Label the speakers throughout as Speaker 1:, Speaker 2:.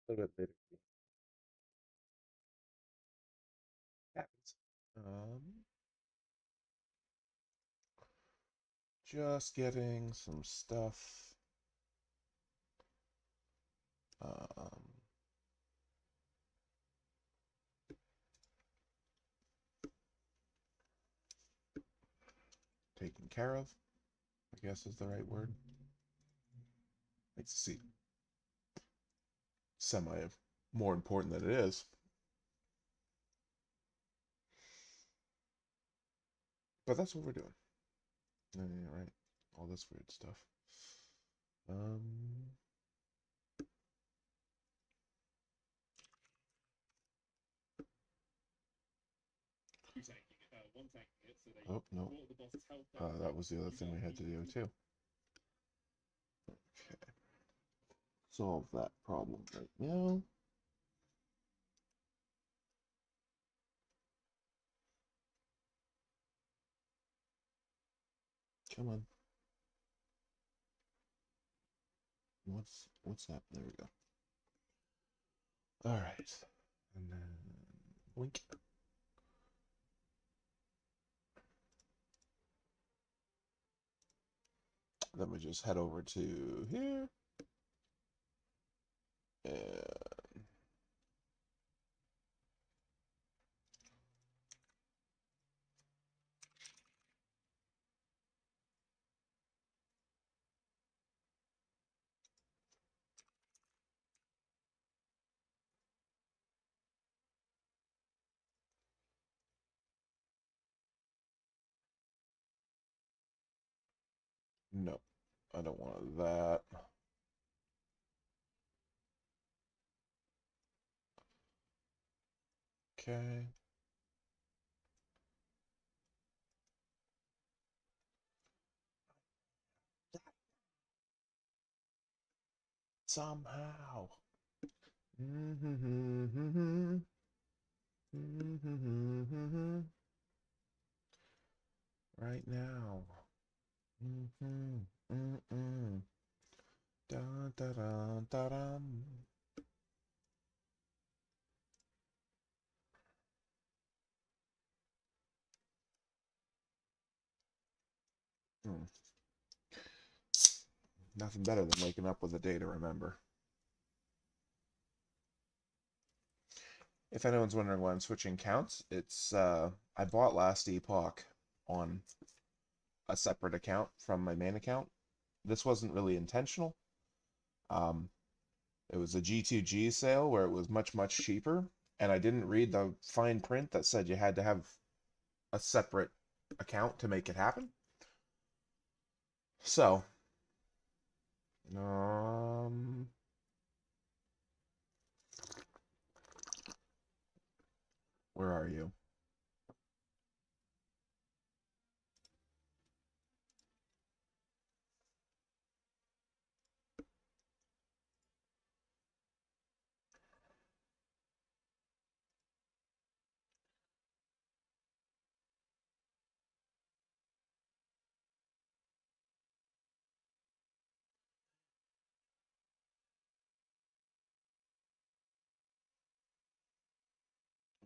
Speaker 1: A little bit later. Happens. Just getting some stuff. Um, Taken care of, I guess is the right word. Let's see. Semi more important than it is. But that's what we're doing. Yeah, right. All this weird stuff. Um, oh, no. That was the other thing we had to do, too. Okay. Solve that problem right now. Come on. What's that? There we go. All right. And then blink. Then we just head over to here. And no, I don't want that. Okay. Somehow. Right now. Dun, dun, dun, dun, dun. Nothing better than waking up with a day to remember. If anyone's wondering why I'm switching accounts, it's I bought Last Epoch on a separate account from my main account. This wasn't really intentional. Um, it was a G2G sale where it was much, much cheaper, and I didn't read the fine print that said you had to have a separate account to make it happen. So, um, where are you?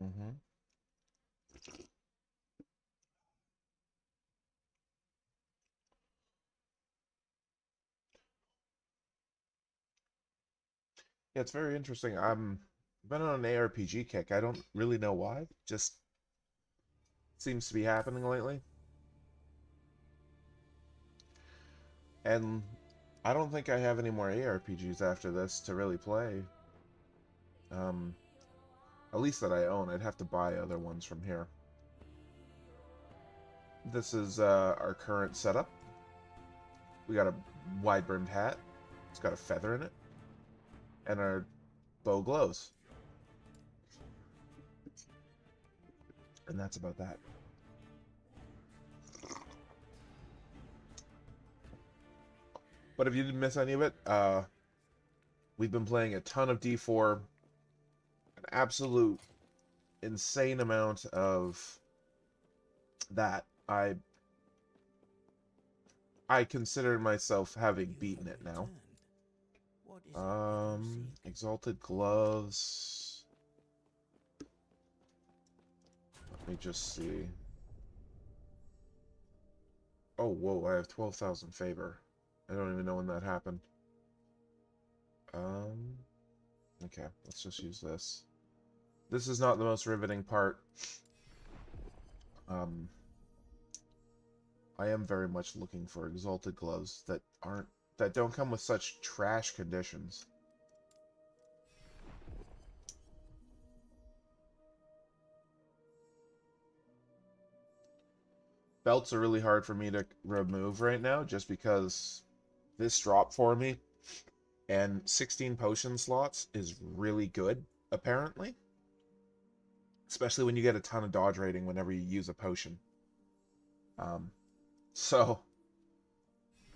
Speaker 1: Mm-hmm. Yeah, it's very interesting. I'm been on an ARPG kick. I don't really know why. Just seems to be happening lately. And I don't think I have any more ARPGs after this to really play. Um, at least that I own. I'd have to buy other ones from here. This is our current setup. We got a wide-brimmed hat. It's got a feather in it. And our bow glows. And that's about that. But if you didn't miss any of it, we've been playing a ton of D4, an absolute insane amount of that. I consider myself having beaten it now. Exalted gloves. Let me just see. Oh, whoa, I have 12,000 favor. I don't even know when that happened. Okay, let's just use this. This is not the most riveting part. I am very much looking for exalted gloves that don't come with such trash conditions. Belts are really hard for me to remove right now just because this dropped for me, and 16 potion slots is really good, apparently. Especially when you get a ton of dodge rating whenever you use a potion.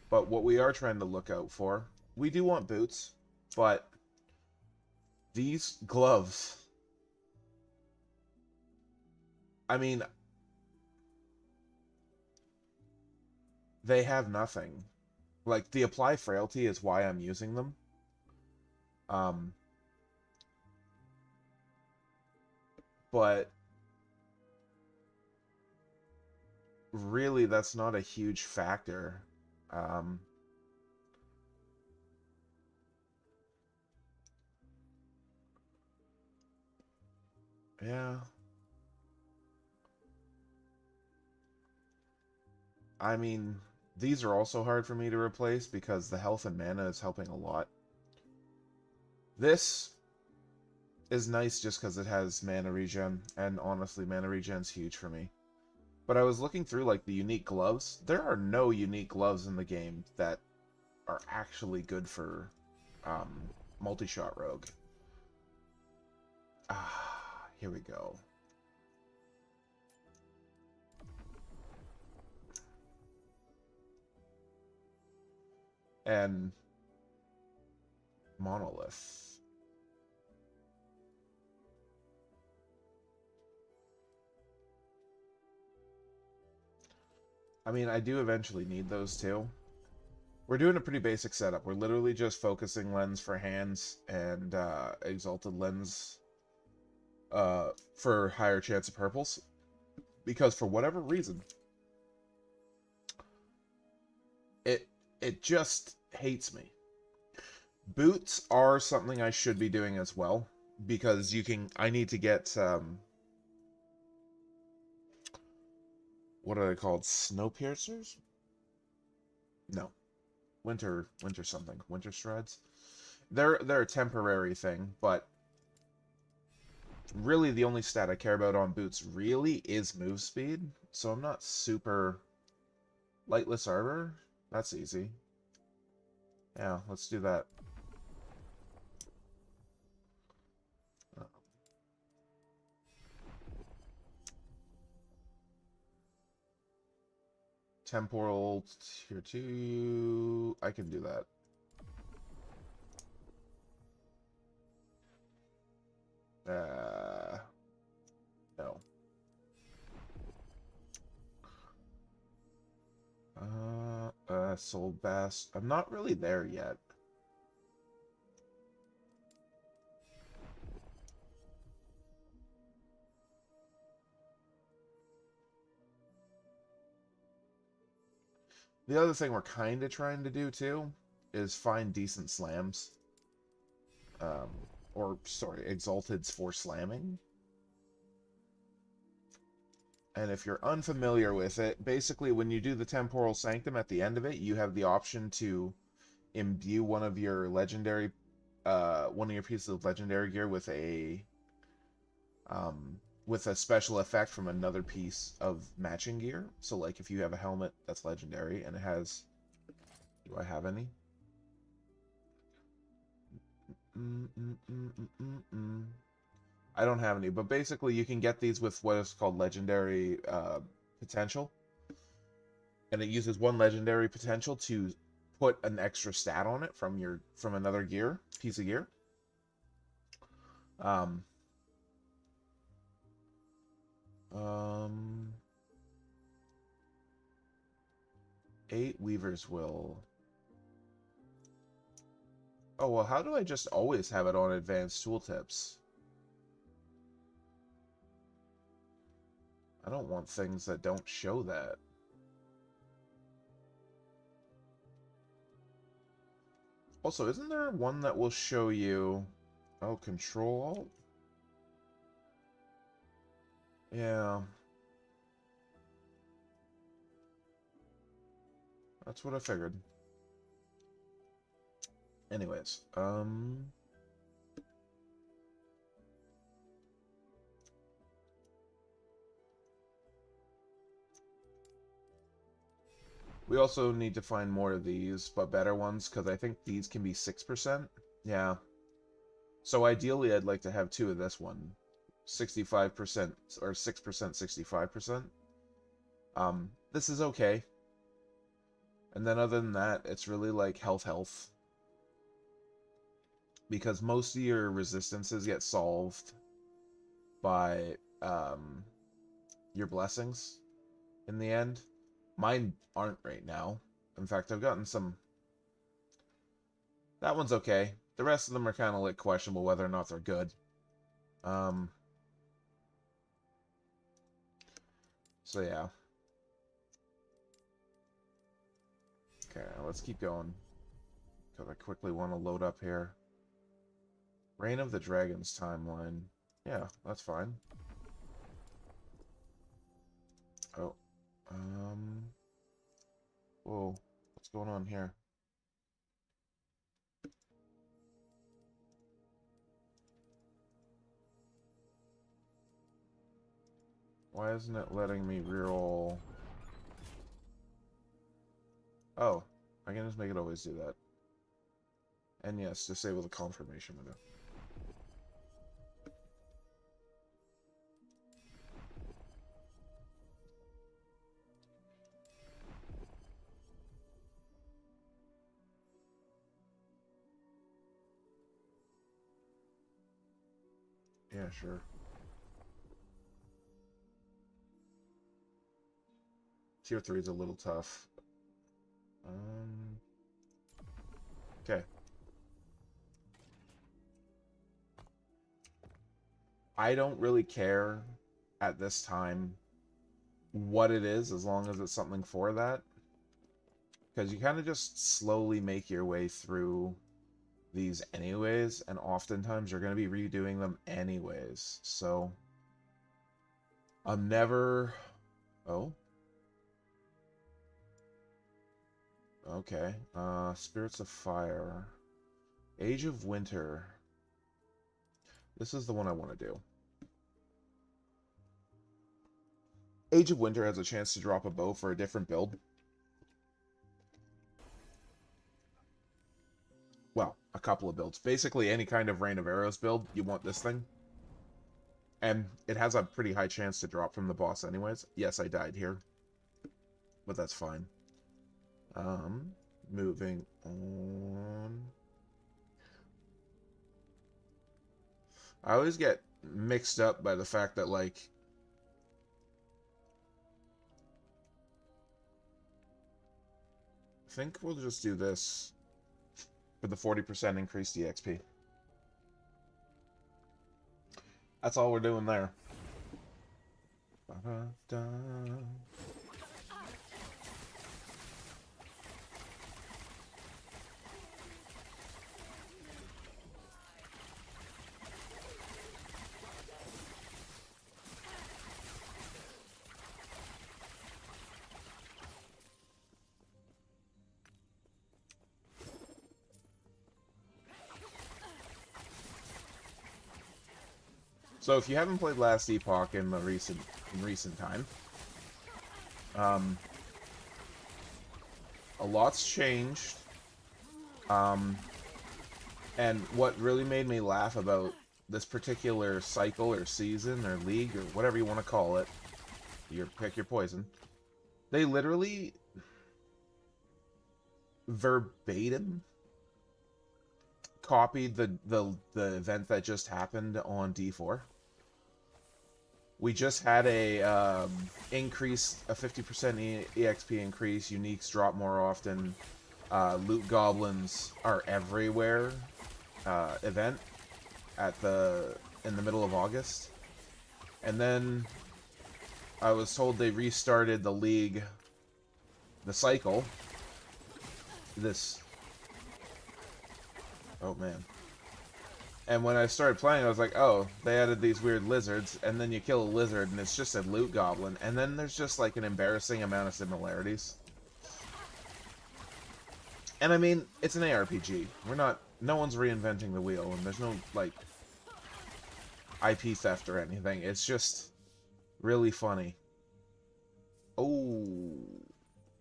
Speaker 1: But what we are trying to look out for, we do want boots, but these gloves, I mean, they have nothing. Like, the apply frailty is why I'm using them. But really, that's not a huge factor. Yeah. I mean, these are also hard for me to replace because the health and mana is helping a lot. This is nice just because it has mana regen, and honestly, mana regen's huge for me. But I was looking through, like, the unique gloves. There are no unique gloves in the game that are actually good for multi-shot rogue. Ah, here we go. And monolith. I mean, I do eventually need those too. We're doing a pretty basic setup. We're literally just focusing lens for hands and exalted lens for higher chance of purples. Because for whatever reason, it just hates me. Boots are something I should be doing as well, because I need to get, what are they called? Snowpiercers? No. Winter something. Winter Shreds? They're a temporary thing, but really the only stat I care about on boots really is move speed, so I'm not super... Lightless Arbor? That's easy. Yeah, let's do that. Temporal tier 2. I can do that. No. Soul Bast. I'm not really there yet. The other thing we're kind of trying to do, too, is find decent slams. Exalteds for slamming. And if you're unfamiliar with it, basically when you do the Temporal Sanctum at the end of it, you have the option to imbue one of your pieces of legendary gear with a special effect from another piece of matching gear. So, like, if you have a helmet that's legendary and it has... Do I have any? I don't have any, but basically you can get these with what is called legendary potential. And it uses one legendary potential to put an extra stat on it from another piece of gear. 8 Weaver's Will. Oh, well, how do I just always have it on advanced tooltips? I don't want things that don't show that. Also, isn't there one that will show you... Oh, Control-Alt? Yeah. That's what I figured. Anyways, we also need to find more of these, but better ones, because I think these can be 6%. Yeah. So ideally, I'd like to have 2 of this one. 65% or 6%, 65%. This is okay. And then other than that, it's really like health. Because most of your resistances get solved by your blessings in the end. Mine aren't right now. In fact, I've gotten some... That one's okay. The rest of them are kind of like questionable whether or not they're good. So yeah. Okay, let's keep going. Because I quickly want to load up here. Reign of the Dragons timeline. Yeah, that's fine. Oh. Whoa. What's going on here? Why isn't it letting me reroll? Oh. I can just make it always do that. And yes, disable the confirmation window. Yeah, sure. Tier 3 is a little tough. Okay. I don't really care at this time what it is, as long as it's something for that. Because you kind of just slowly make your way through these anyways, and oftentimes you're going to be redoing them anyways. So, I'm never... Oh? Okay. Spirits of Fire. Age of Winter. This is the one I want to do. Age of Winter has a chance to drop a bow for a different build. Well, a couple of builds. Basically, any kind of Rain of Arrows build, you want this thing. And it has a pretty high chance to drop from the boss anyways. Yes, I died here. But that's fine. Moving on. I always get mixed up by the fact that, like... I think we'll just do this for the 40% increased EXP. That's all we're doing there. Ba-da-da. So if you haven't played Last Epoch in the recent time, a lot's changed. And what really made me laugh about this particular cycle or season or league or whatever you want to call it, pick your poison. They literally verbatim copied the event that just happened on D4. We just had a 50% EXP increase, uniques drop more often, Loot Goblins Are Everywhere event in the middle of August. And then I was told they restarted the league, the cycle. Oh man. And when I started playing, I was like, oh, they added these weird lizards, and then you kill a lizard, and it's just a loot goblin, and then there's just, like, an embarrassing amount of similarities. And I mean, it's an ARPG. No one's reinventing the wheel, and there's no, like, IP theft or anything. It's just really funny. Oh,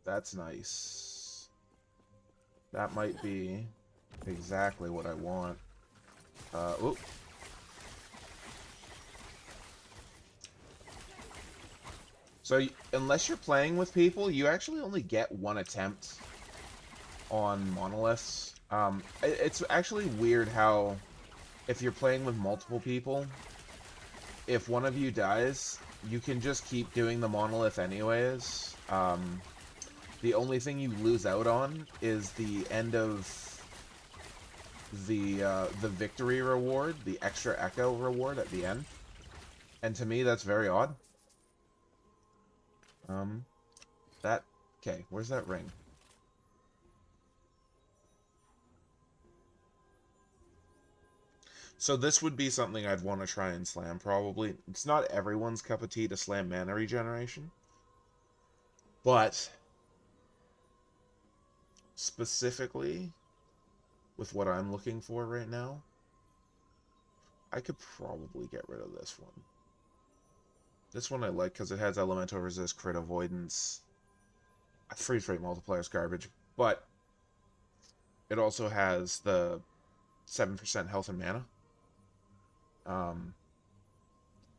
Speaker 1: that's nice. That might be exactly what I want. Oop. So, unless you're playing with people, you actually only get one attempt on monoliths. It's actually weird how, if you're playing with multiple people, if one of you dies, you can just keep doing the monolith anyways. The only thing you lose out on is the end of the victory reward, the extra echo reward at the end. And to me, that's very odd. Okay, where's that ring? So this would be something I'd want to try and slam, probably. It's not everyone's cup of tea to slam mana regeneration. But specifically, with what I'm looking for right now, I could probably get rid of this one. This one I like because it has elemental resist, crit avoidance. Freeze rate multiplier is garbage, but it also has the 7% health and mana.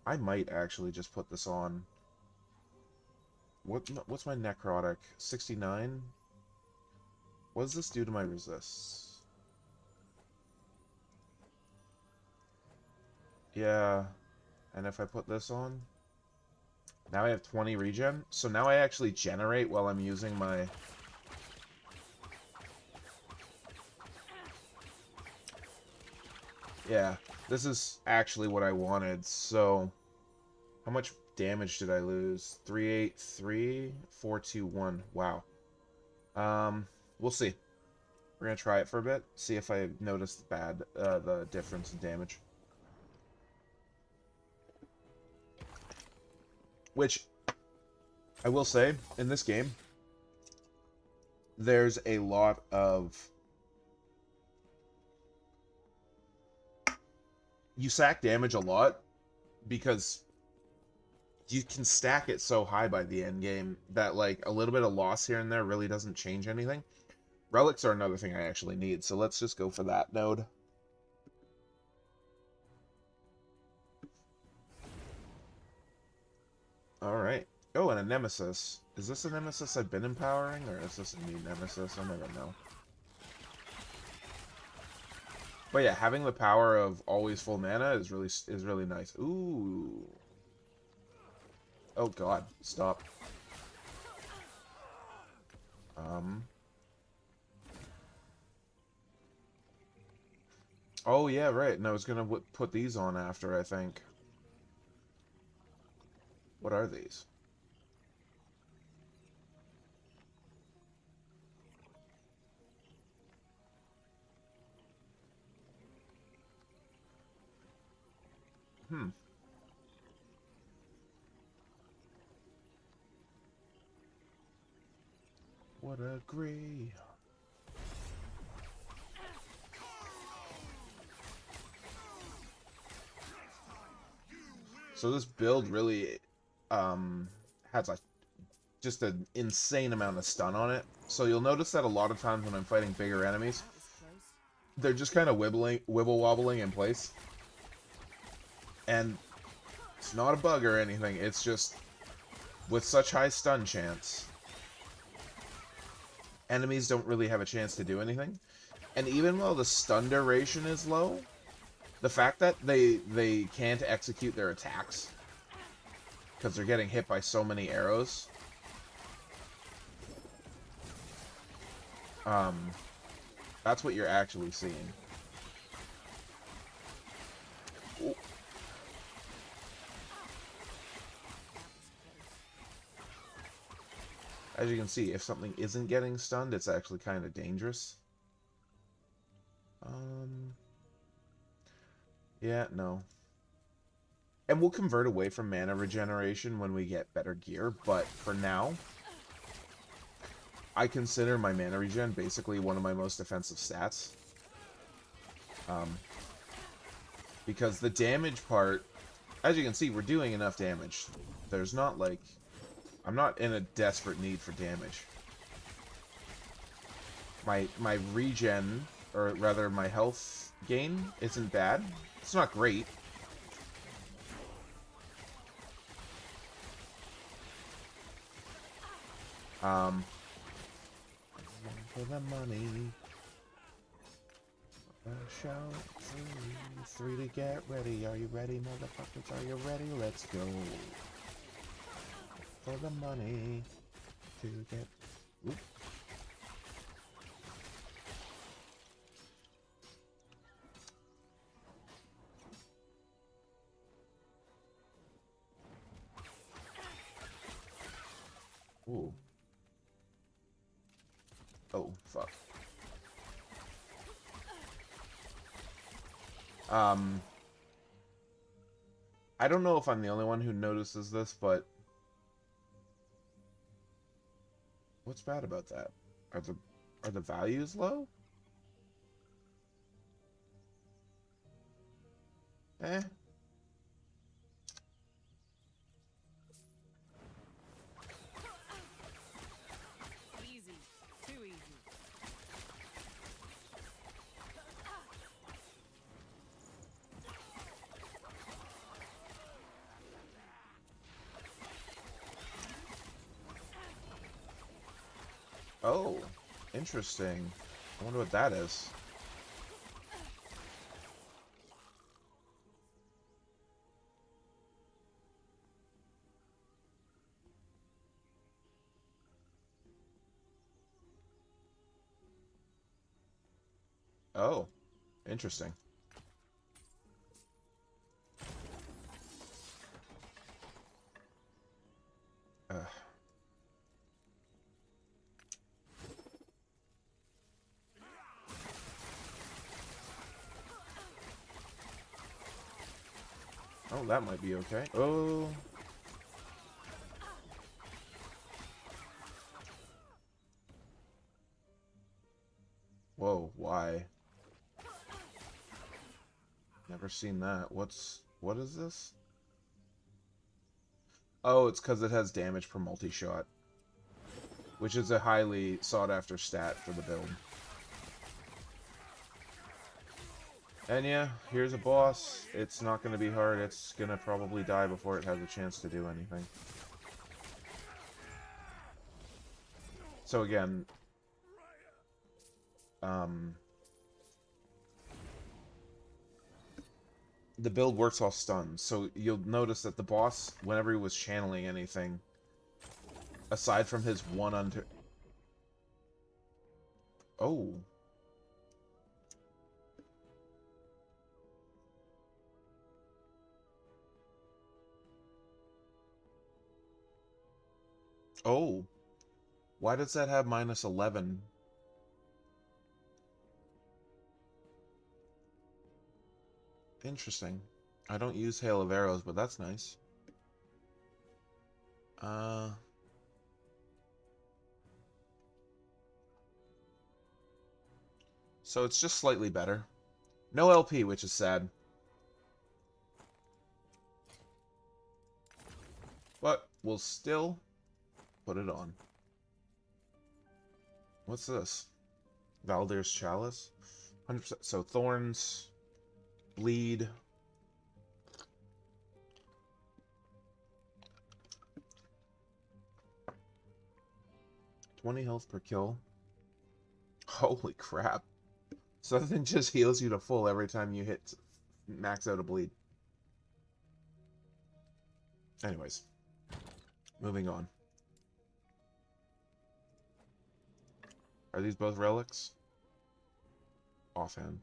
Speaker 1: I might actually just put this on. What's my necrotic? 69? What does this do to my resists? Yeah, and if I put this on, now I have 20 regen. So now I actually generate while I'm using my... Yeah, this is actually what I wanted. So, how much damage did I lose? 383, 421. Wow. We'll see. We're gonna try it for a bit, see if I notice the difference in damage. Which, I will say, in this game, there's a lot of... You sack damage a lot, because you can stack it so high by the end game that, like, a little bit of loss here and there really doesn't change anything. Relics are another thing I actually need, so let's just go for that node. Alright. Oh, and a Nemesis. Is this a Nemesis I've been empowering, or is this a new Nemesis? I'll never know. But yeah, having the power of always full mana is really nice. Ooh. Oh god, stop. Oh yeah, right. And I was gonna put these on after, I think. What are these? What a agree. So this build really has like just an insane amount of stun on it. So you'll notice that a lot of times when I'm fighting bigger enemies, they're just kind of wibble wobbling in place. And it's not a bug or anything, it's just with such high stun chance, enemies don't really have a chance to do anything. And even though the stun duration is low, the fact that they can't execute their attacks because they're getting hit by so many arrows That's what you're actually seeing. Ooh. As you can see, if something isn't getting stunned, it's actually kind of dangerous. Yeah, no. And we'll convert away from mana regeneration when we get better gear, but for now, I consider my mana regen basically one of my most defensive stats. Because the damage part, as you can see, we're doing enough damage. There's not like... I'm not in a desperate need for damage. My regen, or rather my health gain, isn't bad. It's not great. For the money. Shout three to get ready. Are you ready, motherfuckers? Are you ready? Let's go. For the money to get. Oop. Ooh. Oh, fuck. I don't know if I'm the only one who notices this, but what's bad about that? Are the values low? Eh.
Speaker 2: Easy. Too easy.
Speaker 1: Oh, interesting. I wonder what that is. Oh, interesting. Ugh. Oh, that might be okay. Oh. Whoa, why? Never seen that. What is this? Oh, it's because it has damage per multi-shot, which is a highly sought-after stat for the build. And yeah, here's a boss. It's not going to be hard. It's going to probably die before it has a chance to do anything. So again, the build works off stuns. So you'll notice that the boss, whenever he was channeling anything, aside from his one under... Oh. Oh. Why does that have minus 11? Interesting. I don't use Hail of Arrows, but that's nice. So it's just slightly better. No LP, which is sad. But we'll still put it on. What's this? Valdir's Chalice? 100%. So Thorns, Bleed. $20 health per kill. Holy crap. So that thing just heals you to full every time you hit max out a bleed. Anyways. Moving on. Are these both relics? Offhand.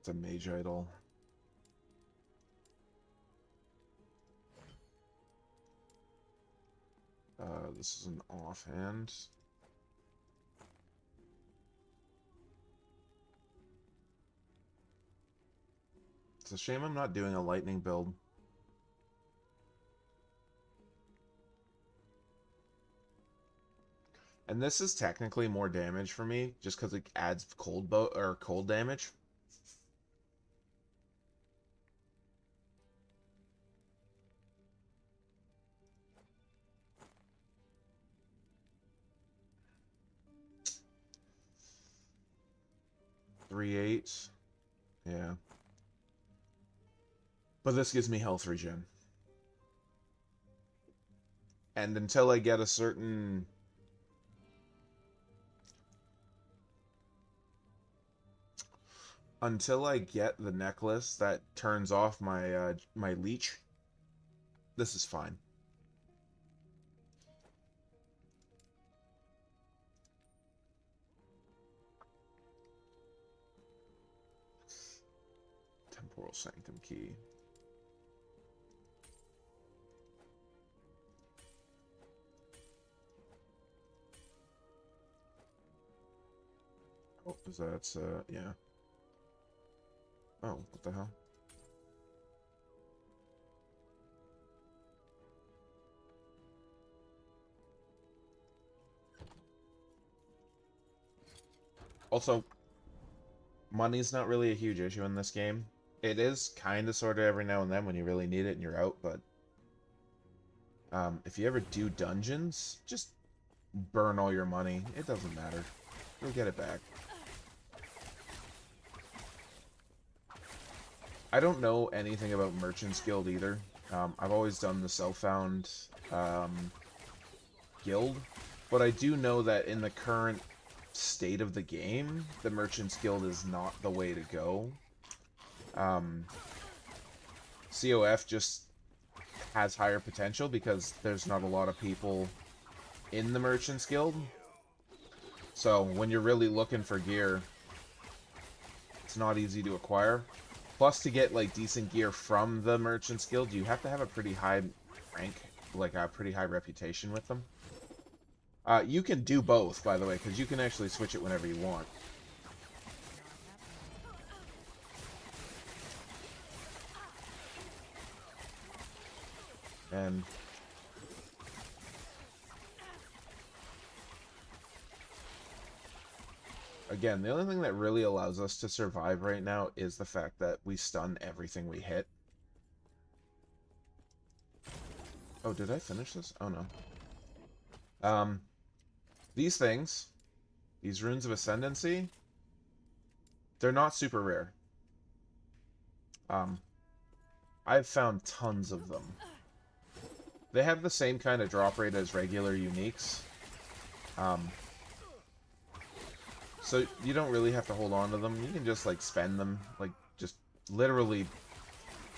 Speaker 1: It's a mage idol. This is an offhand. It's a shame I'm not doing a lightning build. And this is technically more damage for me, just because it adds cold damage. Three eights, yeah. But this gives me health regen. And until I get a certain... Until I get the necklace that turns off my my leech, this is fine. Temporal Sanctum Key. Oh, is that, yeah. Oh, what the hell? Also, money's not really a huge issue in this game. It is kind of sort of every now and then when you really need it and you're out, but if you ever do dungeons, just burn all your money. It doesn't matter. You'll get it back. I don't know anything about Merchant's Guild either. I've always done the self-found guild, but I do know that in the current state of the game, the Merchant's Guild is not the way to go. COF just has higher potential because there's not a lot of people in the Merchant's Guild. So when you're really looking for gear, it's not easy to acquire. Plus, to get like decent gear from the Merchant's Guild, you have to have a pretty high rank, like a pretty high reputation with them. You can do both, by the way, because you can actually switch it whenever you want. And again, the only thing that really allows us to survive right now is the fact that we stun everything we hit. Oh, did I finish this? Oh, no. These things, these Runes of Ascendancy, they're not super rare. I've found tons of them. They have the same kind of drop rate as regular uniques. So you don't really have to hold on to them. You can just like spend them, like just literally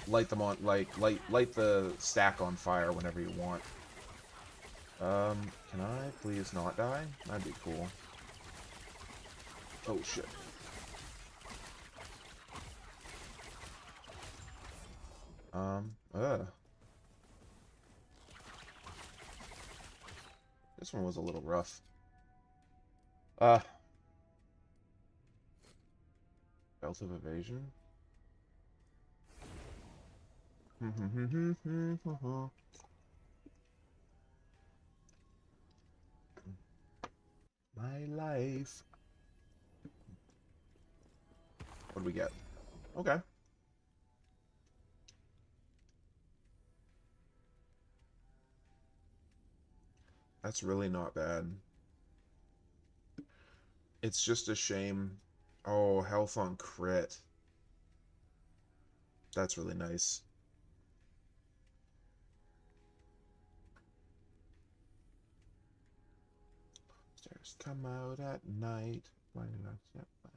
Speaker 1: light them on, like light the stack on fire whenever you want. Can I please not die? That'd be cool. Oh shit. This one was a little rough. Belt of Evasion. My life. What do we get? Okay. That's really not bad. It's just a shame. Oh, health on crit. That's really nice. Stairs come out at night. Why did I step by?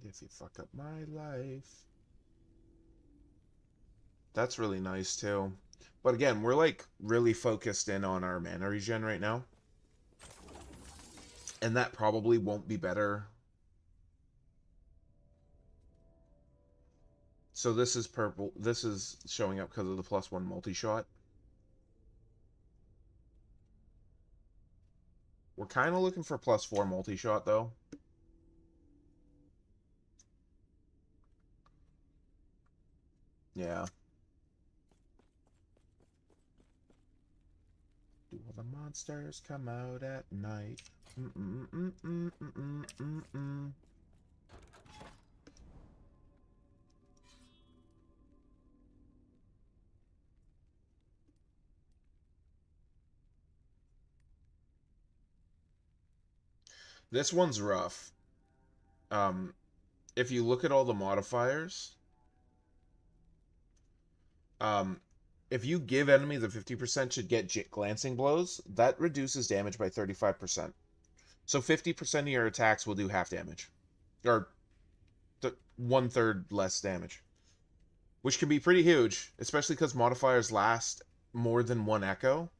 Speaker 1: if you fuck up my life. That's really nice too. But again, we're like really focused in on our mana regen right now. And that probably won't be better. So this is purple. This is showing up because of the +1 multi-shot. We're kind of looking for +4 multi-shot though. Yeah. Do all the monsters come out at night? This one's rough. If you look at all the modifiers, if you give enemies a 50% should get glancing blows, that reduces damage by 35%. So 50% of your attacks will do half damage. Or 1/3 less damage. Which can be pretty huge, especially because modifiers last more than one echo.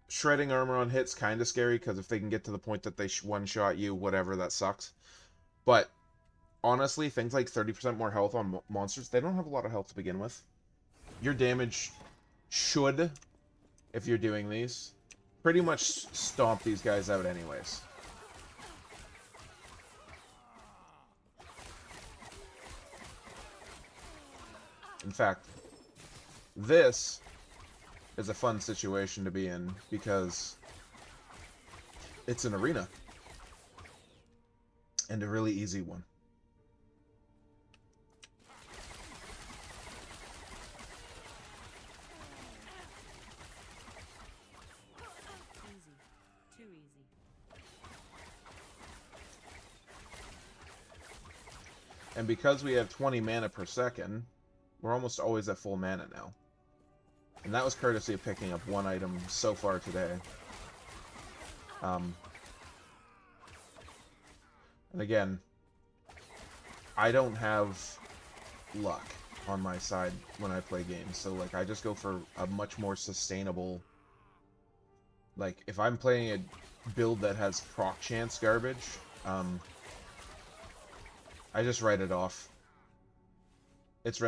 Speaker 1: Shredding armor on hits kind of scary because if they can get to the point that they one-shot you, whatever, that sucks. But honestly, things like 30% more health on monsters, they don't have a lot of health to begin with. Your damage should, if you're doing these, pretty much stomp these guys out anyways. In fact, this is a fun situation to be in because it's an arena. And a really easy one.
Speaker 2: Easy. Too easy.
Speaker 1: And because we have 20 mana per second, we're almost always at full mana now. And that was courtesy of picking up one item so far today. And again, I don't have luck on my side when I play games. So, like, I just go for a much more sustainable... Like, if I'm playing a build that has proc chance garbage, I just write it off. It's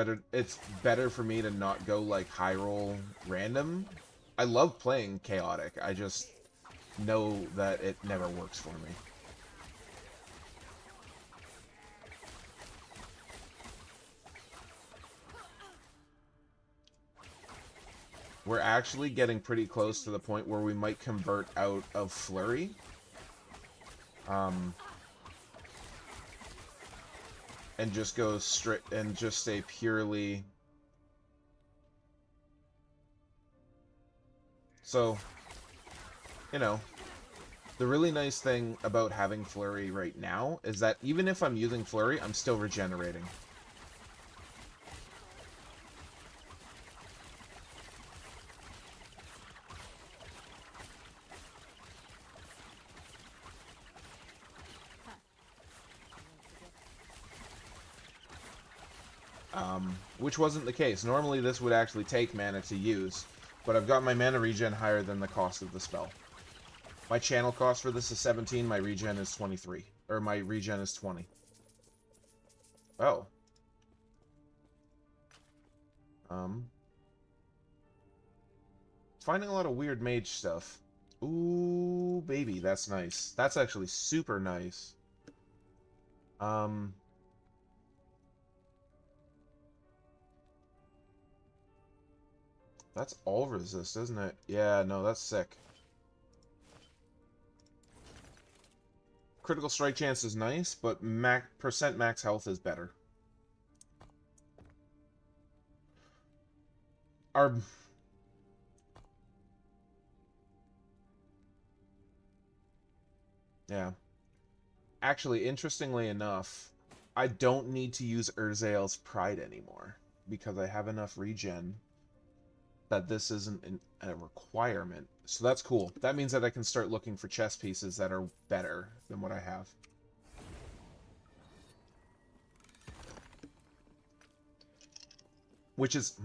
Speaker 1: better for me to not go, like, high roll random. I love playing chaotic. I just know that it never works for me. We're actually getting pretty close to the point where we might convert out of Flurry. And just go straight and just stay purely. So, you know, the really nice thing about having Flurry right now is that even if I'm using Flurry, I'm still regenerating. Which wasn't the case. Normally this would actually take mana to use, but I've got my mana regen higher than the cost of the spell. My channel cost for this is 17, my regen is 23. Or my regen is 20. Oh. Finding a lot of weird mage stuff. Ooh, baby, that's nice. That's actually super nice. That's all resist, isn't it? Yeah, no, that's sick. Critical strike chance is nice, but percent max health is better. Our... Yeah. Actually, interestingly enough, I don't need to use Urzael's Pride anymore, because I have enough regen that this isn't a requirement. So that's cool. That means that I can start looking for chess pieces that are better than what I have. Which is,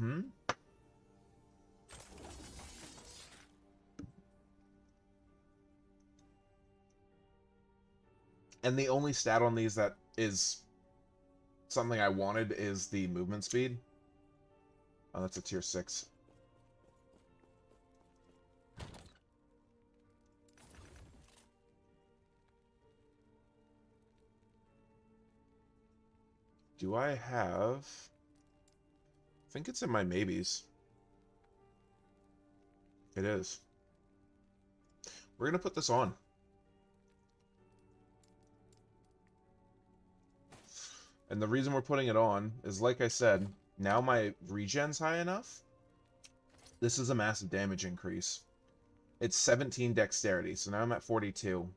Speaker 1: And the only stat on these that is something I wanted is the movement speed. Oh, that's a tier 6. Do I have... I think it's in my maybes. It is. We're going to put this on. And the reason we're putting it on is, like I said, now my regen's high enough. This is a massive damage increase. It's 17 dexterity, so now I'm at 42.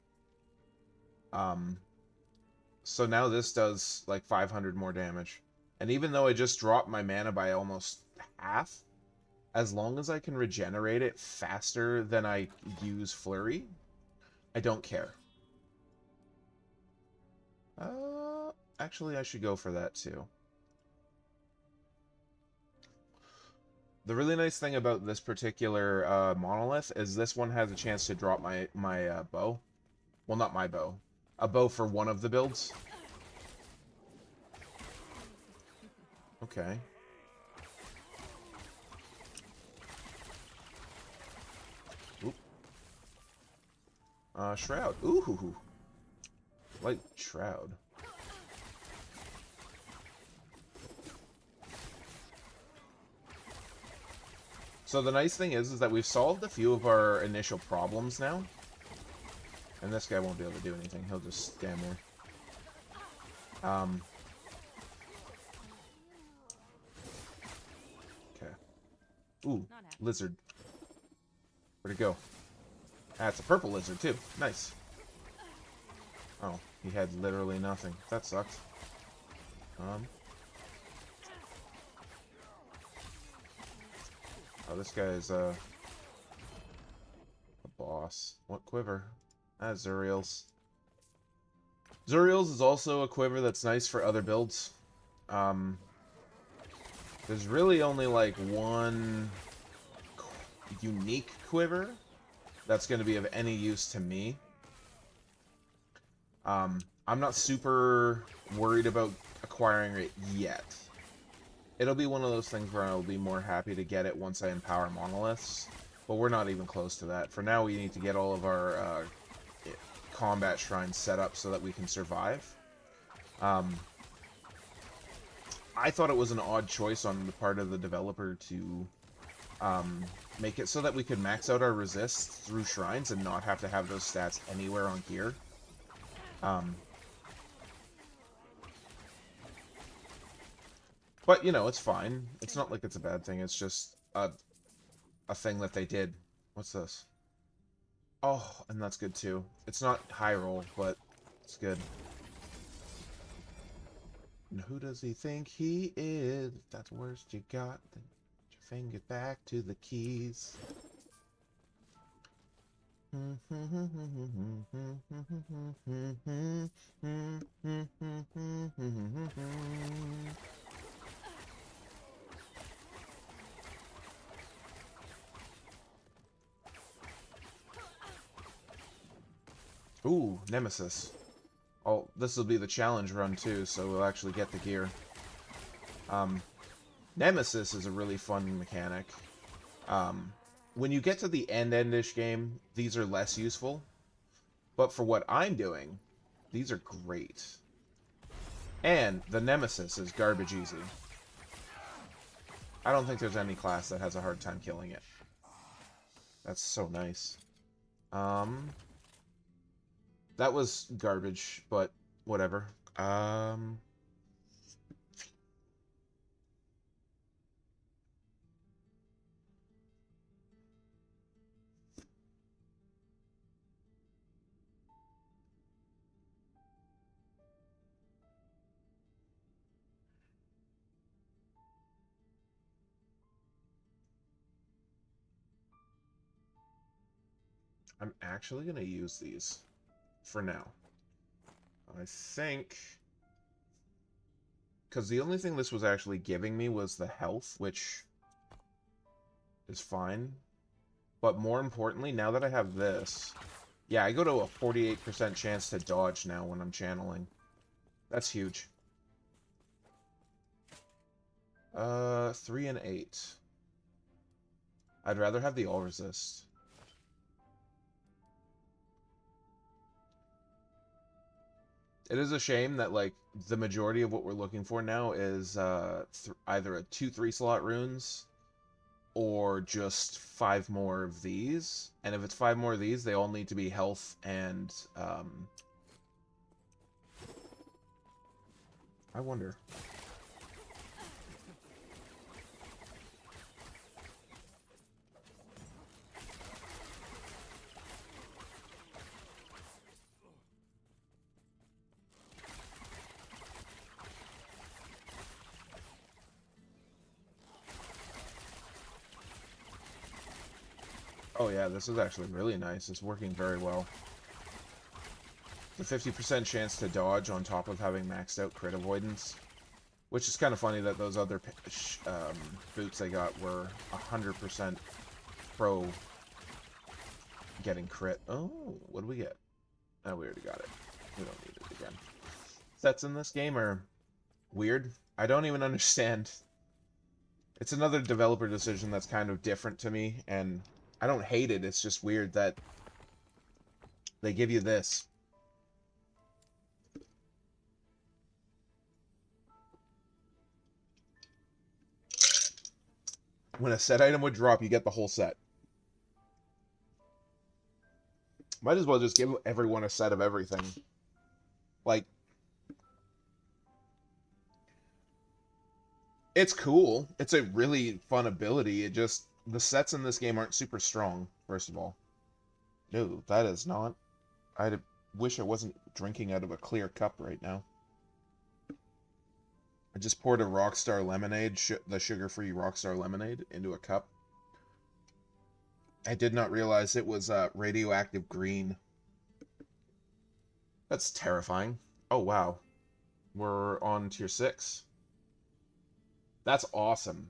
Speaker 1: So now this does like 500 more damage. And even though I just dropped my mana by almost half, as long as I can regenerate it faster than I use Flurry, I don't care. Actually, I should go for that too. The really nice thing about this particular monolith is this one has a chance to drop my bow. Well, not my bow. A bow for one of the builds. Okay. Oop. Shroud. Ooh. Light Shroud. So the nice thing is that we've solved a few of our initial problems now. And this guy won't be able to do anything. He'll just stand there. Okay. Ooh, lizard. Where'd it go? Ah, it's a purple lizard, too. Nice. Oh, he had literally nothing. That sucks. Oh, this guy is, a boss. What quiver? Ah, Zuriel's. Zuriel's is also a quiver that's nice for other builds. There's really only, like, one unique quiver that's going to be of any use to me. I'm not super worried about acquiring it yet. It'll be one of those things where I'll be more happy to get it once I empower monoliths, but we're not even close to that. For now, we need to get all of our combat shrines set up so that we can survive. I thought it was an odd choice on the part of the developer to make it so that we could max out our resists through shrines and not have to have those stats anywhere on gear. But, you know, it's fine. It's not like it's a bad thing. It's just a thing that they did. What's this? Oh, and that's good too. It's not high roll, but it's good. And who does he think he is? If that's the worst you got, then put your finger back to the keys. Ooh, Nemesis. Oh, this will be the challenge run too, so we'll actually get the gear. Nemesis is a really fun mechanic. When you get to the end-ish game, these are less useful. But for what I'm doing, these are great. And the Nemesis is garbage easy. I don't think there's any class that has a hard time killing it. That's so nice. That was garbage, but whatever. I'm actually going to use these for now. I think... Because the only thing this was actually giving me was the health, which is fine. But more importantly, now that I have this... Yeah, I go to a 48% chance to dodge now when I'm channeling. That's huge. 3 and 8. I'd rather have the all resist. It is a shame that, like, the majority of what we're looking for now is either a 2-3 slot runes or just 5 more of these. And if it's 5 more of these, they all need to be health and I wonder. Oh yeah, this is actually really nice. It's working very well. The 50% chance to dodge on top of having maxed out crit avoidance. Which is kind of funny that those other boots I got were 100% pro getting crit. Oh, what do we get? Oh, we already got it. We don't need it again. Sets in this game are weird. I don't even understand. It's another developer decision that's kind of different to me, and I don't hate it. It's just weird that they give you this. When a set item would drop, you get the whole set. Might as well just give everyone a set of everything. Like, it's cool. It's a really fun ability. It just, the sets in this game aren't super strong, first of all. No, that is not. I wish I wasn't drinking out of a clear cup right now. I just poured a Rockstar Lemonade, the sugar-free Rockstar Lemonade, into a cup. I did not realize it was radioactive green. That's terrifying. Oh, wow. We're on tier 6. That's awesome.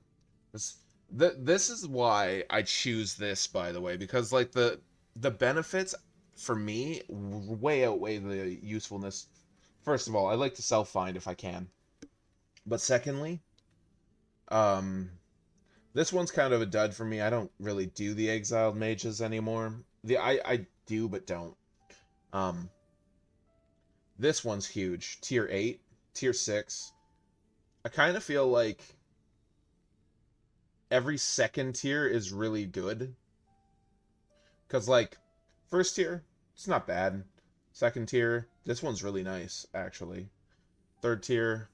Speaker 1: This is why I choose this, by the way, because like the benefits for me way outweigh the usefulness. First of all, I like to self-find if I can. But secondly, this one's kind of a dud for me. I don't really do the exiled mages anymore. I do but don't. This one's huge. Tier 8, tier 6. I kind of feel like every second tier is really good. Because, like, first tier, it's not bad. Second tier, this one's really nice, actually. Third tier,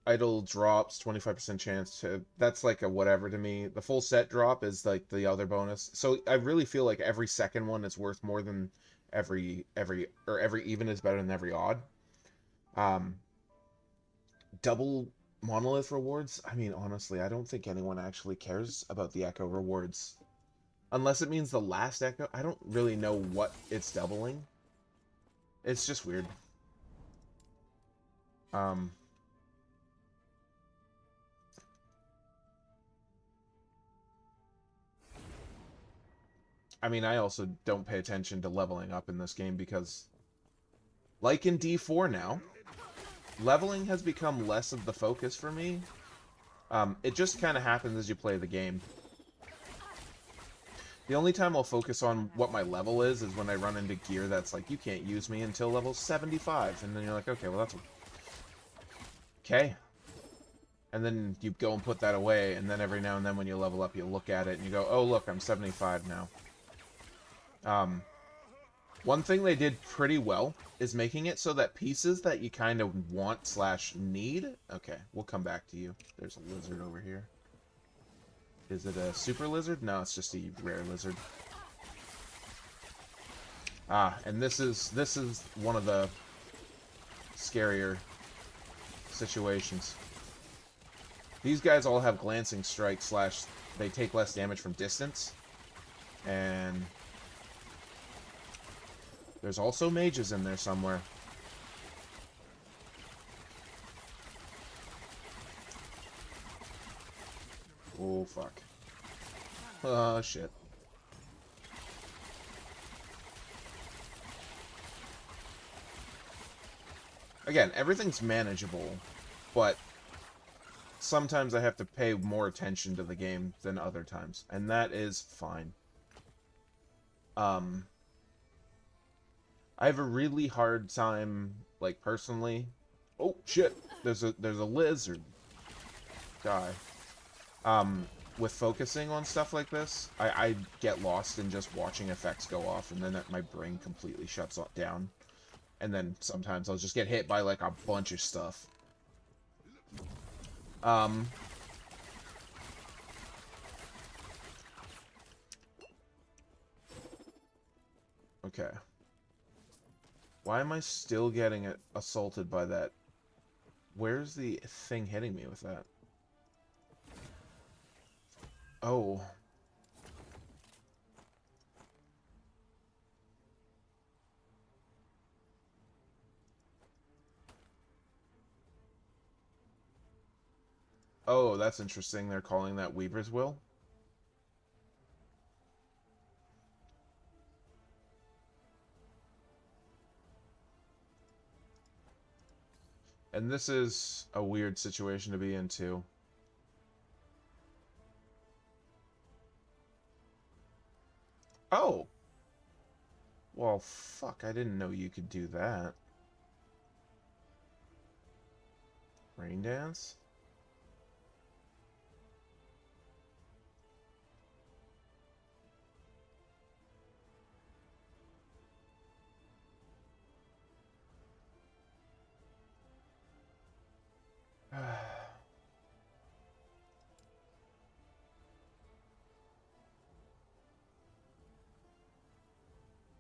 Speaker 1: idle drops, 25% chance to... That's like a whatever to me. The full set drop is, like, the other bonus. So I really feel like every second one is worth more than every even is better than every odd. Double monolith rewards, I mean, honestly, I don't think anyone actually cares about the echo rewards. Unless it means the last echo. I don't really know what it's doubling. It's just weird. I mean, I also don't pay attention to leveling up in this game because, like in D4 now, leveling has become less of the focus for me. It just kind of happens as you play the game. The only time I'll focus on what my level is when I run into gear that's like, you can't use me until level 75. And then you're like, okay, well that's... Okay. And then you go and put that away, and then every now and then when you level up, you look at it and you go, oh look, I'm 75 now. One thing they did pretty well is making it so that pieces that you kind of want / need... Okay, we'll come back to you. There's a lizard over here. Is it a super lizard? No, it's just a rare lizard. Ah, and this is one of the scarier situations. These guys all have glancing strike / they take less damage from distance. And There's also mages in there somewhere. Oh, fuck. Oh, shit. Again, everything's manageable, but sometimes I have to pay more attention to the game than other times, and that is fine. I have a really hard time, like, personally... Oh, shit! There's a lizard. Die. With focusing on stuff like this, I get lost in just watching effects go off, and then my brain completely shuts down. And then sometimes I'll just get hit by, like, a bunch of stuff. Okay. Why am I still getting assaulted by that? Where's the thing hitting me with that? Oh. Oh, that's interesting. They're calling that Weaver's Will. And this is a weird situation to be in, too. Oh! Well, fuck, I didn't know you could do that. Rain dance?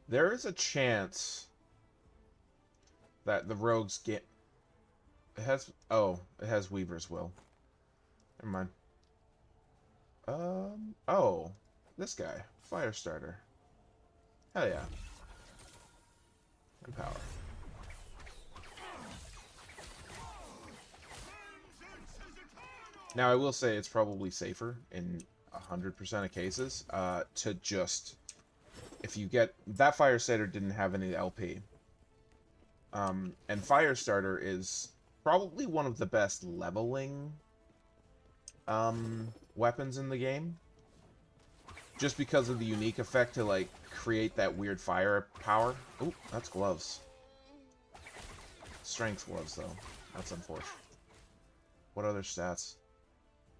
Speaker 1: There is a chance that the rogues get... It has... Oh, it has Weaver's Will. Never mind. Oh. This guy. Firestarter. Hell yeah. And power. Now, I will say it's probably safer in 100% of cases to just... If you get... That Firestarter didn't have any LP. And Firestarter is probably one of the best leveling weapons in the game. Just because of the unique effect to, like, create that weird fire power. Ooh, that's gloves. Strength gloves, though. That's unfortunate. What other stats?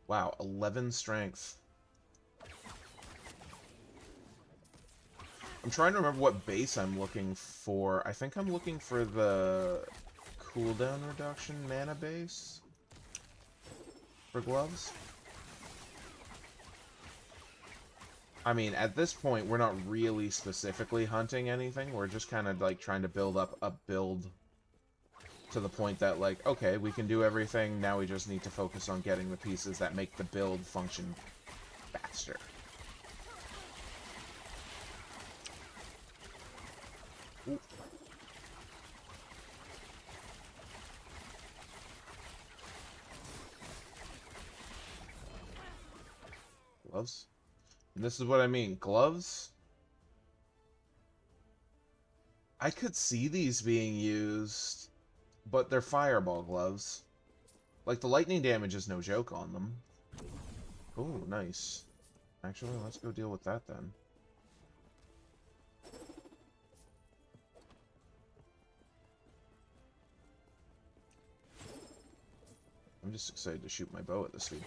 Speaker 1: Wow, 11 strength. I'm trying to remember what base I'm looking for. I think I'm looking for the cooldown reduction mana base for gloves. I mean, at this point, we're not really specifically hunting anything. We're just kind of, like, trying to build up a build to the point that, like, okay, we can do everything. Now we just need to focus on getting the pieces that make the build function faster. Ooh. Gloves? And this is what I mean. Gloves? I could see these being used, but they're fireball gloves. Like, the lightning damage is no joke on them. Ooh, nice. Actually, let's go deal with that then. I'm just excited to shoot my bow at this speed.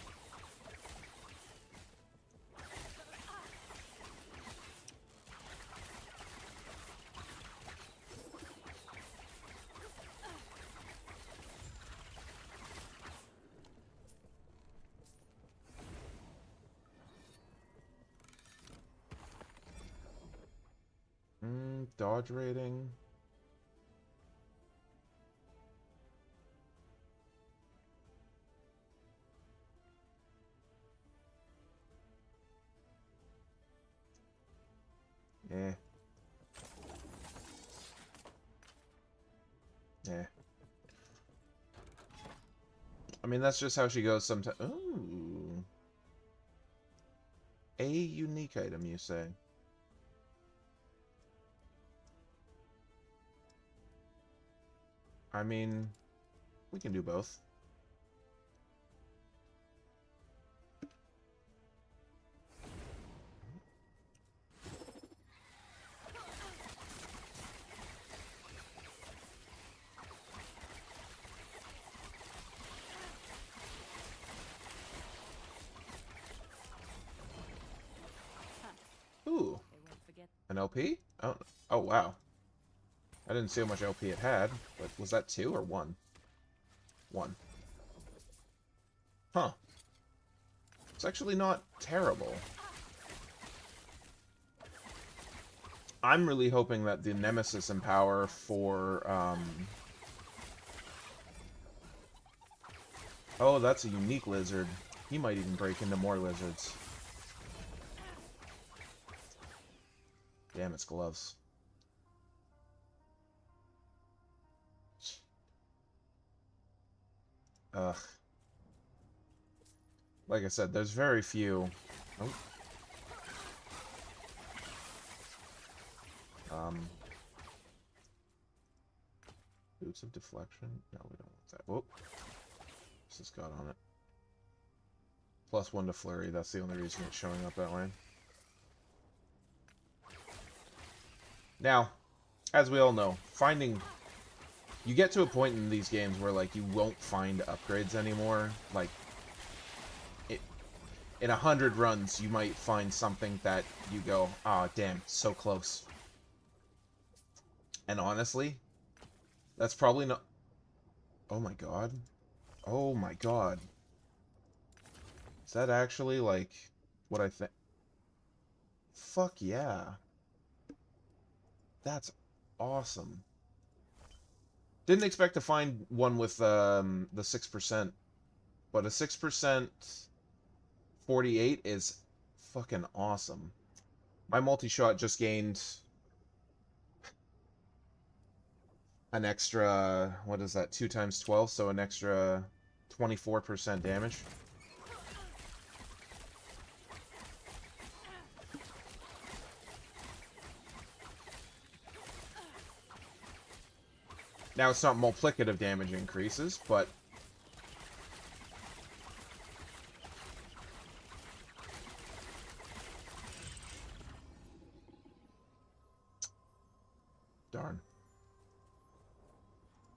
Speaker 1: Dodge rating. Eh. Yeah. I mean, that's just how she goes sometimes. Ooh. A unique item, you say? I mean, we can do both. Ooh,
Speaker 2: They won't forget.
Speaker 1: an LP? Oh, oh wow. I didn't see how much LP it had, but was that 2 or 1? 1. Huh. It's actually not terrible. I'm really hoping that the Nemesis in power for, oh, that's a unique lizard. He might even break into more lizards. Damn, it's gloves. Ugh. Like I said, there's very few... Oh. Boots of deflection? No, we don't want that. Whoop. This has got on it. +1 to flurry, that's the only reason it's showing up that way. Now, as we all know, finding... You get to a point in these games where, like, you won't find upgrades anymore. Like, in 100 runs, you might find something that you go, ah, damn, so close. And honestly, that's probably not... Oh my god. Oh my god. Is that actually, like, what I think? Fuck yeah. That's awesome. Didn't expect to find one with the 6%, but a 6% 48 is fucking awesome. My multi-shot just gained an extra, what is that, 2 times 12, so an extra 24% damage. Now, it's not multiplicative damage increases, but... Darn.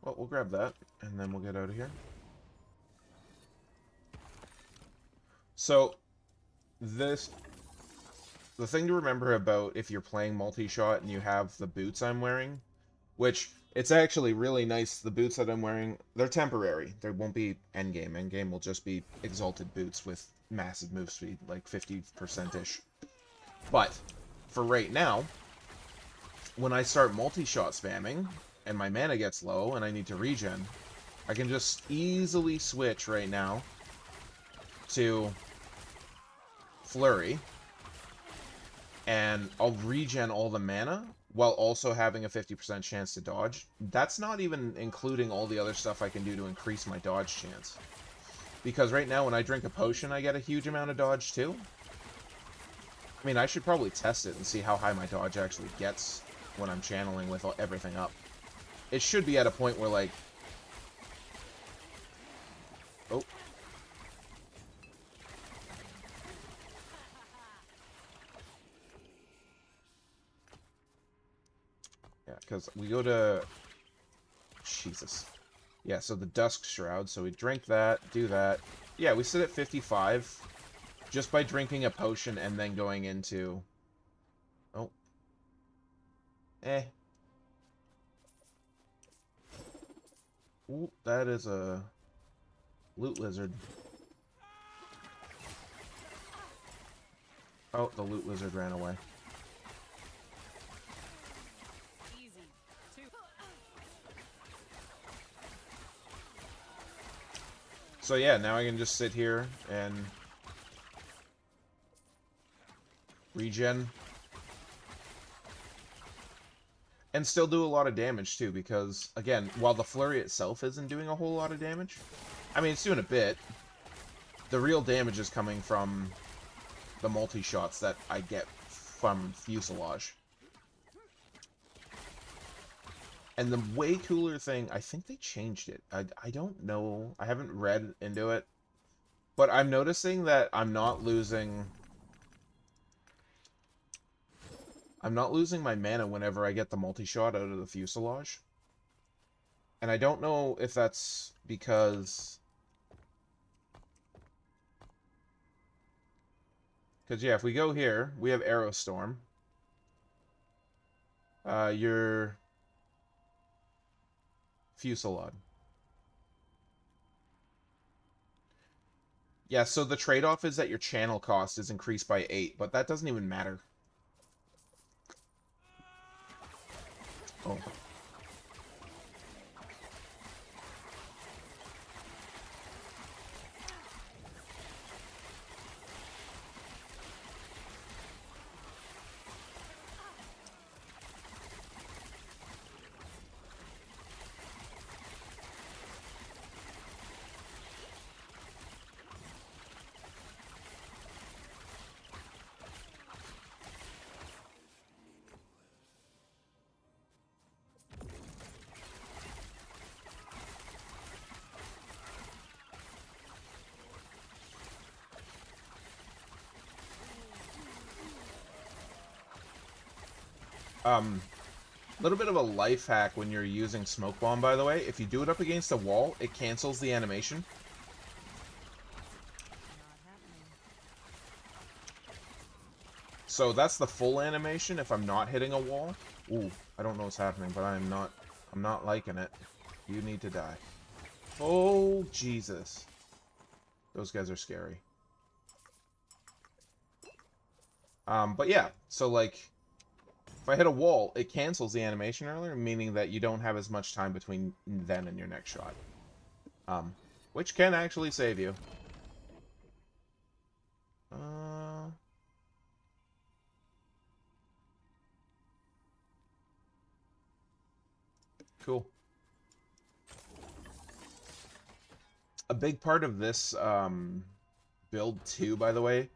Speaker 1: Well, we'll grab that, and then we'll get out of here. So, this... The thing to remember about if you're playing multi-shot and you have the boots I'm wearing, which, it's actually really nice, the boots that I'm wearing, they're temporary. There won't be endgame. Endgame will just be exalted boots with massive move speed, like 50%-ish. But, for right now, when I start multi-shot spamming, and my mana gets low, and I need to regen, I can just easily switch right now to Flurry, and I'll regen all the mana, while also having a 50% chance to dodge. That's not even including all the other stuff I can do to increase my dodge chance. Because right now, when I drink a potion, I get a huge amount of dodge, too. I mean, I should probably test it and see how high my dodge actually gets when I'm channeling with everything up. It should be at a point where, like... Oh. Yeah, because we go to... Jesus. Yeah, so the Dusk Shroud, so we drink that, do that. Yeah, we sit at 55, just by drinking a potion and then going into... Oh. Eh. Ooh, that is a... loot lizard. Oh, the loot lizard ran away.
Speaker 2: Easy. 2.
Speaker 1: So yeah, now I can just sit here and regen. And still do a lot of damage, too, because, again, while the flurry itself isn't doing a whole lot of damage, I mean, it's doing a bit, the real damage is coming from the multi-shots that I get from Fuselage. And the way cooler thing, I think they changed it. I don't know. I haven't read into it. But I'm noticing that I'm not losing my mana whenever I get the multi-shot out of the Fuselage. And I don't know if that's because... Because, yeah, if we go here, we have Arrow Storm. Your Fusillade. Yeah, so the trade-off is that your channel cost is increased by 8, but that doesn't even matter. Oh. Little bit of a life hack when you're using Smoke Bomb, by the way. If you do it up against a wall, it cancels the animation. So that's the full animation if I'm not hitting a wall. Ooh, I don't know what's happening, but I'm not liking it. You need to die. Oh, Jesus. Those guys are scary. But yeah, so like, if I hit a wall, it cancels the animation earlier, meaning that you don't have as much time between then and your next shot. Which can actually save you. Cool. A big part of this build too, by the way,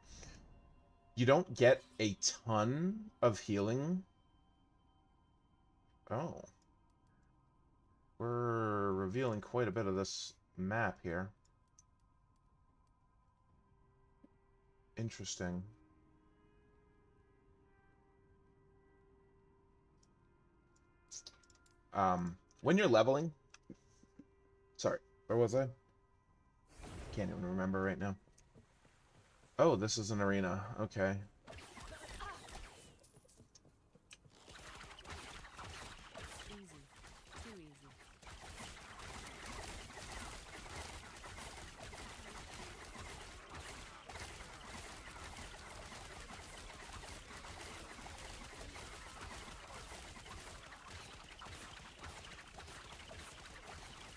Speaker 1: you don't get a ton of healing. Oh. We're revealing quite a bit of this map here. Interesting. When you're leveling... Sorry, where was I? Can't even remember right now. Oh, this is an arena. Okay.
Speaker 2: Easy. Too easy.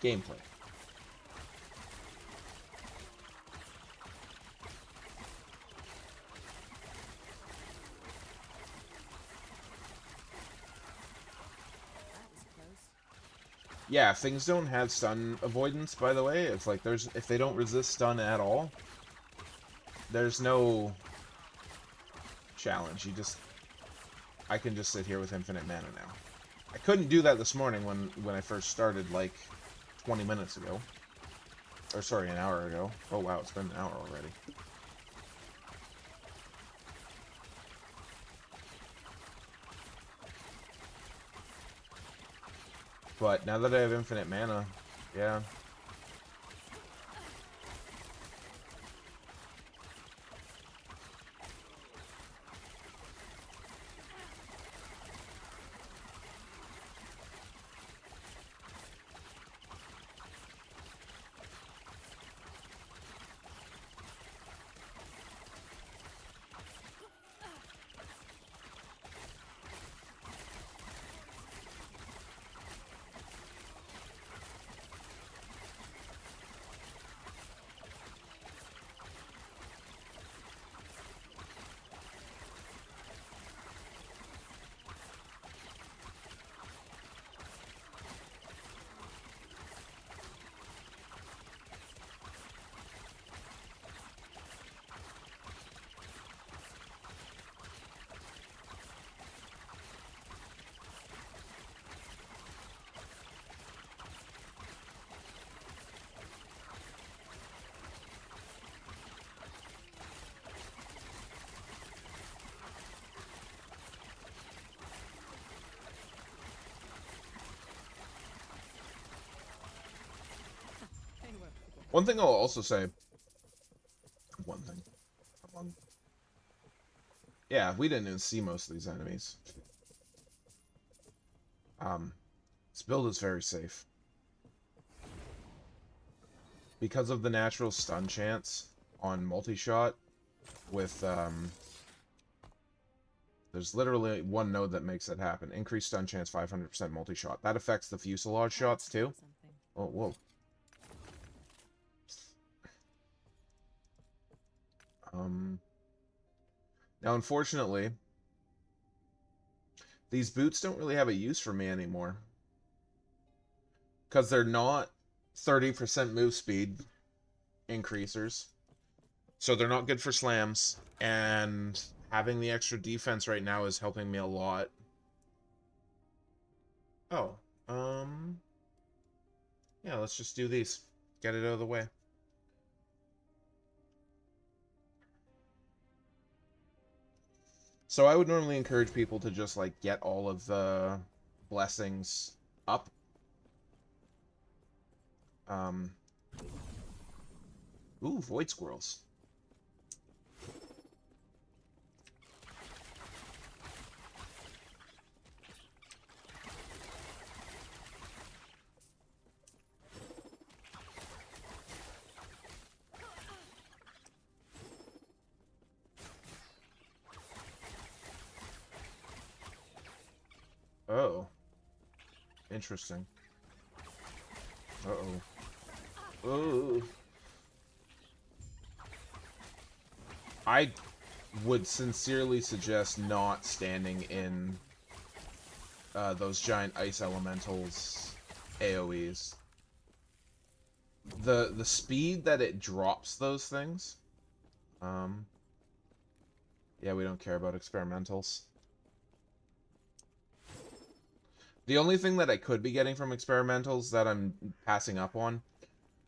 Speaker 1: Gameplay.
Speaker 2: That was close.
Speaker 1: Yeah, if things don't have stun avoidance, by the way, if they don't resist stun at all, there's no challenge. I can just sit here with infinite mana now. I couldn't do that this morning when I first started, like 20 minutes ago. Or sorry, an hour ago. Oh wow, it's been an hour already. But now that I have infinite mana, yeah. One thing I'll also say, one thing, one, yeah, we didn't even see most of these enemies. This build is very safe. Because of the natural stun chance on multi-shot with, there's literally one node that makes it happen. Increased stun chance 500% multi-shot. That affects the fuselage shots too.
Speaker 2: Something.
Speaker 1: Oh, whoa. Now, unfortunately, these boots don't really have a use for me anymore. Because they're not 30% move speed increasers. So they're not good for slams. And having the extra defense right now is helping me a lot. Oh, yeah, let's just do these. Get it out of the way. So I would normally encourage people to just, like, get all of the blessings up. Ooh, void squirrels. Oh. Interesting. Uh-oh. Oh. I would sincerely suggest not standing in those giant ice elementals AoEs. The speed that it drops those things. Yeah, we don't care about experimentals. The only thing that I could be getting from experimentals that I'm passing up on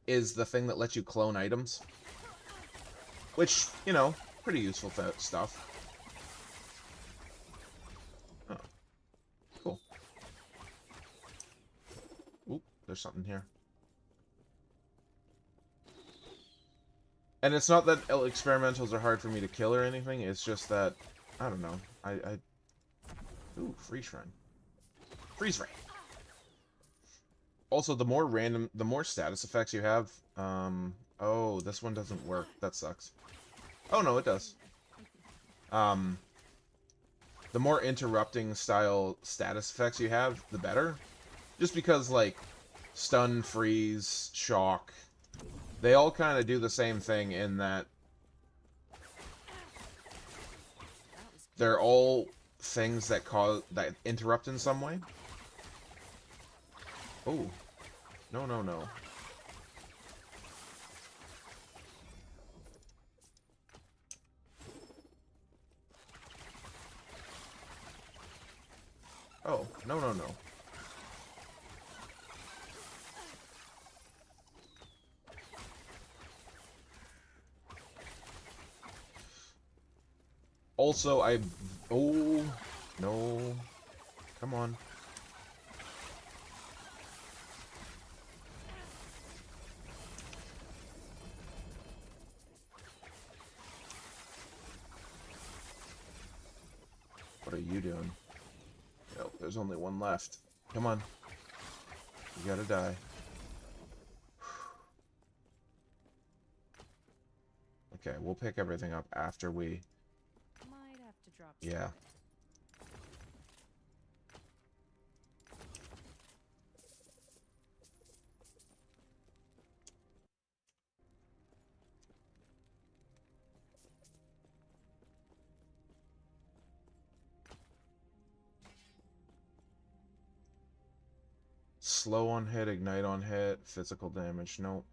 Speaker 1: is the thing that lets you clone items. Which, you know, pretty useful stuff. Oh, cool. Oop, there's something here. And it's not that experimentals are hard for me to kill or anything, it's just that, I don't know, Ooh, freeze shrine. Freeze ray! Also, the more status effects you have, oh, this one doesn't work, that sucks. Oh no, it does. The more interrupting style status effects you have, the better. Just because, like, stun, freeze, shock, they all kind of do the same thing in that they're all things that interrupt in some way. Oh, no, no, no. Oh, no, no, no. Also, oh, no. Come on. What are you doing? Nope, there's only one left. Come on. You gotta die. Okay, we'll pick everything up after we...
Speaker 2: Might have to drop
Speaker 1: Yeah. Slow on hit, ignite on hit, physical damage. Nope.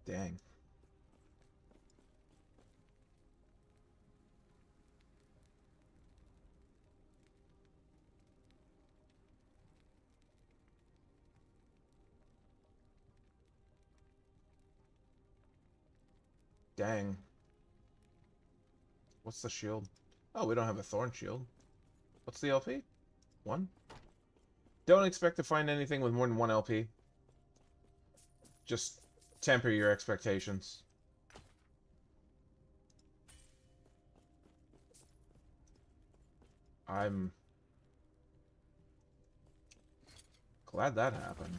Speaker 1: Dang. Dang. What's the shield? Oh, we don't have a thorn shield. What's the LP? 1? Don't expect to find anything with more than 1 LP. Just temper your expectations. I'm glad that happened.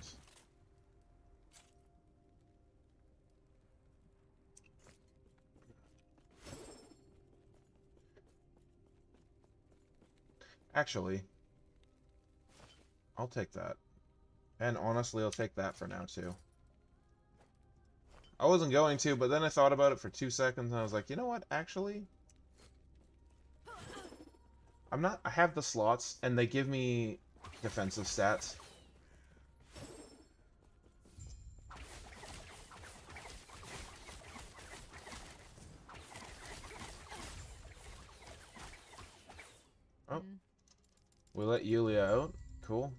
Speaker 1: Actually, I'll take that. And honestly, I'll take that for now, too. I wasn't going to, but then I thought about it for 2 seconds, and I was like, you know what, actually? I have the slots, and they give me defensive stats. Oh. We let Yulia out. Cool.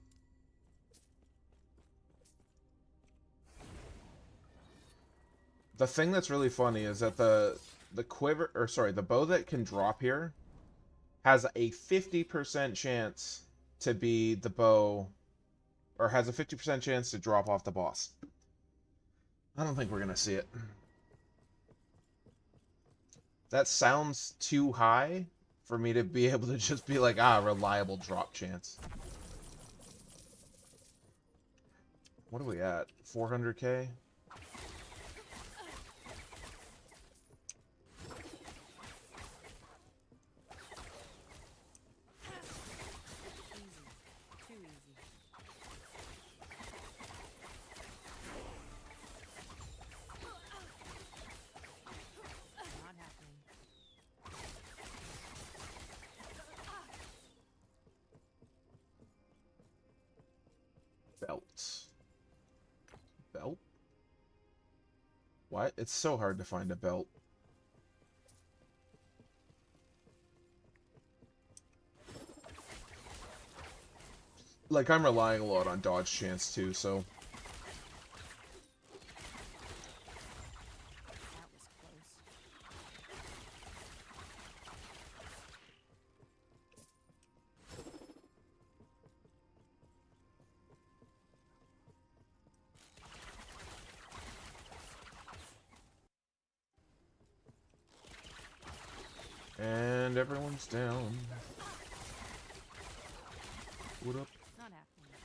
Speaker 1: The thing that's really funny is that the quiver, or sorry, the bow that can drop here has a 50% chance to be the bow, or has a 50% chance to drop off the boss. I don't think we're going to see it. That sounds too high for me to be able to just be like, reliable drop chance. What are we at? 400k? Belt. Belt? What? It's so hard to find a belt. Like, I'm relying a lot on dodge chance, too, so...
Speaker 2: That was close.
Speaker 1: And everyone's down. What up?
Speaker 2: Not happening.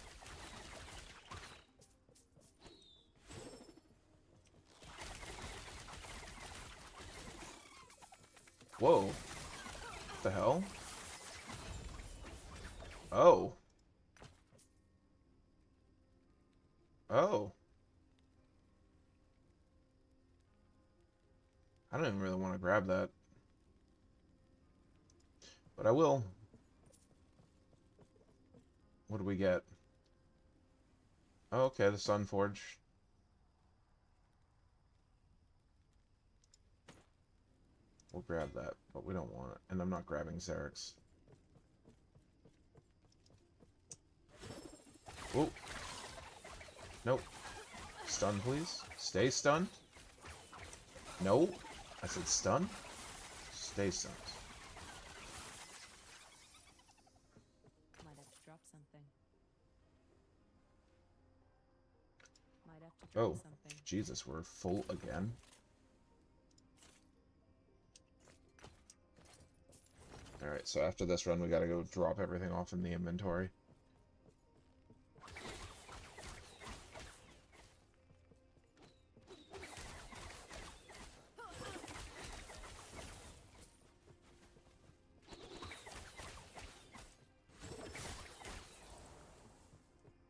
Speaker 1: Whoa. What the hell? Oh. Oh. I don't even really want to grab that. But I will. What do we get? Oh, okay, the Sunforge. We'll grab that, but we don't want it. And I'm not grabbing Xerix. Oh. Nope. Stun, please. Stay stunned. No. I said stun. Stay stunned.
Speaker 2: Might have to drop something. Might have to drop
Speaker 1: Oh.
Speaker 2: something.
Speaker 1: Jesus, we're full again. Alright, so after this run, we gotta go drop everything off in the inventory.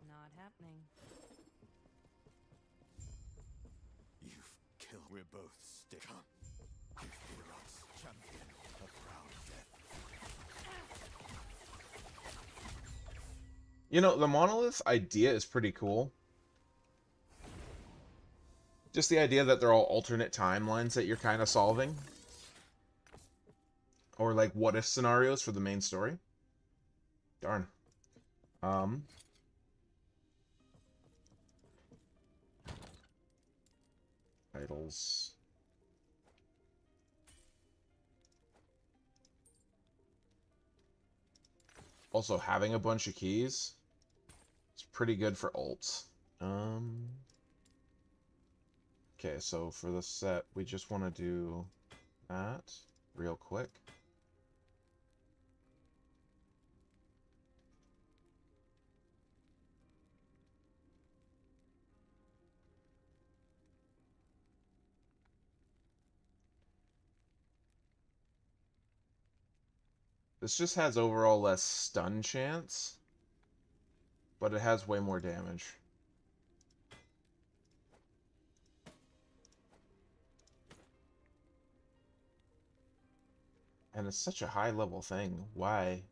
Speaker 2: Not happening.
Speaker 3: You've killed. We're both stick. Come. Give Iraq's champion a proud death.
Speaker 1: You know, the monolith idea is pretty cool. Just the idea that they're all alternate timelines that you're kind of solving. Or like what-if scenarios for the main story. Darn. Titles. Also, having a bunch of keys is pretty good for ults. Okay, so for the set, we just want to do that real quick. This just has overall less stun chance, but it has way more damage. And it's such a high level thing. Why?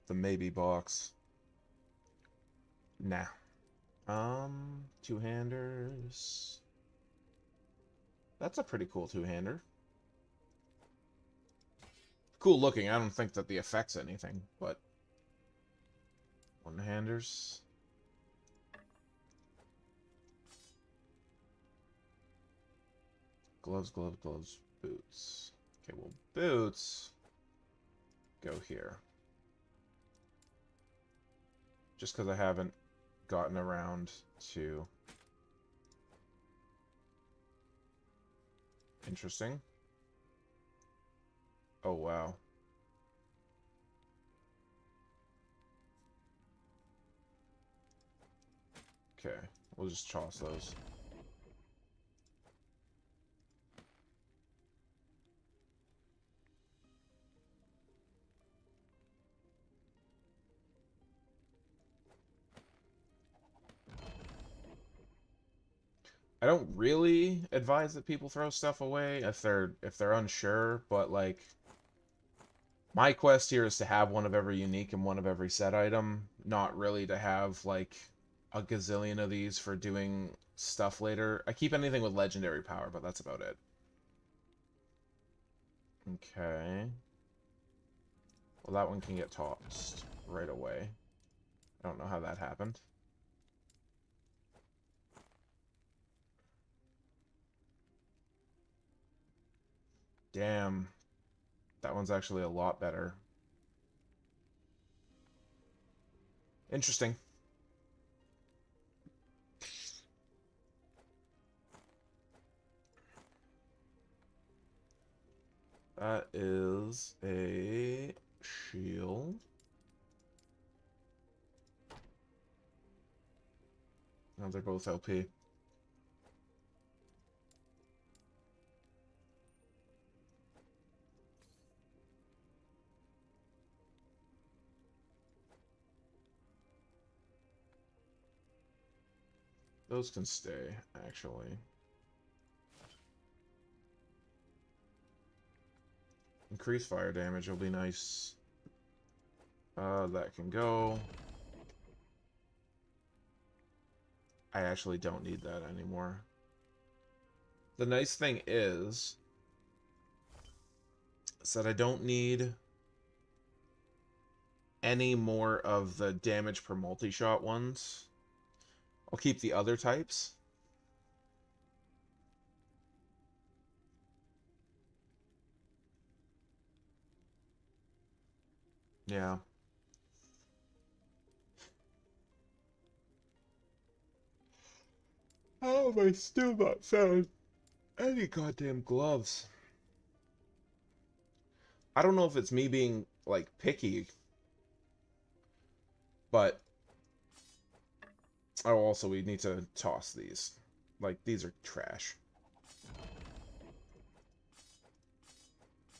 Speaker 1: The maybe box. Nah. Two-handers. That's a pretty cool two-hander. Cool looking. I don't think that the affects anything, but one-handers. Gloves, gloves, gloves, boots. Okay, well, boots go here. Just because I haven't gotten around to... Interesting. Oh, wow. Okay, we'll just toss those. I don't really advise that people throw stuff away if they're unsure, but like my quest here is to have one of every unique and one of every set item, not really to have like a gazillion of these for doing stuff later. I keep anything with legendary power, but that's about it. Okay. Well, that one can get tossed right away. I don't know how that happened. Damn. That one's actually a lot better. Interesting. That is a shield. Now they're both LP. Those can stay, actually. Increase fire damage will be nice. That can go. I actually don't need that anymore. The nice thing is that I don't need any more of the damage per multi-shot ones. I'll keep the other types. Yeah. How have I still not found any goddamn gloves? I don't know if it's me being, like, picky, but... Oh, also, we need to toss these. Like, these are trash.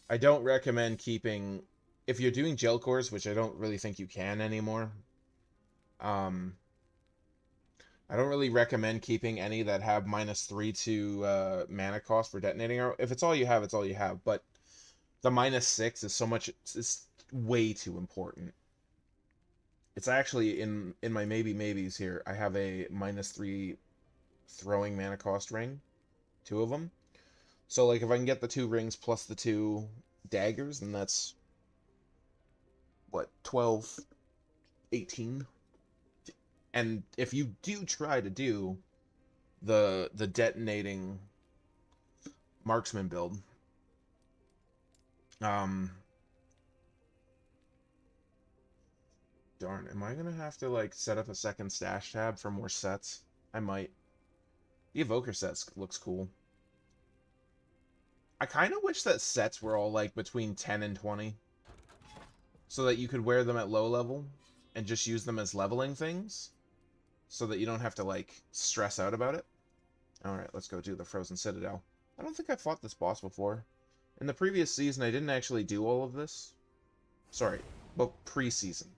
Speaker 1: I don't recommend keeping... If you're doing gel cores, which I don't really think you can anymore, I don't really recommend keeping any that have -3 to mana cost for detonating arrow. If it's all you have, it's all you have. But the -6 is so much... It's way too important. It's actually in my maybes here. I have a -3 throwing mana cost ring. 2 of them. So, like, if I can get the 2 rings plus the 2 daggers, then that's... What? 12... 18? And if you do try to do the detonating marksman build. Darn, am I gonna have to like set up a second stash tab for more sets? I might. The evoker sets looks cool. I kind of wish that sets were all like between 10 and 20. So that you could wear them at low level and just use them as leveling things. So that you don't have to like stress out about it. Alright, let's go do the Frozen Citadel. I don't think I fought this boss before. In the previous season, I didn't actually do all of this. Sorry, well, pre-season.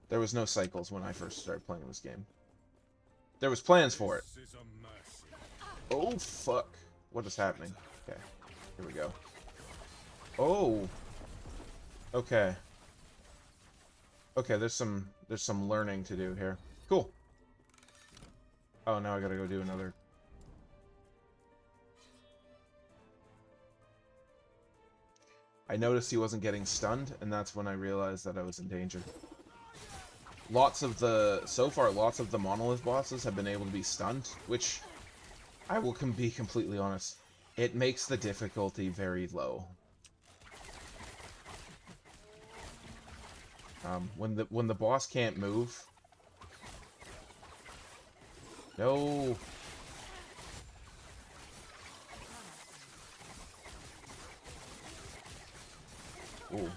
Speaker 1: There was no cycles when I first started playing this game. There was plans for it. Oh, fuck. What is happening? Okay, here we go. Oh. Okay. Okay, there's some learning to do here. Cool. Oh, now I gotta go do another. I noticed he wasn't getting stunned, and that's when I realized that I was in danger. So far, lots of the monolith bosses have been able to be stunned, which, I will be completely honest, it makes the difficulty very low. When the boss can't move. No. Ooh.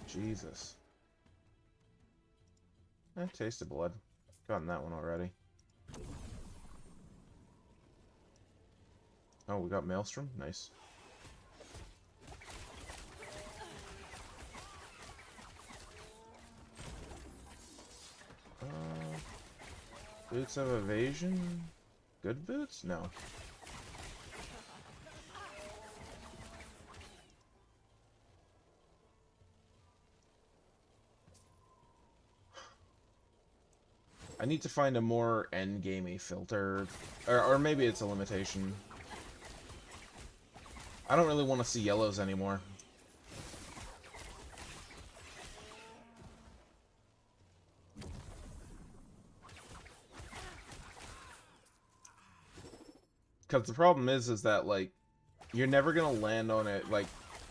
Speaker 1: Jesus. Taste of blood. Gotten that one already. Oh, we got Maelstrom? Nice. Boots of evasion? Good boots? No. I need to find a more endgamey filter, or maybe it's a limitation. I don't really want to see yellows anymore. Because the problem is that, like, you're never going to land on it, like,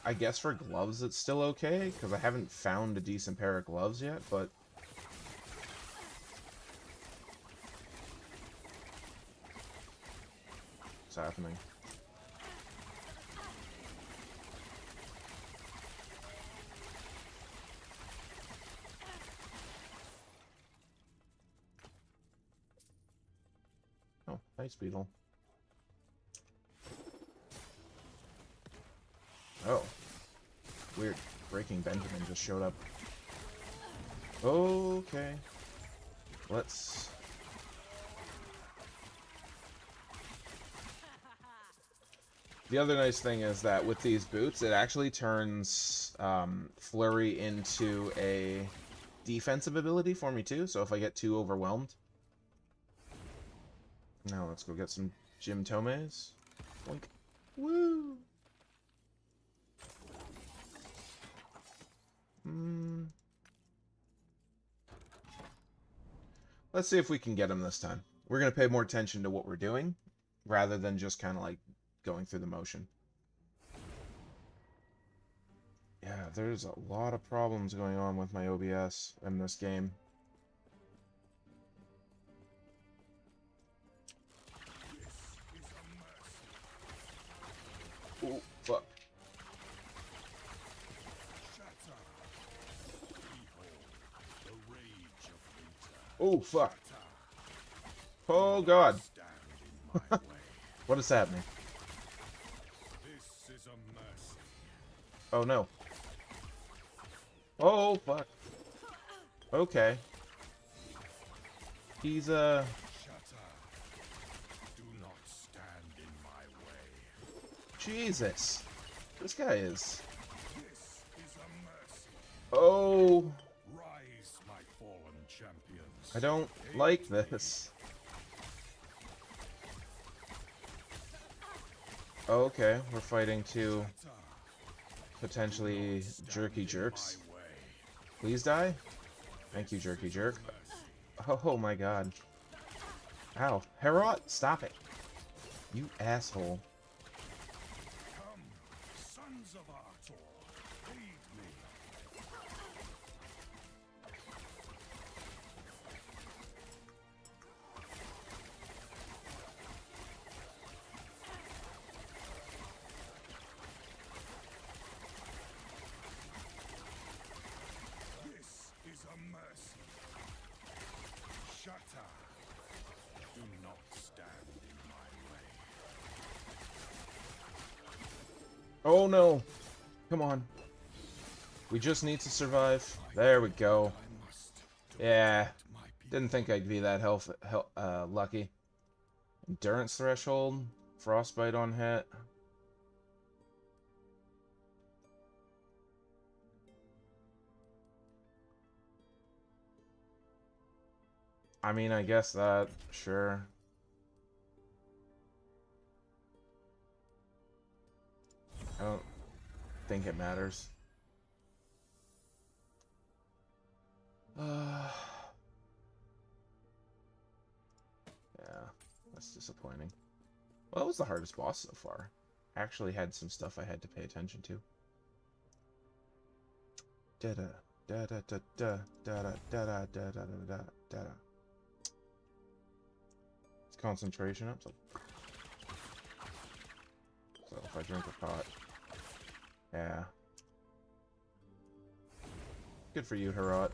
Speaker 1: I guess for gloves it's still okay, because I haven't found a decent pair of gloves yet, but... What's happening? Oh, nice beetle. Oh. Weird. Breaking Benjamin just showed up. Okay. Let's... The other nice thing is that with these boots, it actually turns Flurry into a defensive ability for me too, so if I get too overwhelmed. Now let's go get some Jim Tomes. Boink. Woo! Let's see if we can get him this time. We're going to pay more attention to what we're doing, rather than just kind of like going through the motion. Yeah, there's a lot of problems going on with my OBS in this game. Oh, fuck. Oh, fuck. Oh, God. What is happening? Oh, no. Oh, fuck. Okay. He's,
Speaker 3: Do not stand in my way.
Speaker 1: Jesus. This guy is...
Speaker 3: This is a mercy.
Speaker 1: Oh...
Speaker 3: Rise, my fallen champions.
Speaker 1: I don't like this. Okay, we're fighting two potentially jerky jerks. Please die? Thank you, Jerky Jerk. Oh my god. Ow. Herot, stop it. You asshole.
Speaker 3: Come, sons of Artor, aid me. This is a mercy. Shatter. Do not stand in my way.
Speaker 1: Oh no. Come on. We just need to survive. There we go.
Speaker 3: I must
Speaker 1: Yeah.
Speaker 3: protect my people.
Speaker 1: Didn't think I'd be that lucky. Endurance threshold. Frostbite on hit. I mean, I guess that. Sure. I don't think it matters. Yeah, that's disappointing. Well, that was the hardest boss so far. Actually had some stuff I had to pay attention to. Da da da da da da da da da da da da da. It's concentration up. So if I drink a pot, yeah. Good for you, Herot.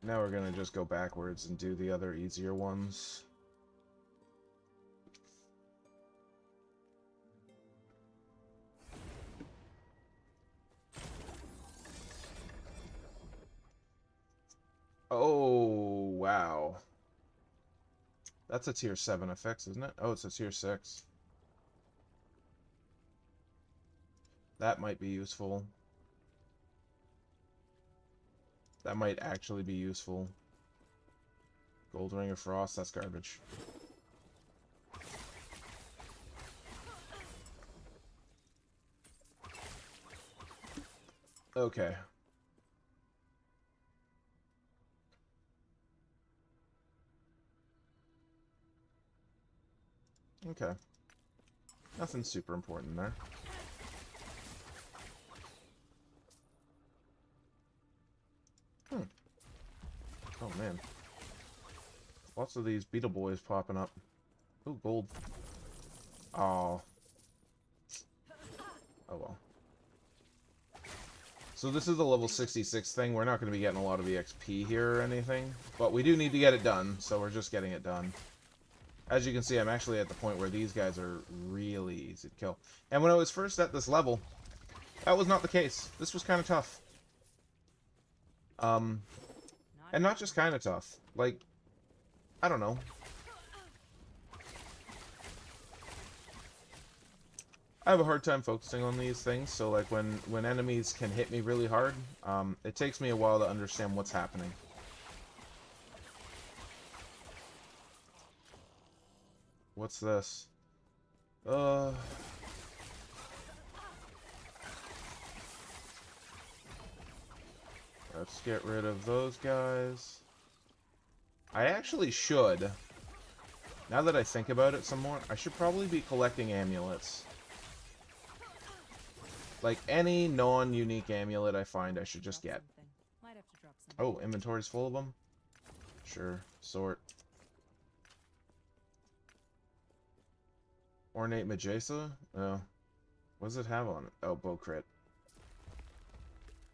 Speaker 1: Now we're gonna just go backwards and do the other easier ones. Oh, wow. That's a tier 7 effects, isn't it? Oh, it's a tier 6. That might be useful. That might actually be useful. Gold Ring of Frost, that's garbage. Okay. Okay. Nothing super important there. Oh, man. Lots of these Beetle Boys popping up. Ooh, gold. Oh. Oh, well. So this is the level 66 thing. We're not going to be getting a lot of EXP here or anything. But we do need to get it done, so we're just getting it done. As you can see, I'm actually at the point where these guys are really easy to kill. And when I was first at this level, that was not the case. This was kind of tough. And not just kind of tough. Like, I don't know. I have a hard time focusing on these things, so like when enemies can hit me really hard, it takes me a while to understand what's happening. What's this? Let's get rid of those guys. I actually should, now that I think about it some more, I should probably be collecting amulets. Like, any non-unique amulet I find, I should just get.
Speaker 2: Might have to drop something.
Speaker 1: Oh, inventory's full of them? Sure. Sort. Ornate Majesa? Oh. What does it have on it? Oh, bow crit.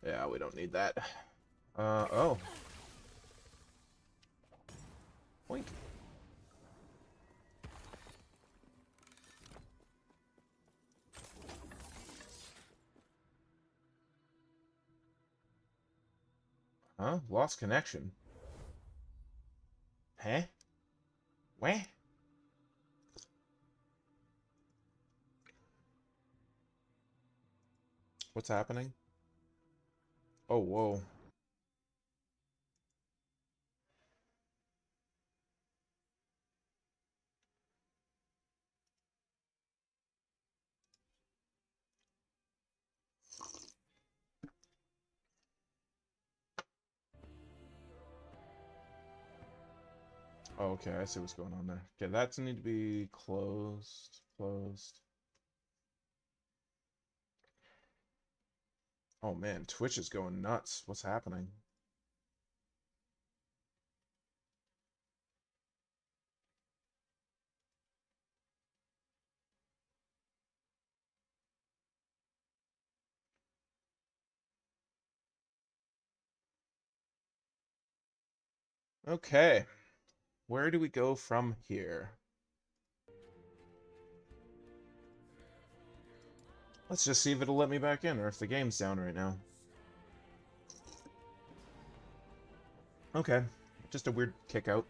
Speaker 1: Yeah, we don't need that. Oh. Boink. Huh? Lost connection. Huh? Where? What's happening? Oh, whoa. Oh, okay, I see what's going on there. Okay, that's need to be closed. Closed. Oh man, Twitch is going nuts. What's happening? Okay, where do we go from here? Let's just see if it'll let me back in or if the game's down right now. Okay, just a weird kick out.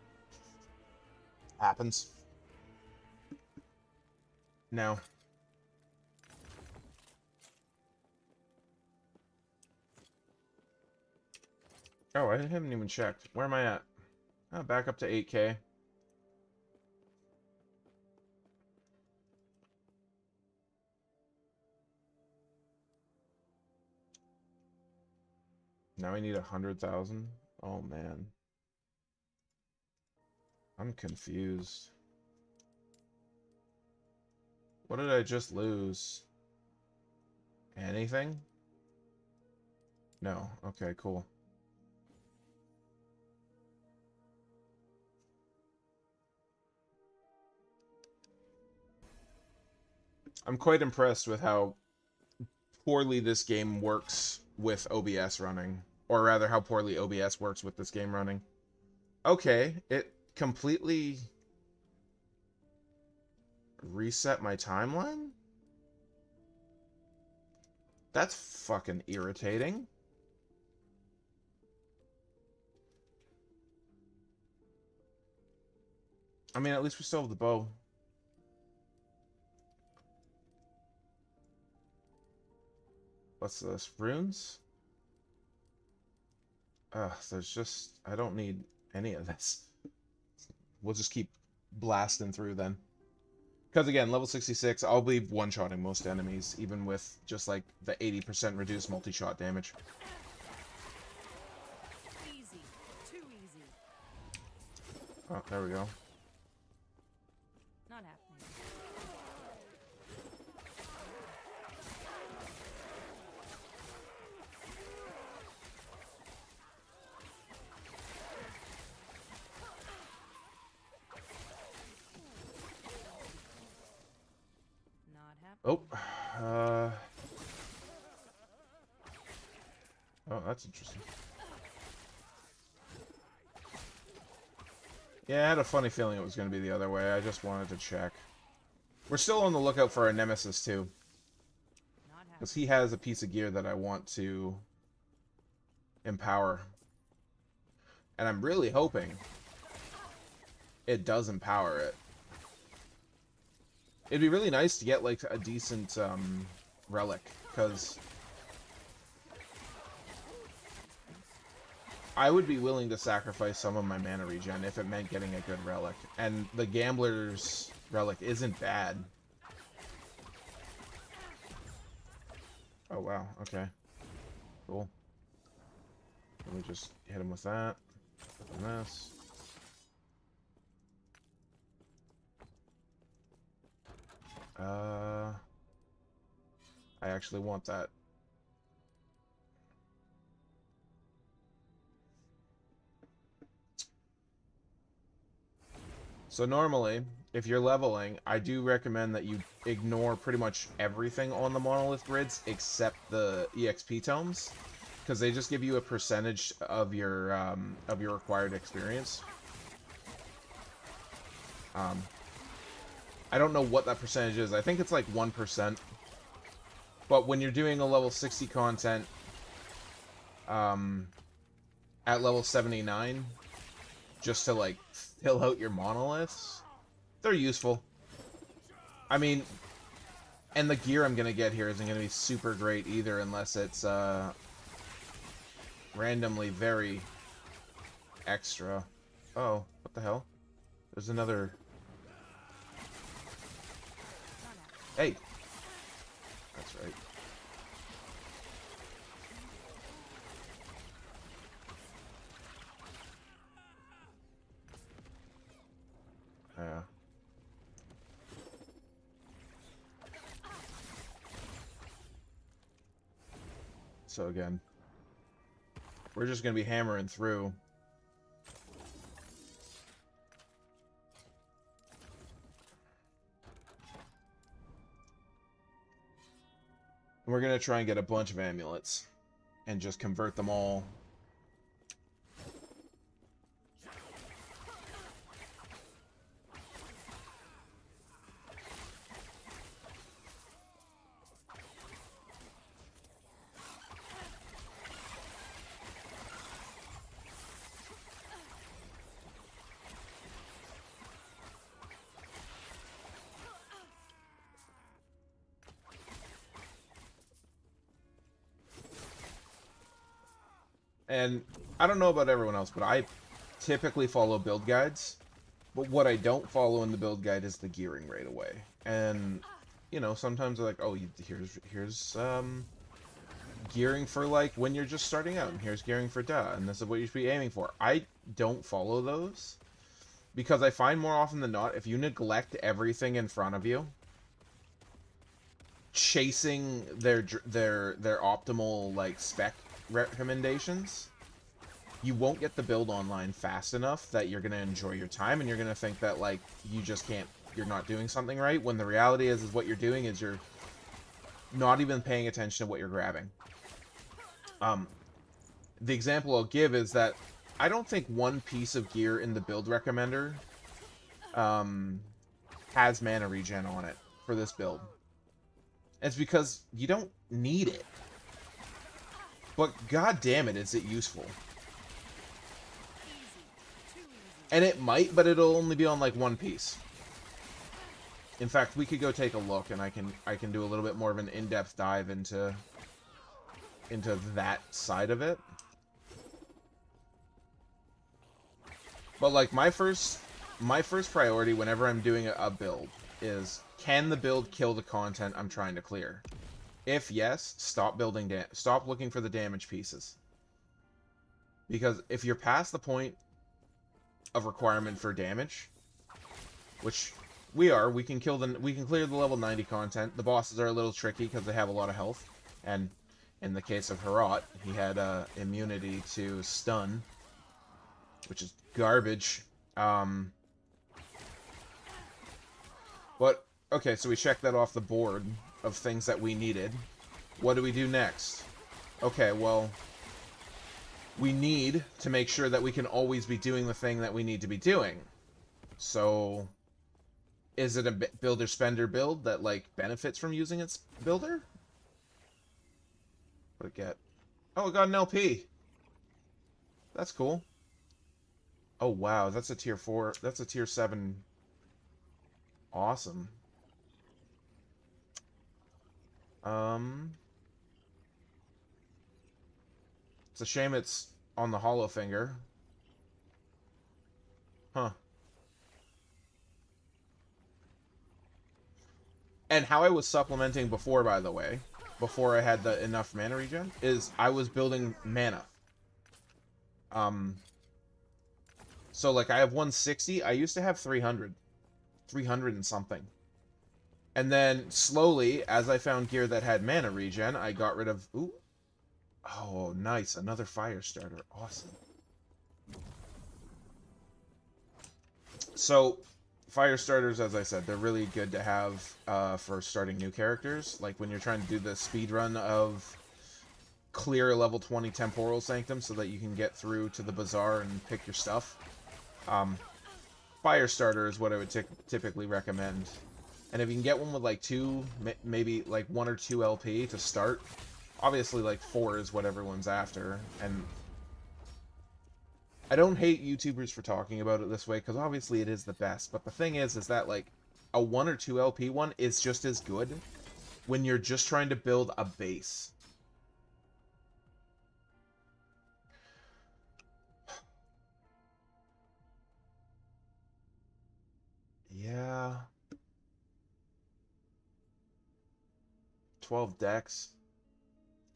Speaker 1: Happens. Now. Oh, I haven't even checked. Where am I at? Oh, back up to 8K. Now I need 100,000. Oh man. I'm confused. What did I just lose? Anything? No. Okay, cool. I'm quite impressed with how poorly this game works with OBS running. Or rather, how poorly OBS works with this game running. Okay, it completely reset my timeline? That's fucking irritating. I mean, at least we still have the bow. What's this? Runes? There's just... I don't need any of this. We'll just keep blasting through then. Because again, level 66, I'll be one-shotting most enemies, even with just like the 80% reduced multi-shot damage.
Speaker 2: Easy. Too easy.
Speaker 1: Oh, there we go.
Speaker 2: Not happening. Not happening.
Speaker 1: Oh, oh, that's interesting. Yeah, I had a funny feeling it was going to be the other way. I just wanted to check. We're still on the lookout for our nemesis, too.
Speaker 2: Not
Speaker 1: Because
Speaker 2: happening.
Speaker 1: he has a piece of gear that I want to empower. And I'm really hoping it does empower it. It'd be really nice to get, like, a decent, relic. Because I would be willing to sacrifice some of my mana regen if it meant getting a good relic. And the Gambler's relic isn't bad. Oh, wow. Okay. Cool. Let me just hit him with that. And this. I actually want that. So normally, if you're leveling, I do recommend that you ignore pretty much everything on the monolith grids except the EXP tomes, because they just give you a percentage of your required experience. I don't know what that percentage is. I think it's like 1%. But when you're doing a level 60 content at level 79, just to like fill out your monoliths, they're useful. I mean, And the gear I'm gonna get here isn't gonna be super great either, unless it's randomly very extra. Oh, what the hell? There's another. Hey, that's right. Yeah. So again, we're just gonna be hammering through. And we're gonna try and get a bunch of amulets and just convert them all. And I don't know about everyone else, but I typically follow build guides. But what I don't follow in the build guide is the gearing right away. And, you know, sometimes they're like, oh, here's gearing for, like, when you're just starting out. And here's gearing for duh. And this is what you should be aiming for. I don't follow those. Because I find more often than not, if you neglect everything in front of you, chasing their optimal, like, spec recommendations, you won't get the build online fast enough that you're going to enjoy your time, and you're going to think that, like, you just can't, you're not doing something right, when the reality is what you're doing is you're not even paying attention to what you're grabbing. The example I'll give is that I don't think one piece of gear in the build recommender has mana regen on it for this build. It's because you don't need it. But god damn it, is it useful. And it might, but it'll only be on like one piece. In fact, we could go take a look, and I can do a little bit more of an in-depth dive into that side of it. But like my first priority whenever I'm doing a build is, can the build kill the content I'm trying to clear? If yes, stop looking for the damage pieces. Because if you're past the point of requirement for damage, which we can clear the level 90 content. The bosses are a little tricky because they have a lot of health, and in the case of Herat, he had immunity to stun, which is garbage. But okay, so we checked that off the board of things that we needed. What do we do next? Okay, well, we need to make sure that we can always be doing the thing that we need to be doing. So, is it a builder spender build that, like, benefits from using its builder? What'd it get? Oh, it got an LP. That's cool. Oh, wow, that's a tier 4. That's a tier 7. Awesome. It's a shame it's on the hollow finger. Huh. And how I was supplementing before, by the way, before I had the enough mana regen, is I was building mana. So like I have 160, I used to have 300 and something. And then slowly, as I found gear that had mana regen, I got rid of... Ooh. Oh, nice. Another fire starter. Awesome. So, fire starters, as I said, they're really good to have for starting new characters. Like when you're trying to do the speed run of clear level 20 Temporal Sanctum so that you can get through to the Bazaar and pick your stuff. Fire starter is what I would typically recommend. And if you can get one with like 2, maybe like 1 or 2 LP to start, obviously like 4 is what everyone's after. And I don't hate YouTubers for talking about it this way, because obviously it is the best. But the thing is that like a 1 or 2 LP one is just as good when you're just trying to build a base. Yeah. 12 decks.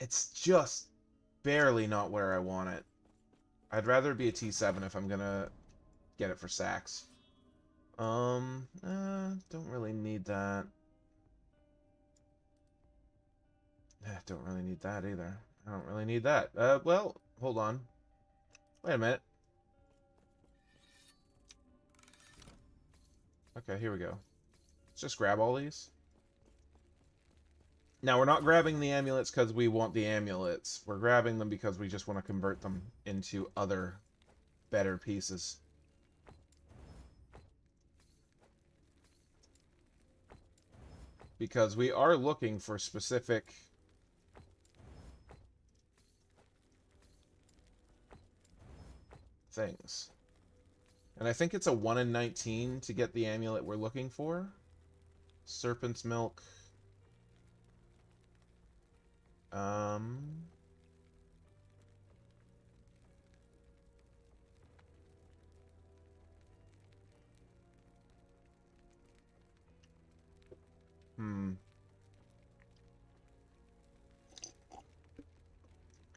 Speaker 1: It's just barely not where I want it. I'd rather be a T7 if I'm gonna get it for sacks. Don't really need that. Don't really need that either. I don't really need that. Well, hold on. Wait a minute. Okay, here we go. Let's just grab all these. Now, we're not grabbing the amulets because we want the amulets. We're grabbing them because we just want to convert them into other, better pieces. Because we are looking for specific things. And I think it's a 1 in 19 to get the amulet we're looking for. Serpent's Milk.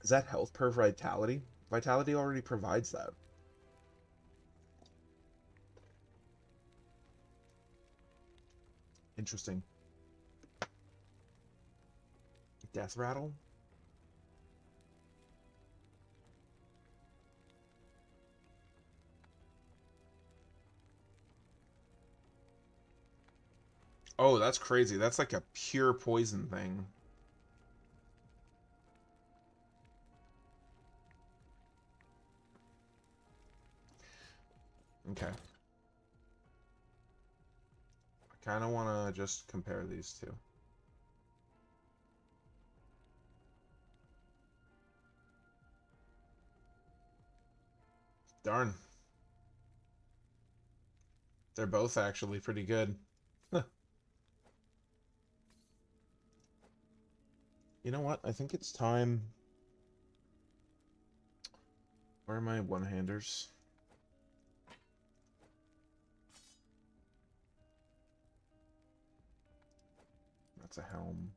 Speaker 1: Is that health per vitality? Vitality already provides that. Interesting. Death Rattle? Oh, that's crazy. That's like a pure poison thing. Okay. I kind of want to just compare these two. Darn. They're both actually pretty good. You know what? I think it's time. Where are my one-handers? That's a helm.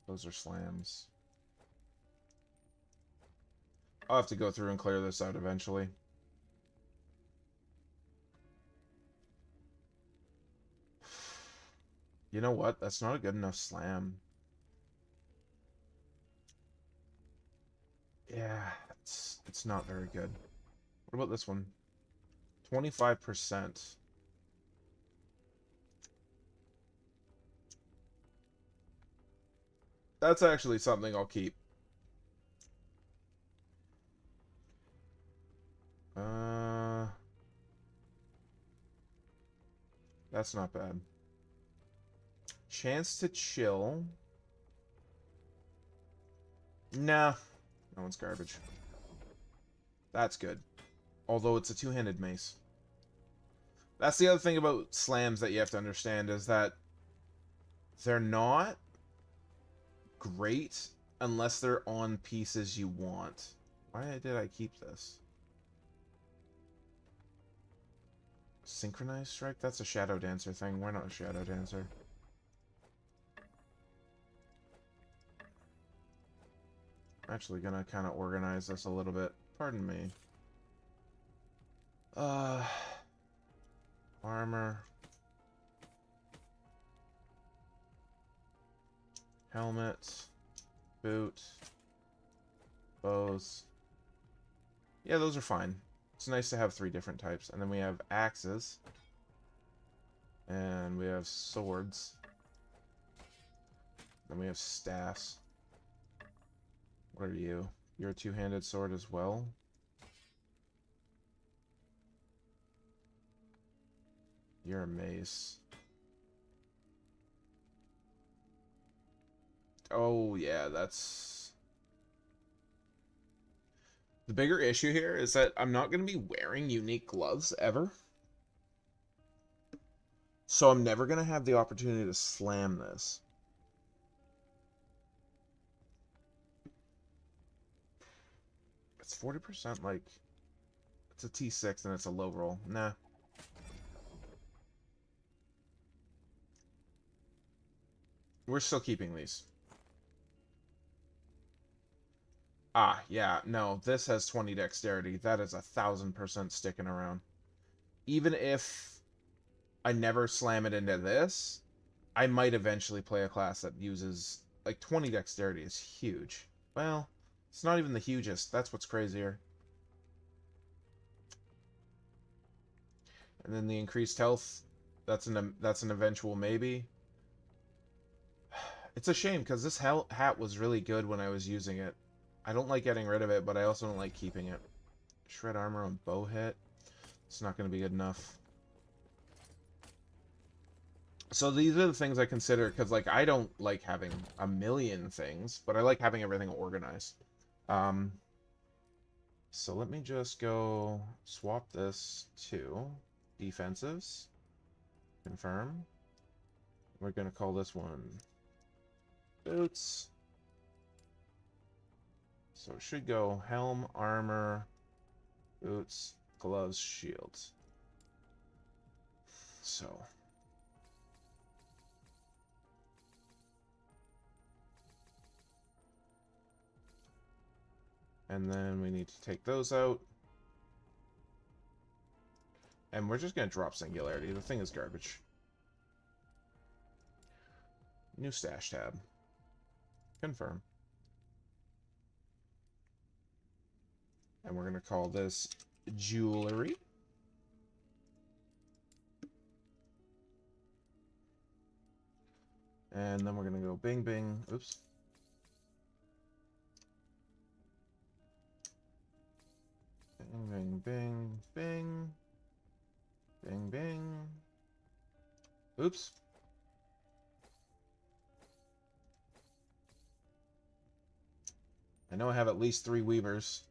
Speaker 1: Those are slams. I'll have to go through and clear this out eventually. You know what? That's not a good enough slam. Yeah, it's not very good. What about this one? 25%. That's actually something I'll keep. That's not bad. Chance to chill. Nah, that one's garbage. That's good. Although it's a two-handed mace. That's the other thing about slams that you have to understand is that they're not great unless they're on pieces you want. Why did I keep this? Synchronized strike? That's a Shadow Dancer thing. We're not a Shadow Dancer. I'm actually gonna kind of organize this a little bit. Pardon me. Armor. Helmet. Boot. Bows. Yeah, those are fine. It's nice to have 3 different types. And then we have axes. And we have swords. Then we have staffs. What are you? You're a two-handed sword as well? You're a mace. Oh, yeah, that's... The bigger issue here is that I'm not going to be wearing unique gloves ever. So I'm never going to have the opportunity to slam this. It's 40%, like, it's a T6 and it's a low roll. Nah. We're still keeping these. Ah, yeah, no, this has 20 dexterity. That is 1000% sticking around. Even if I never slam it into this, I might eventually play a class that uses, like, 20 dexterity is huge. Well, it's not even the hugest. That's what's crazier. And then the increased health, that's an eventual maybe. It's a shame because this hat was really good when I was using it. I don't like getting rid of it, but I also don't like keeping it. Shred armor on bow hit. It's not going to be good enough. So these are the things I consider, because, like, I don't like having a million things, but I like having everything organized. So let me just go swap this to defensives. Confirm. We're going to call this one boots. So it should go helm, armor, boots, gloves, shields. So and then we need to take those out. And we're just going to drop Singularity. The thing is garbage. New stash tab. Confirm. And we're going to call this Jewelry. And then we're going to go bing, bing. Oops. Bing, bing, bing, bing. Bing, bing. Oops. I know I have at least 3 weavers.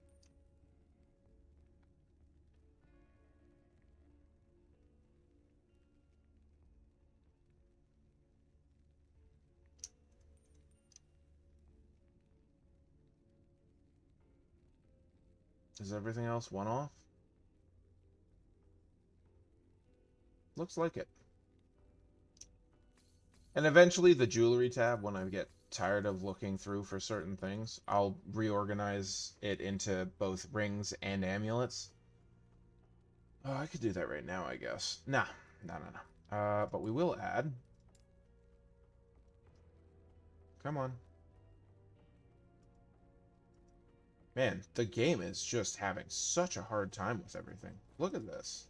Speaker 1: Is everything else one off? Looks like it. And eventually the jewelry tab, when I get tired of looking through for certain things, I'll reorganize it into both rings and amulets. Oh, I could do that right now, I guess. Nah, no. But we will add. Come on. Man, the game is just having such a hard time with everything. Look at this.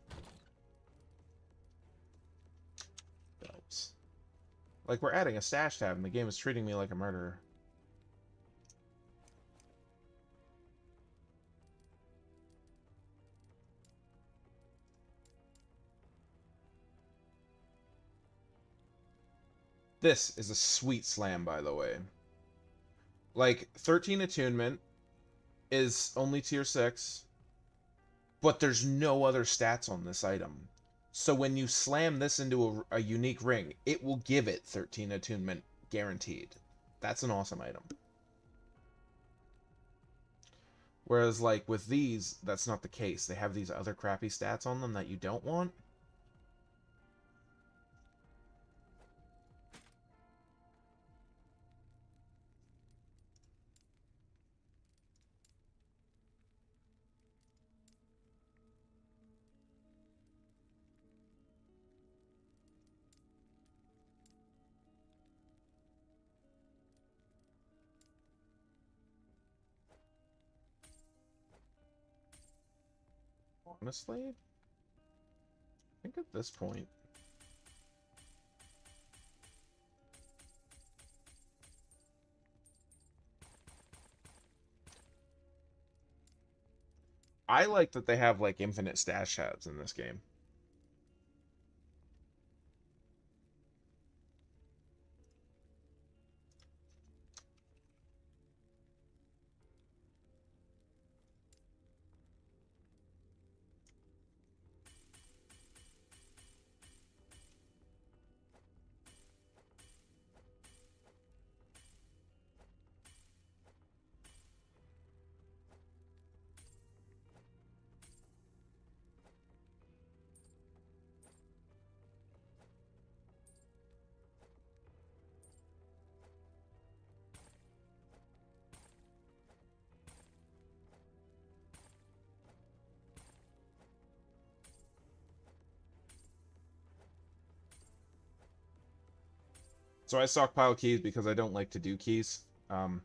Speaker 1: Belts. Like, we're adding a stash tab, and the game is treating me like a murderer. This is a sweet slam, by the way. Like, 13 attunement is only tier 6, but there's no other stats on this item. So when you slam this into a unique ring, it will give it 13 attunement guaranteed. That's an awesome item. Whereas, like, with these, that's not the case. They have these other crappy stats on them that you don't want. Honestly, I think at this point, I like that they have, like, infinite stash tabs in this game. So I stockpile keys because I don't like to do keys. And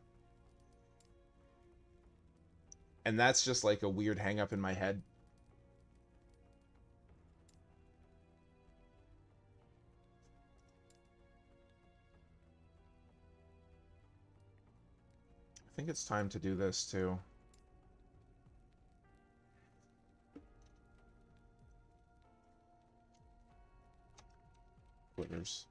Speaker 1: that's just like a weird hang up in my head. I think it's time to do this too. Glitters.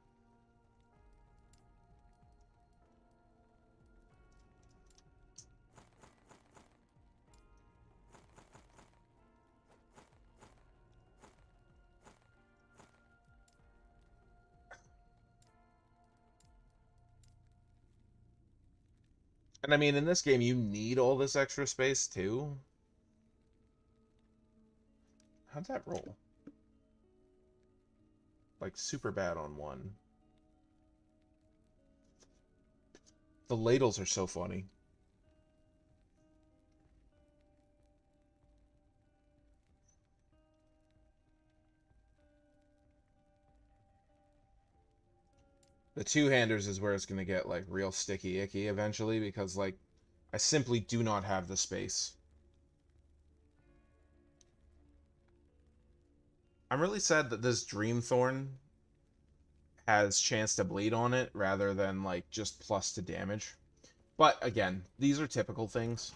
Speaker 1: And I mean, in this game, you need all this extra space too. How'd that roll? Like, super bad on one. The ladles are so funny. The two-handers is where it's going to get, like, real sticky icky eventually, because, like, I simply do not have the space. I'm really sad that this Dreamthorn has chance to bleed on it rather than, like, just plus to damage. But, again, these are typical things.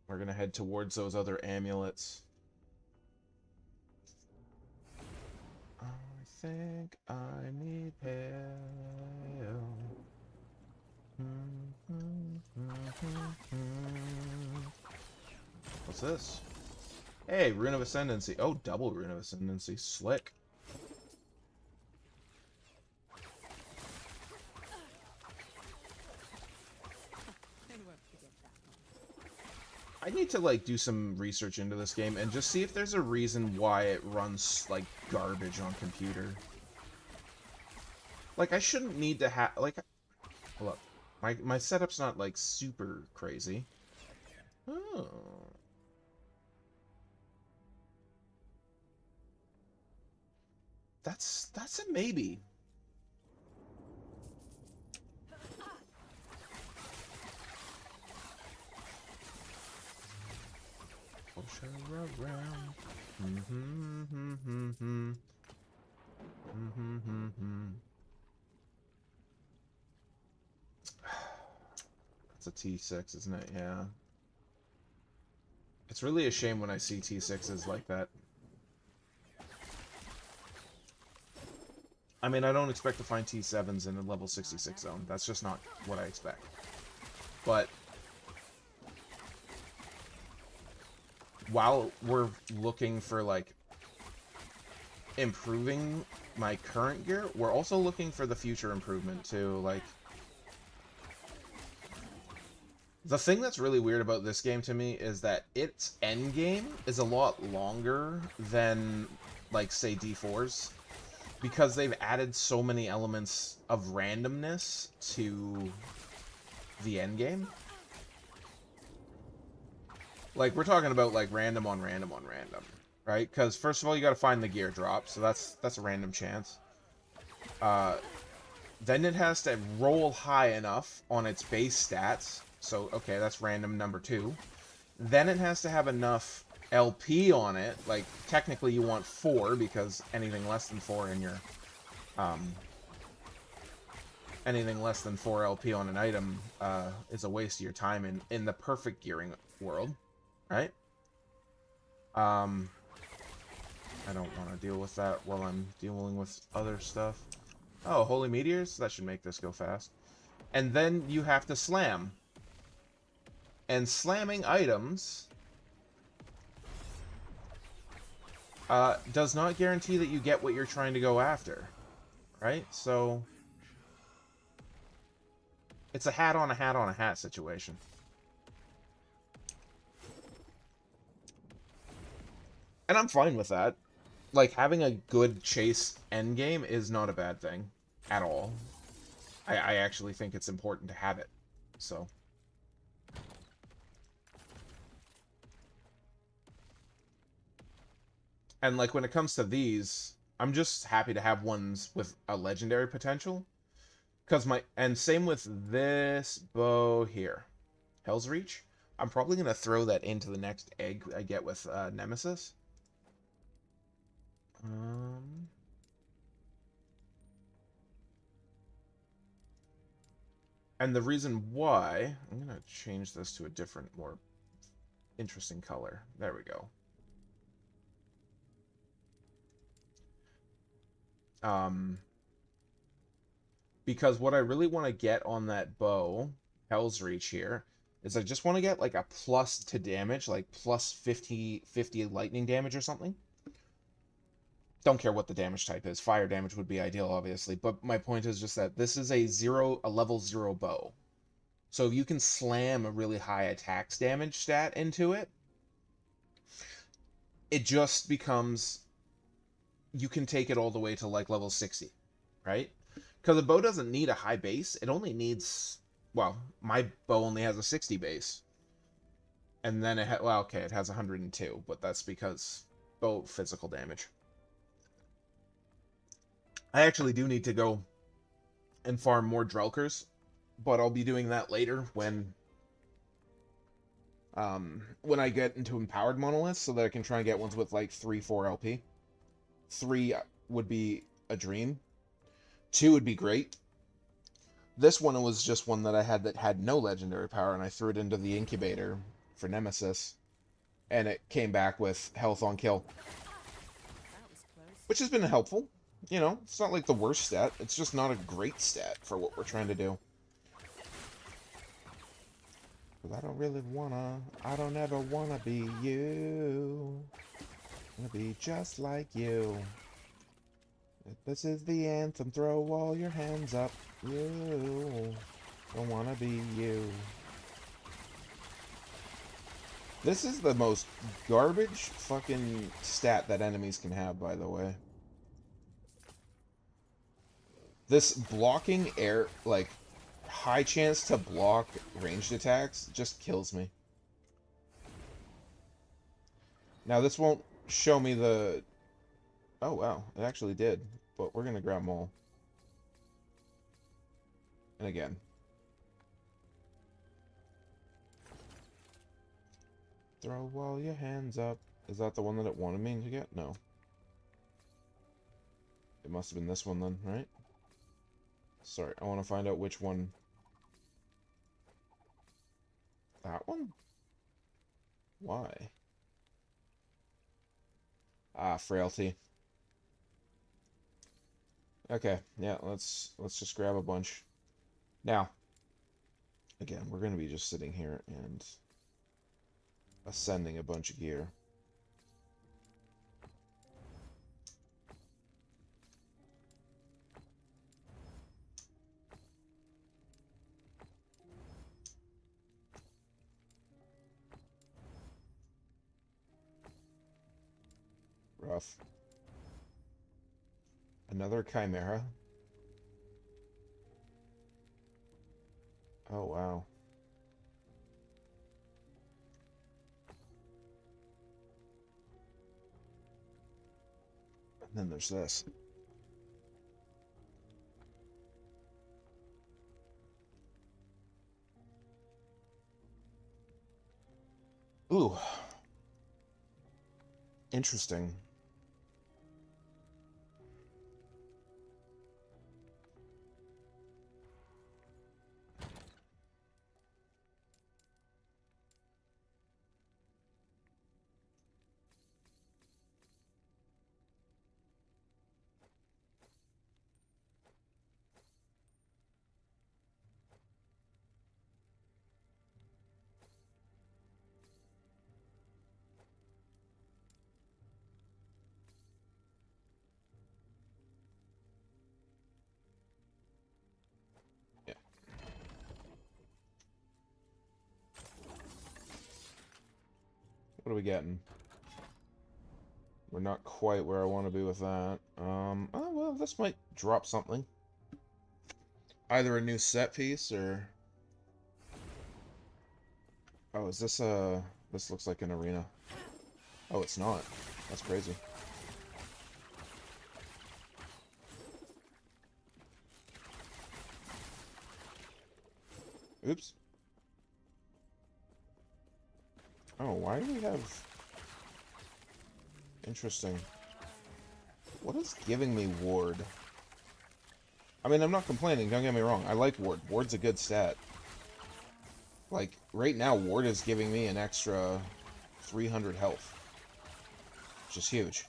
Speaker 1: We're going to head towards those other amulets. I think I need help. What's this? Hey, Rune of Ascendancy. Oh, double Rune of Ascendancy. Slick. I need to, like, do some research into this game and just see if there's a reason why it runs, like, garbage on computer. Like, I shouldn't need to have, like, hold up. My setup's not, like, super crazy. Oh. That's a maybe. Push her around. That's a T6, isn't it? Yeah. It's really a shame when I see T6s like that. I mean, I don't expect to find T7s in the level 66 zone. That's just not what I expect. But while we're looking for, like, improving my current gear, we're also looking for the future improvement too. Like, the thing that's really weird about this game to me is that its end game is a lot longer than, like, say, D4's, because they've added so many elements of randomness to the end game. Like, we're talking about, like, random on random on random, right? Because first of all, you got to find the gear drop, so that's a random chance. Then it has to roll high enough on its base stats, so okay, that's random number 2. Then it has to have enough LP on it. Like, technically you want 4, because anything less than 4 in your anything less than 4 LP on an item is a waste of your time in the perfect gearing world, right? I don't want to deal with that while I'm dealing with other stuff. Oh, Holy Meteors? That should make this go fast. And then you have to slam. And slamming items does not guarantee that you get what you're trying to go after, right? So it's a hat on a hat on a hat situation. And I'm fine with that. Like, having a good chase endgame is not a bad thing at all. I actually think it's important to have it. So. And, like, when it comes to these, I'm just happy to have ones with a legendary potential. And same with this bow here. Hell's Reach. I'm probably going to throw that into the next egg I get with Nemesis. And the reason why... I'm going to change this to a different, more interesting color. There we go. Because what I really want to get on that bow, Hell's Reach here, is I just want to get like a plus to damage, like plus 50 lightning damage or something. Don't care what the damage type is. Fire damage would be ideal, obviously. But my point is just that this is a level 0 bow. So if you can slam a really high attacks damage stat into it, it just becomes... You can take it all the way to like level 60, right? Because a bow doesn't need a high base. It only needs... Well, my bow only has a 60 base. And then it well, okay, it has 102, but that's because bow physical damage. I actually do need to go and farm more Drelkers, but I'll be doing that later when I get into empowered monoliths, so that I can try and get ones with like 3-4 LP. 3 would be a dream. 2 would be great. This one was just one that I had that had no legendary power, and I threw it into the incubator for Nemesis, and it came back with health on kill.
Speaker 2: That was close.
Speaker 1: Which has been helpful. You know, it's not like the worst stat. It's just not a great stat for what we're trying to do. Because I don't ever wanna be you. I wanna be just like you. If this is the anthem, throw all your hands up. You don't wanna be you. This is the most garbage fucking stat that enemies can have, by the way. This blocking air, like, high chance to block ranged attacks just kills me. Now, this won't show me the... Oh, wow. It actually did. But we're going to grab them all. And again. Throw all your hands up. Is that the one that it wanted me to get? No. It must have been this one then, right? Sorry, I want to find out which one. That one? Why? Ah, frailty. Okay, yeah, let's just grab a bunch. Now, again, we're going to be just sitting here and ascending a bunch of gear. Rough. Another Chimera. Oh, wow. And then there's this. Ooh. Interesting. Yeah. What are we getting? We're not quite where I want to be with that. Oh, well, this might drop something. Either a new set piece, or... Oh, is this a... This looks like an arena. Oh, it's not. That's crazy. Oops. Oh, why do we have... Interesting. What is giving me ward? I mean, I'm not complaining, don't get me wrong. I like ward. Ward's a good stat. Like, right now, ward is giving me an extra 300 health. Which is huge.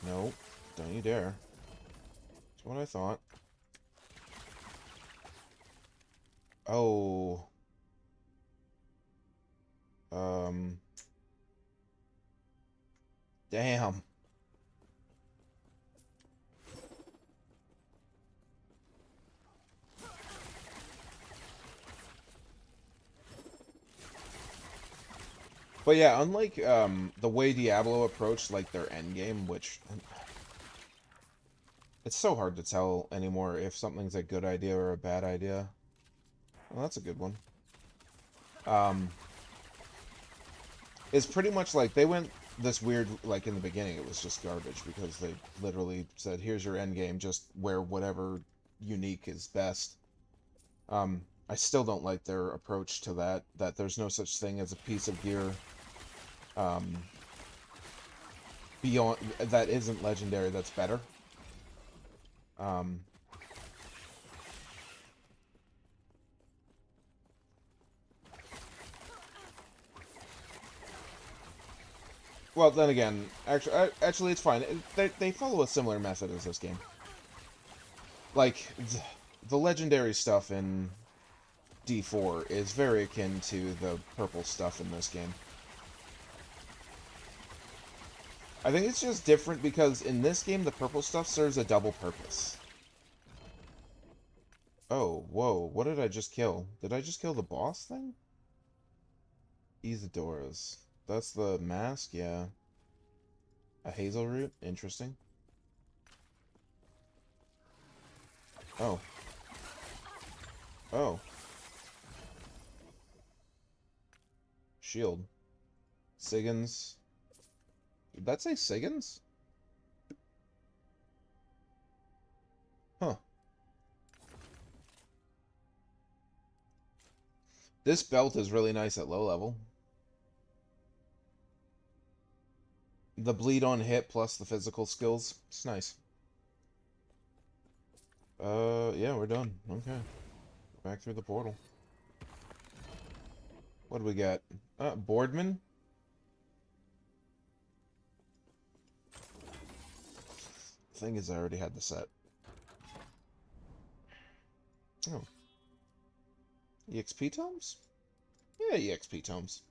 Speaker 1: No, don't you dare. That's what I thought. Oh. Damn. But yeah, unlike the way Diablo approached like their endgame, which it's so hard to tell anymore if something's a good idea or a bad idea. Well, that's a good one. It's pretty much like they went this weird, like in the beginning it was just garbage because they literally said, here's your end game, just wear whatever unique is best. I still don't like their approach to that there's no such thing as a piece of gear beyond that isn't legendary that's better. Well, then again, actually it's fine. They follow a similar method as this game. Like, the legendary stuff in D4 is very akin to the purple stuff in this game. I think it's just different because in this game the purple stuff serves a double purpose. Oh, whoa, what did I just kill? Did I just kill the boss thing? Isadora's. That's the mask? Yeah. A hazel root? Interesting. Oh. Oh. Shield. Siggins. Did that say Siggins? Huh. This belt is really nice at low level. The bleed on hit plus the physical skills. It's nice. Yeah, we're done. Okay. Back through the portal. What do we got? Boardman? Thing is, I already had the set. Oh. EXP tomes? Yeah, EXP tomes.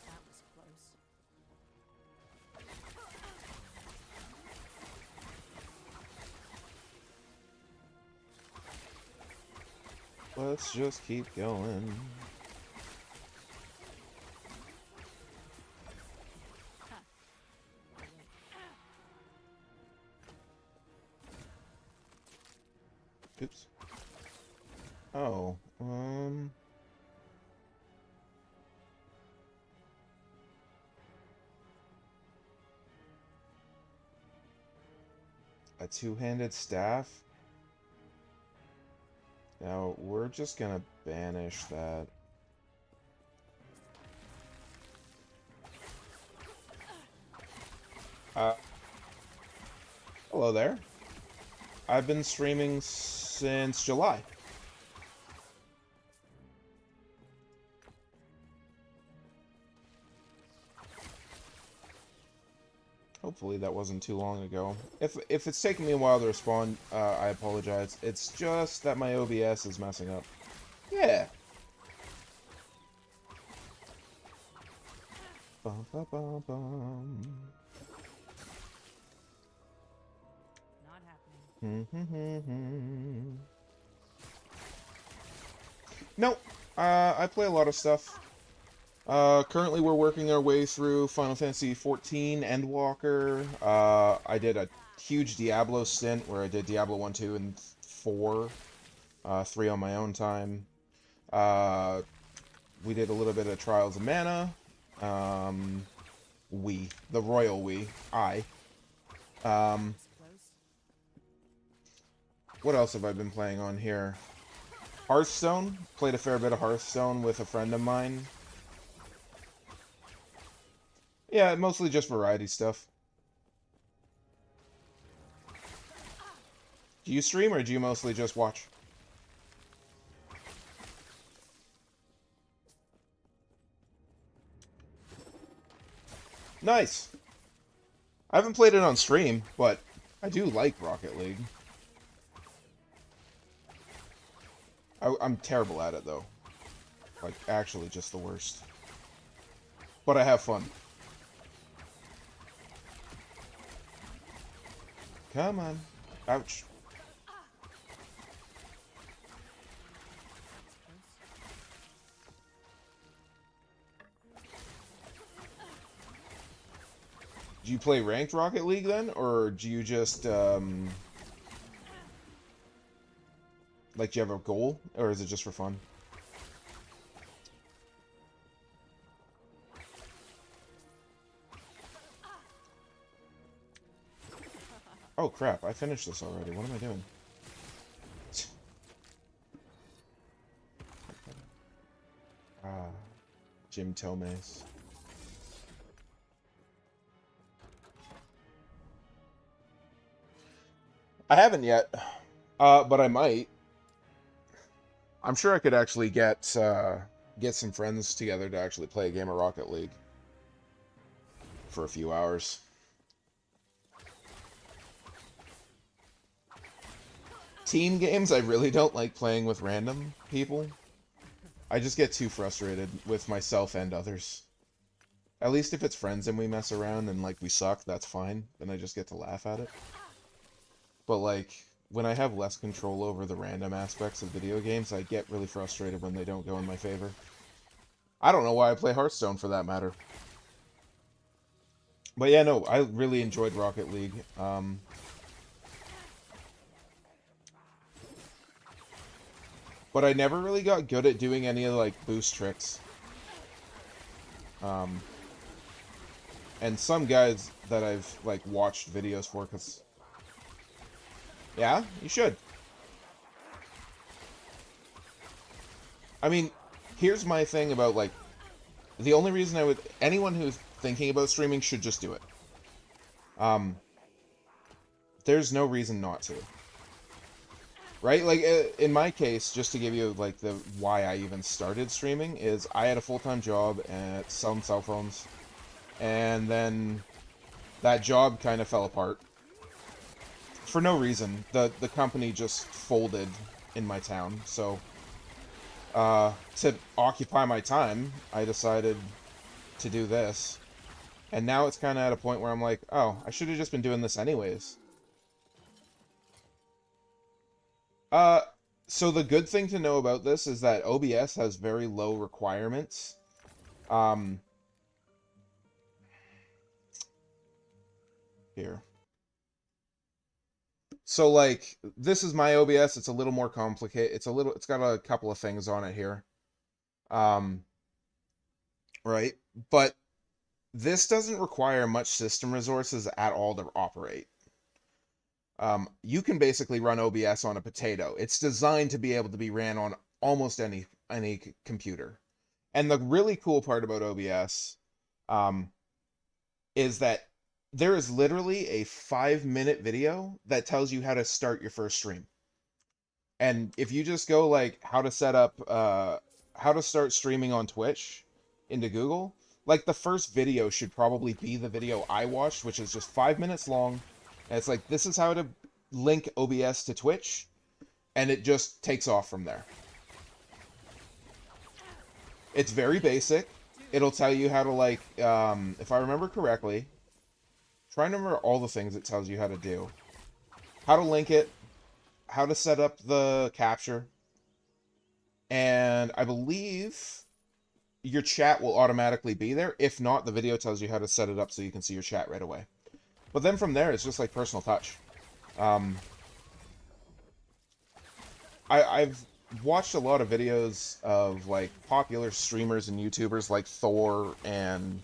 Speaker 2: That was close.
Speaker 1: Let's just keep going. Oops. Oh, a two-handed staff? Now, we're just gonna banish that. Hello there. I've been streaming since July. Hopefully that wasn't too long ago. If it's taking me a while to respond, I apologize. It's just that my OBS is messing up. Yeah. Bum, bum, bum, bum.
Speaker 2: Not happening.
Speaker 1: Nope. I play a lot of stuff. Currently we're working our way through Final Fantasy XIV Endwalker. I did a huge Diablo stint where I did Diablo 1, 2, and 4. 3 on my own time. We did a little bit of Trials of Mana. The royal we.
Speaker 2: It's close.
Speaker 1: What else have I been playing on here? Hearthstone. Played a fair bit of Hearthstone with a friend of mine. Yeah, mostly just variety stuff. Do you stream or do you mostly just watch? Nice. I haven't played it on stream, but I do like Rocket League. I'm terrible at it, though. Like, actually just the worst. But I have fun. Come on. Ouch. Do you play ranked Rocket League then, or do you just like, do you have a goal, or is it just for fun? Oh crap, I finished this already. What am I doing? Jim Tomes. I haven't yet, but I might. I'm sure I could actually get some friends together to actually play a game of Rocket League for a few hours. Team games, I really don't like playing with random people. I just get too frustrated with myself and others. At least if it's friends and we mess around and, like, we suck, that's fine. Then I just get to laugh at it. But, like, when I have less control over the random aspects of video games, I get really frustrated when they don't go in my favor. I don't know why I play Hearthstone, for that matter. But yeah, no, I really enjoyed Rocket League. But I never really got good at doing any of, like, boost tricks. And some guys that I've, like, watched videos for, because... Yeah, you should. I mean, here's my thing about, like, the only reason I would... Anyone who's thinking about streaming should just do it. There's no reason not to. Right? Like, in my case, just to give you, like, the why I even started streaming, is I had a full-time job at selling cell phones, and then that job kind of fell apart. For no reason. The company just folded in my town, so, to occupy my time, I decided to do this. And now it's kind of at a point where I'm like, oh, I should have just been doing this anyways. So the good thing to know about this is that OBS has very low requirements. Here. So, like, this is my OBS. It's a little more complicated. It's got a couple of things on it here. Right? But this doesn't require much system resources at all to operate. You can basically run OBS on a potato. It's designed to be able to be ran on almost any computer. And the really cool part about OBS is that there is literally a 5-minute video that tells you how to start your first stream. And if you just go, like, how to start streaming on Twitch into Google, Like, the first video should probably be the video I watched, which is just 5 minutes long. And it's like, this is how to link OBS to Twitch. And it just takes off from there. It's very basic. It'll tell you how to, like, if I remember correctly, trying to remember all the things it tells you how to do. How to link it, how to set up the capture, and I believe your chat will automatically be there. If not, the video tells you how to set it up so you can see your chat right away. But then from there, it's just like personal touch. I've watched a lot of videos of like popular streamers and YouTubers like Thor and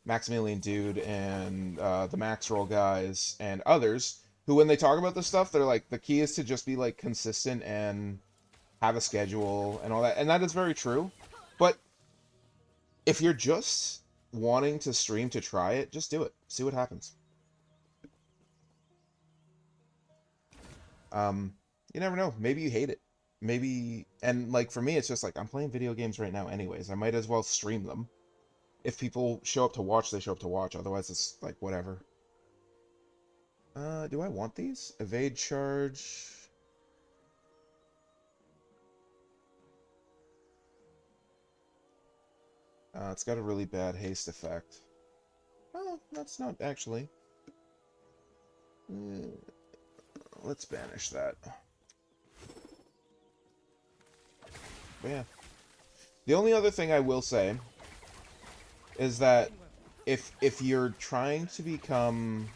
Speaker 1: Maximilian Dude and the Maxroll guys and others who, when they talk about this stuff, they're like, the key is to just be like consistent and have a schedule and all that. And that is very true. But if you're just wanting to stream to try it, just do it. See what happens. You never know. Maybe you hate it. Maybe, and like for me, it's just like, I'm playing video games right now anyways. I might as well stream them. If people show up to watch, they show up to watch. Otherwise, it's like, whatever. Do I want these? Evade charge. It's got a really bad haste effect. Oh, that's not actually. Let's banish that. But yeah. The only other thing I will say is that if you're trying to become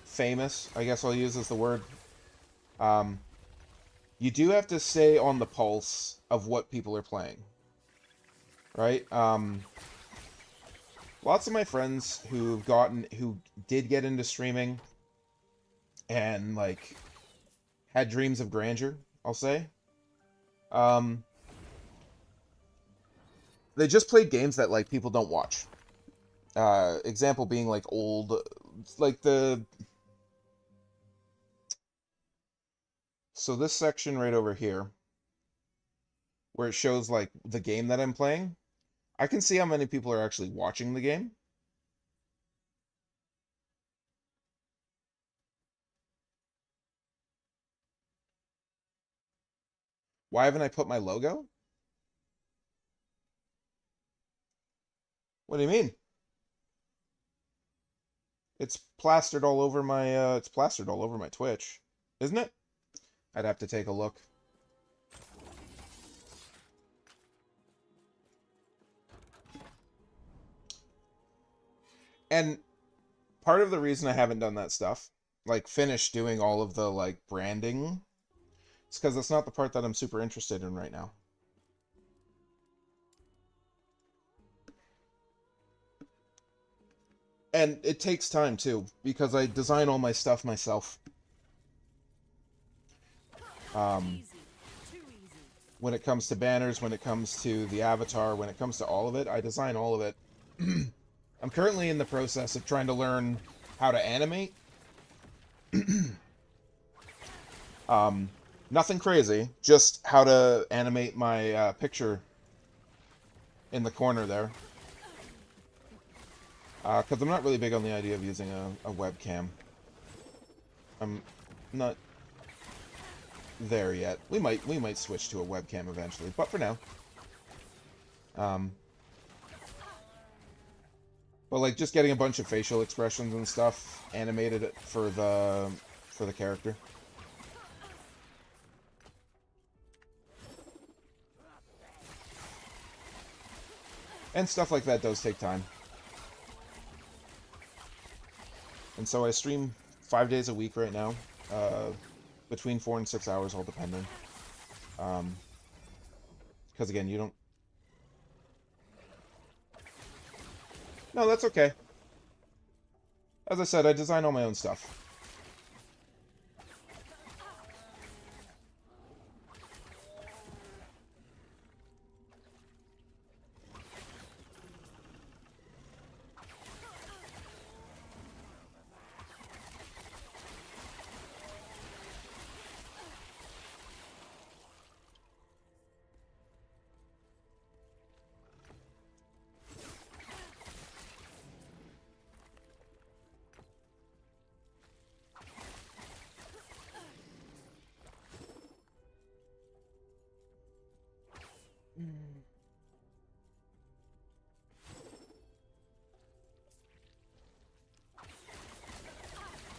Speaker 1: famous, I guess I'll use as the word, you do have to stay on the pulse of what people are playing. Right? Lots of my friends who did get into streaming and like had dreams of grandeur, I'll say. They just played games that like people don't watch. Example being like old, like so this section right over here, where it shows like the game that I'm playing, I can see how many people are actually watching the game. Why haven't I put my logo? What do you mean? It's plastered all over my Twitch, isn't it? I'd have to take a look. And part of the reason I haven't done that stuff, like finished doing all of the like branding, is because it's not the part that I'm super interested in right now. And it takes time too, because I design all my stuff myself. When it comes to banners, when it comes to the avatar, when it comes to all of it, I design all of it. I'm currently in the process of trying to learn how to animate. Nothing crazy, just how to animate my picture in the corner there. Because I'm not really big on the idea of using a webcam. I'm not there yet. We might switch to a webcam eventually, but for now. But like just getting a bunch of facial expressions and stuff animated for the character. And stuff like that does take time. And so I stream 5 days a week right now, between 4 and 6 hours, all depending. Because again, you don't... No, that's okay. As I said, I design all my own stuff.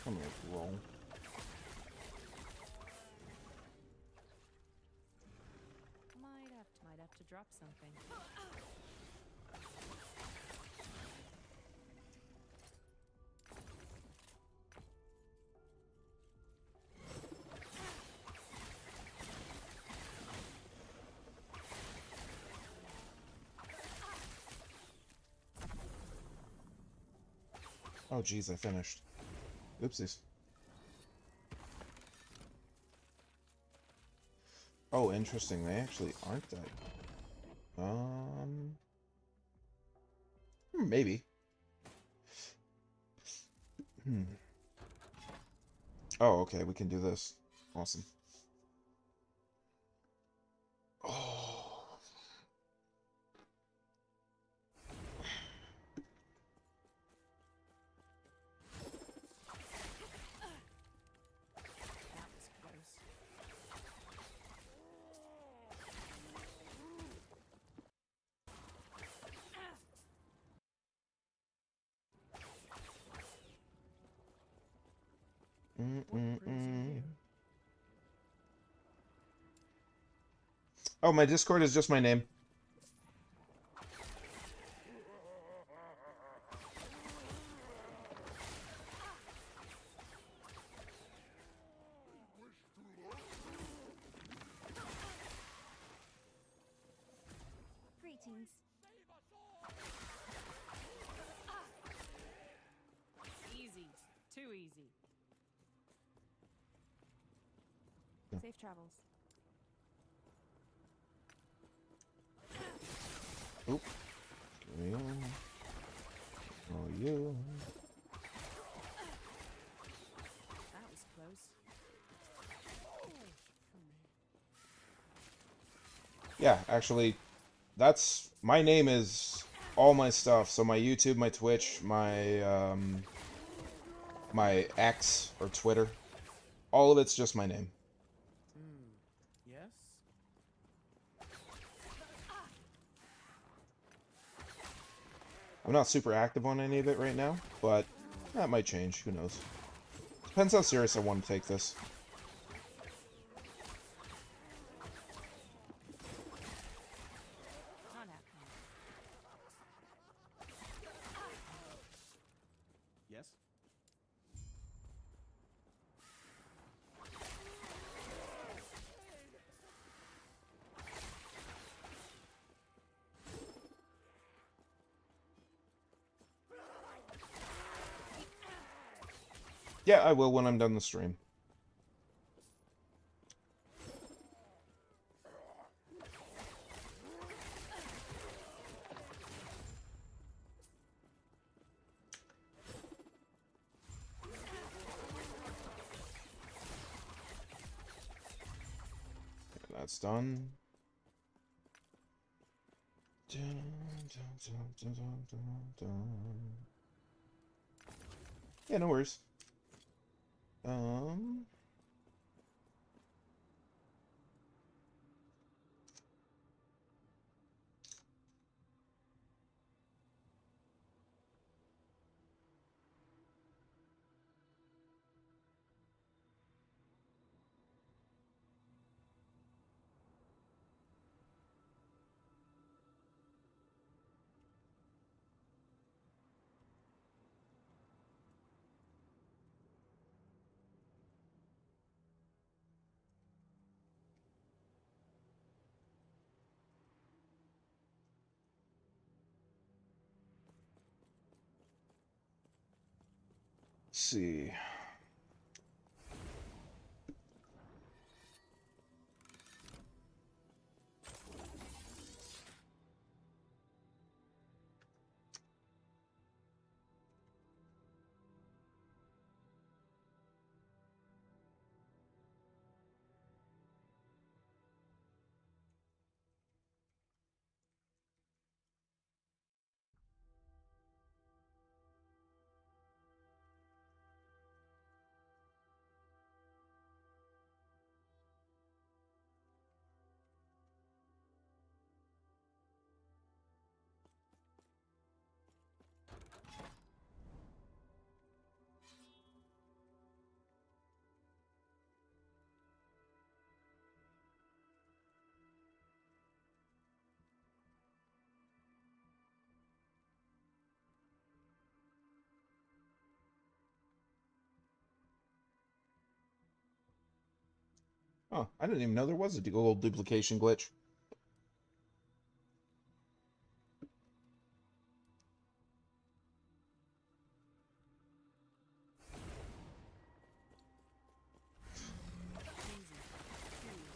Speaker 1: I'm gonna roll.
Speaker 2: Might have to drop something.
Speaker 1: Oh, geez, I finished. Oopsies. Oh, interesting. They actually aren't that. Maybe. Oh, okay. We can do this. Awesome. Oh.
Speaker 2: That was close.
Speaker 1: Oh, my Discord is just my name.
Speaker 2: Greetings. Easy. Too easy. Safe travels.
Speaker 1: Oop. Give me on. Oh, you.
Speaker 2: That was close.
Speaker 1: Yeah, actually, that's my name is all my stuff. So my YouTube, my Twitch, my X or Twitter, all of it's just my name.
Speaker 3: Yes?
Speaker 1: I'm not super active on any of it right now, but that might change. Who knows? Depends how serious I want to take this.
Speaker 2: Not happening.
Speaker 3: Yes?
Speaker 1: Yeah, I will when I'm done the stream. And that's done. Yeah, no worries. Let's see.
Speaker 4: Oh, I didn't even know there was a gold duplication glitch.
Speaker 2: Easy. Too easy.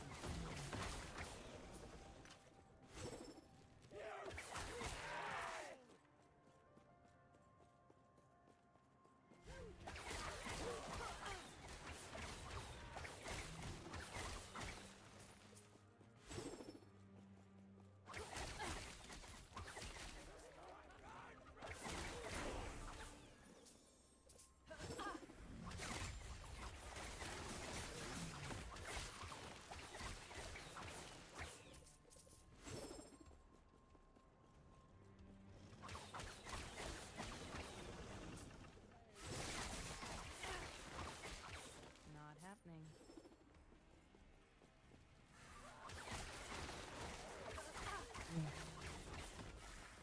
Speaker 2: Not happening.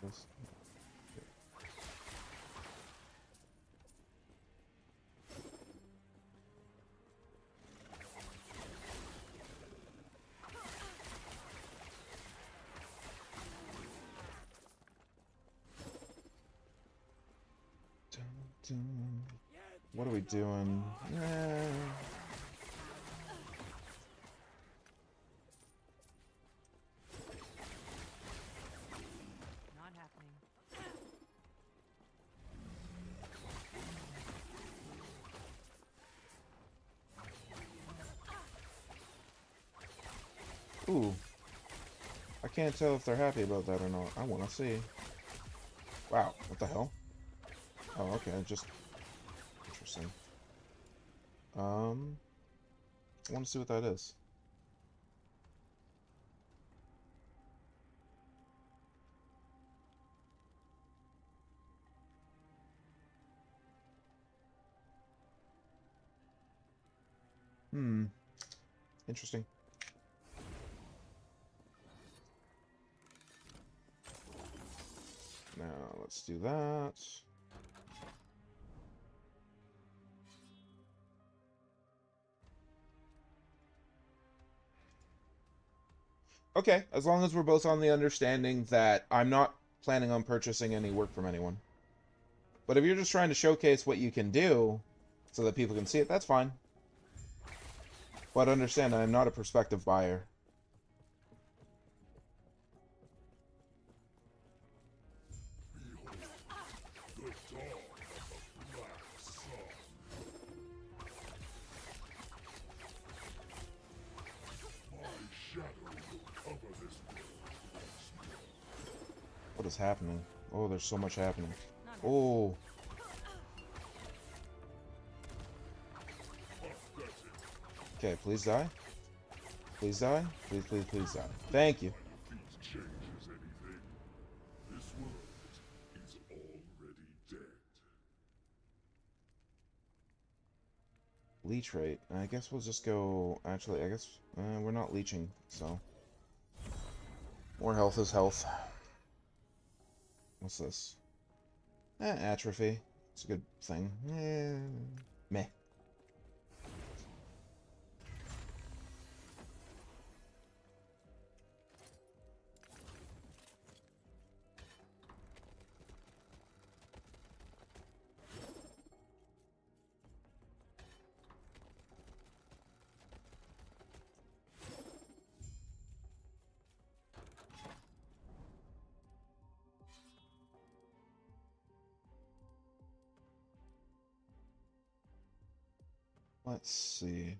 Speaker 4: This- What are we doing?
Speaker 2: Not happening.
Speaker 4: Ooh. I can't tell if they're happy about that or not. I want to see. Wow, what the hell? Oh, okay, just interesting. I want to see what that is. Interesting. Now, let's do that. Okay, as long as we're both on the understanding that I'm not planning on purchasing any work from anyone. But if you're just trying to showcase what you can do so that people can see it, that's fine. But understand, I'm not a prospective buyer. What is happening? Oh, there's so much happening.
Speaker 2: Not happening.
Speaker 4: Oh. Okay, please die. Please die. Please, please, please die. Thank you.
Speaker 3: Defeat changes anything. This world is already dead.
Speaker 4: Leech rate. I guess we'll just go... Actually, I guess we're not leeching, so... More health is health. What's this? Atrophy. It's a good thing. Meh. Let's see.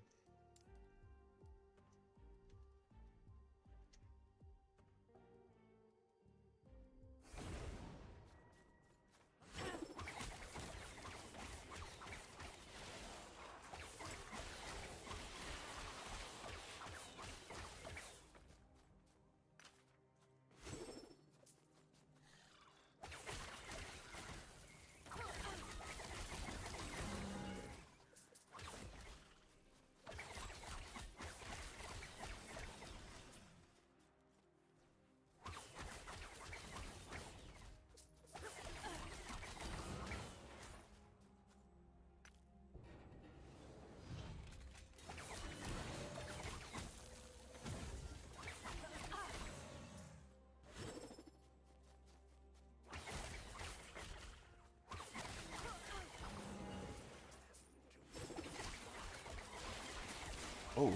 Speaker 4: Oh.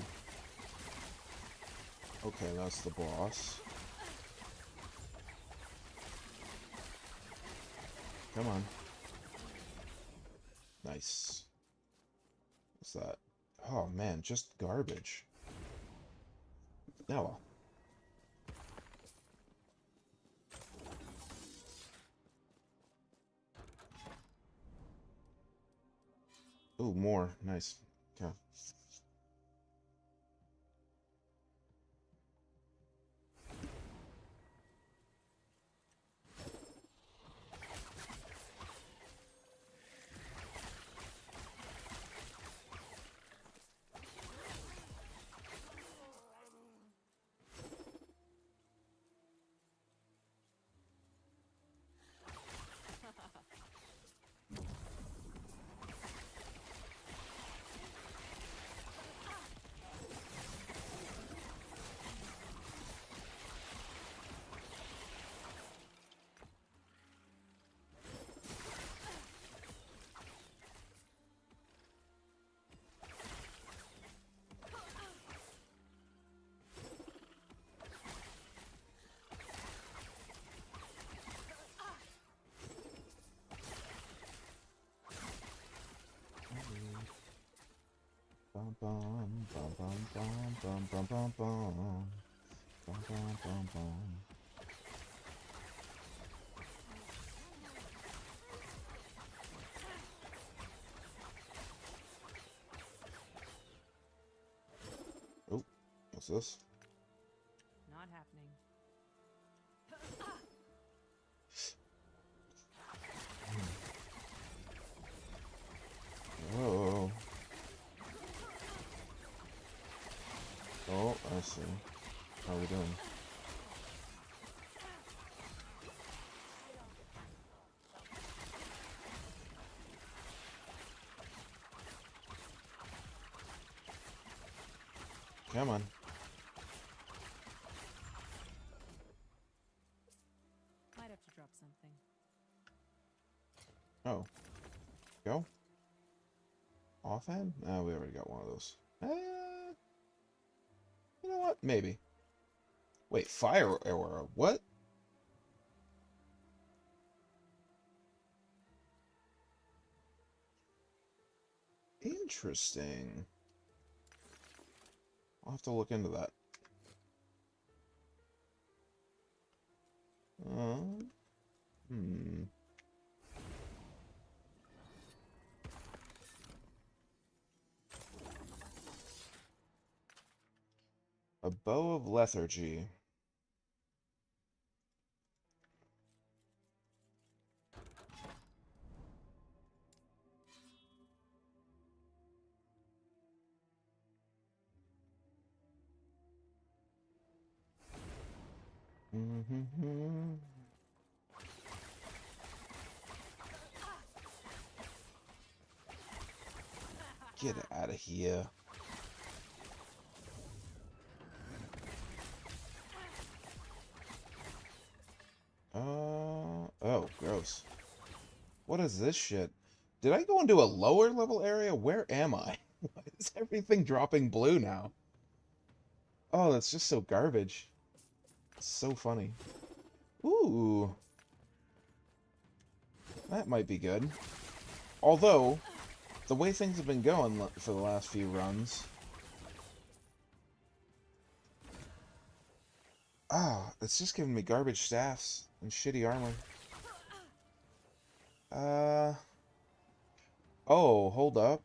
Speaker 4: Okay, that's the boss. Come on. Nice. What's that? Oh man, just garbage. Now, well. Ooh, more. Nice. Okay. Bum bum bum bum bum bum bum bum bum bum bum bum bum. Oh, what's this?
Speaker 2: Not happening.
Speaker 4: Oh. Oh, I see. How are we doing? Come on.
Speaker 2: Might have to drop something.
Speaker 4: Oh. Go? Offhand? No, we already got one of those. You know what? Maybe. Wait, fire aura. What? Interesting. I'll have to look into that. Hmm. A bow of lethargy. Mm-hmm. Get out of here. Oh, gross. What is this shit? Did I go into a lower level area? Where am I? Why is everything dropping blue now? Oh, that's just so garbage. It's so funny. Ooh. That might be good. Although, the way things have been going for the last few runs... Ah, it's just giving me garbage staffs and shitty armor. Oh, hold up.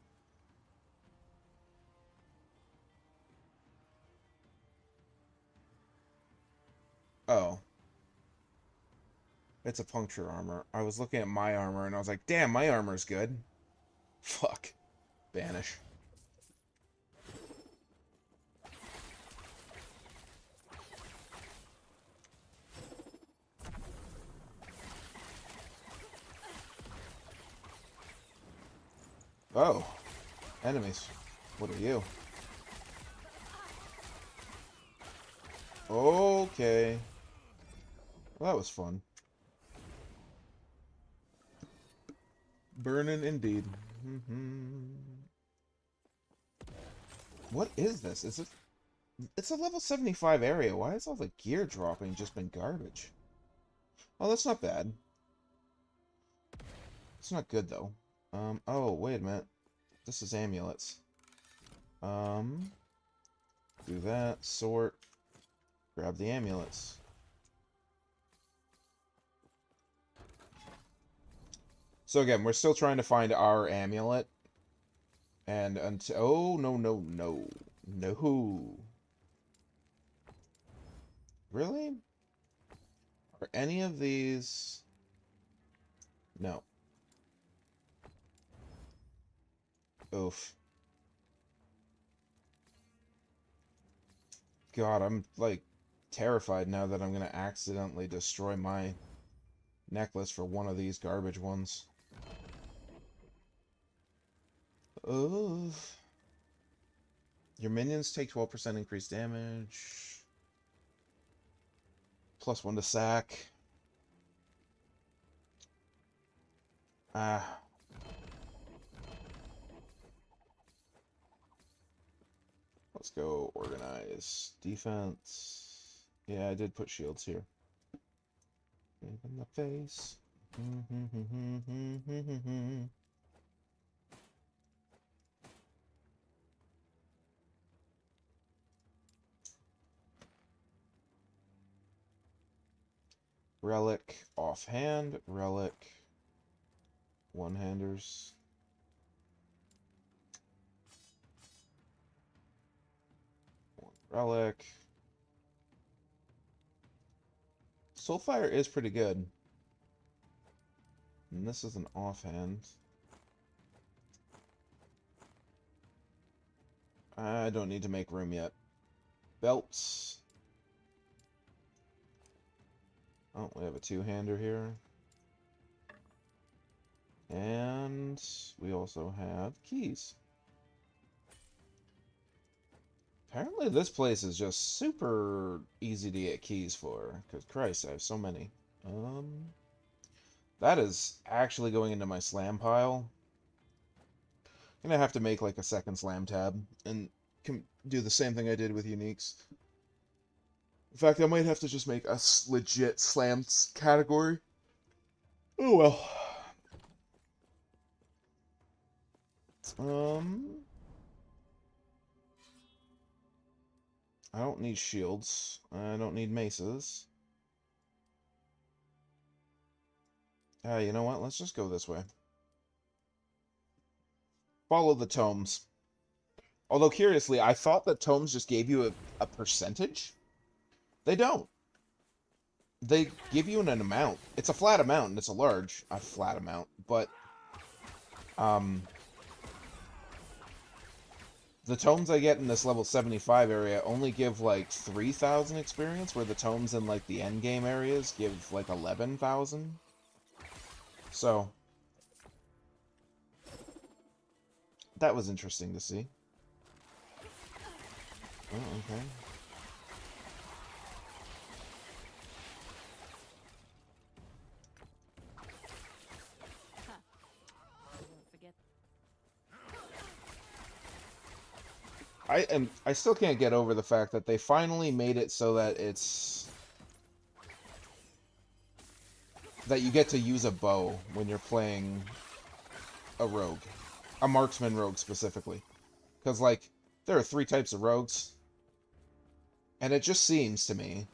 Speaker 4: Oh. It's a puncture armor. I was looking at my armor and I was like, damn, my armor's good. Fuck. Banish. Oh. Enemies. What are you? Okay. Well, that was fun. Burning indeed. What is this? Is it... It's a level 75 area. Why is all the gear dropping just been garbage? Oh, that's not bad. It's not good, though. Oh, wait a minute. This is amulets. Do that. Sort. Grab the amulets. So again, we're still trying to find our amulet. And until... Oh, no, no, no. No. Really? Are any of these... No. Oof. God, I'm, like, terrified now that I'm gonna accidentally destroy my necklace for one of these garbage ones. Ugh. Your minions take 12% increased damage. +1 to sack. Ah. Let's go organize. Defense. Yeah, I did put shields here. In the face. Relic offhand. Relic one-handers. Relic. Soulfire is pretty good. And this is an offhand. I don't need to make room yet. Belts. Oh, we have a two-hander here. And we also have keys. Apparently this place is just super easy to get keys for, because Christ, I have so many. That is actually going into my slam pile. I'm gonna have to make like a second slam tab and do the same thing I did with uniques. In fact, I might have to just make a legit slams category. Oh well. I don't need shields. I don't need maces. You know what? Let's just go this way. Follow the tomes. Although, curiously, I thought that tomes just gave you a percentage. They don't. They give you an amount. It's a flat amount, and it's a flat amount, but, the tomes I get in this level 75 area only give, like, 3,000 experience, where the tomes in, like, the endgame areas give, like, 11,000. So, that was interesting to see. Oh, okay. I still can't get over the fact that they finally made it so that that you get to use a bow when you're playing a rogue. A marksman rogue specifically. Because, like, there are 3 types of rogues. And it just seems to me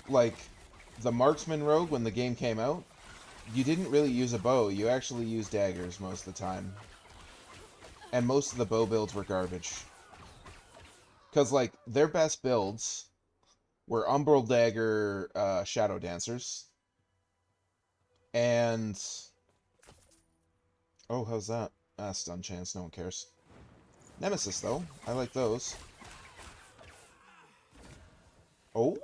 Speaker 4: like the marksman rogue, when the game came out, you didn't really use a bow. You actually used daggers most of the time. And most of the bow builds were garbage. Because, like, their best builds were Umbral Dagger Shadow Dancers. And... Oh, how's that? Stun chance, no one cares. Nemesis, though. I like those. Oh?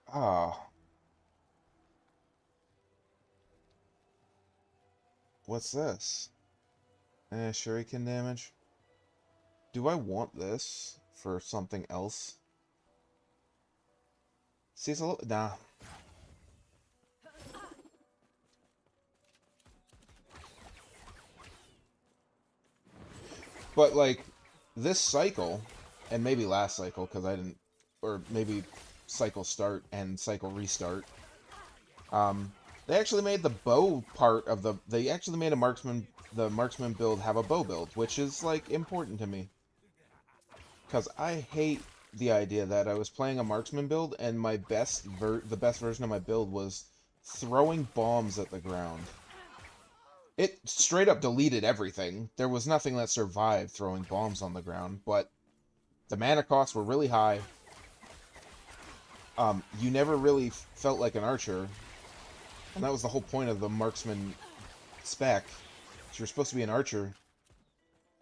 Speaker 4: Ah. What's this? Shuriken damage. Do I want this for something else? See, it's a little... Nah. But, like, this cycle, and maybe last cycle, because I didn't, or maybe cycle start and cycle restart, they actually made the bow part of they actually made the marksman build have a bow build, which is, like, important to me. Because I hate the idea that I was playing a marksman build, and the best version of my build was throwing bombs at the ground. It straight up deleted everything. There was nothing that survived throwing bombs on the ground, but the mana costs were really high. You never really felt like an archer, and that was the whole point of the marksman spec. You're supposed to be an archer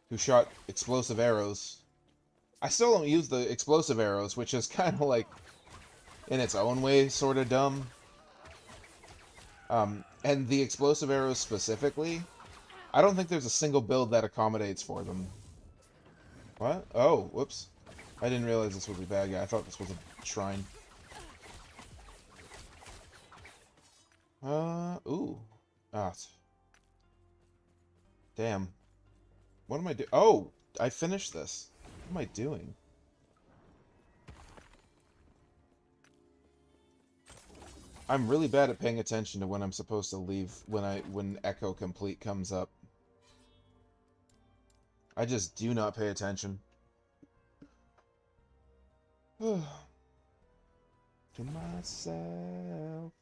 Speaker 4: who shot explosive arrows. I still don't use the explosive arrows, which is kind of like, in its own way, sort of dumb. And the explosive arrows specifically, I don't think there's a single build that accommodates for them. What? Oh, whoops. I didn't realize this was a bad guy. I thought this was a shrine. Ooh. Ah. Damn. What am I doing? Oh, I finished this. What am I doing? I'm really bad at paying attention to when I'm supposed to leave when Echo Complete comes up. I just do not pay attention. To myself.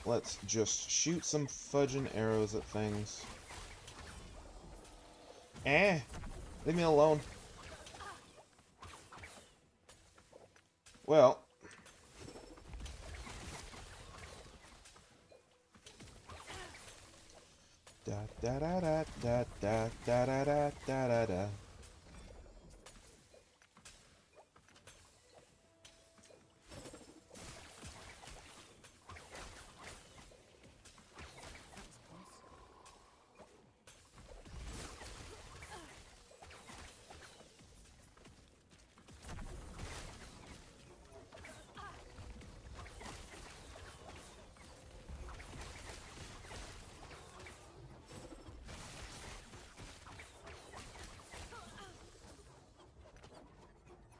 Speaker 4: Let's just shoot some fudging arrows at things. Leave me alone. Well. Da da da da da da da da da da da.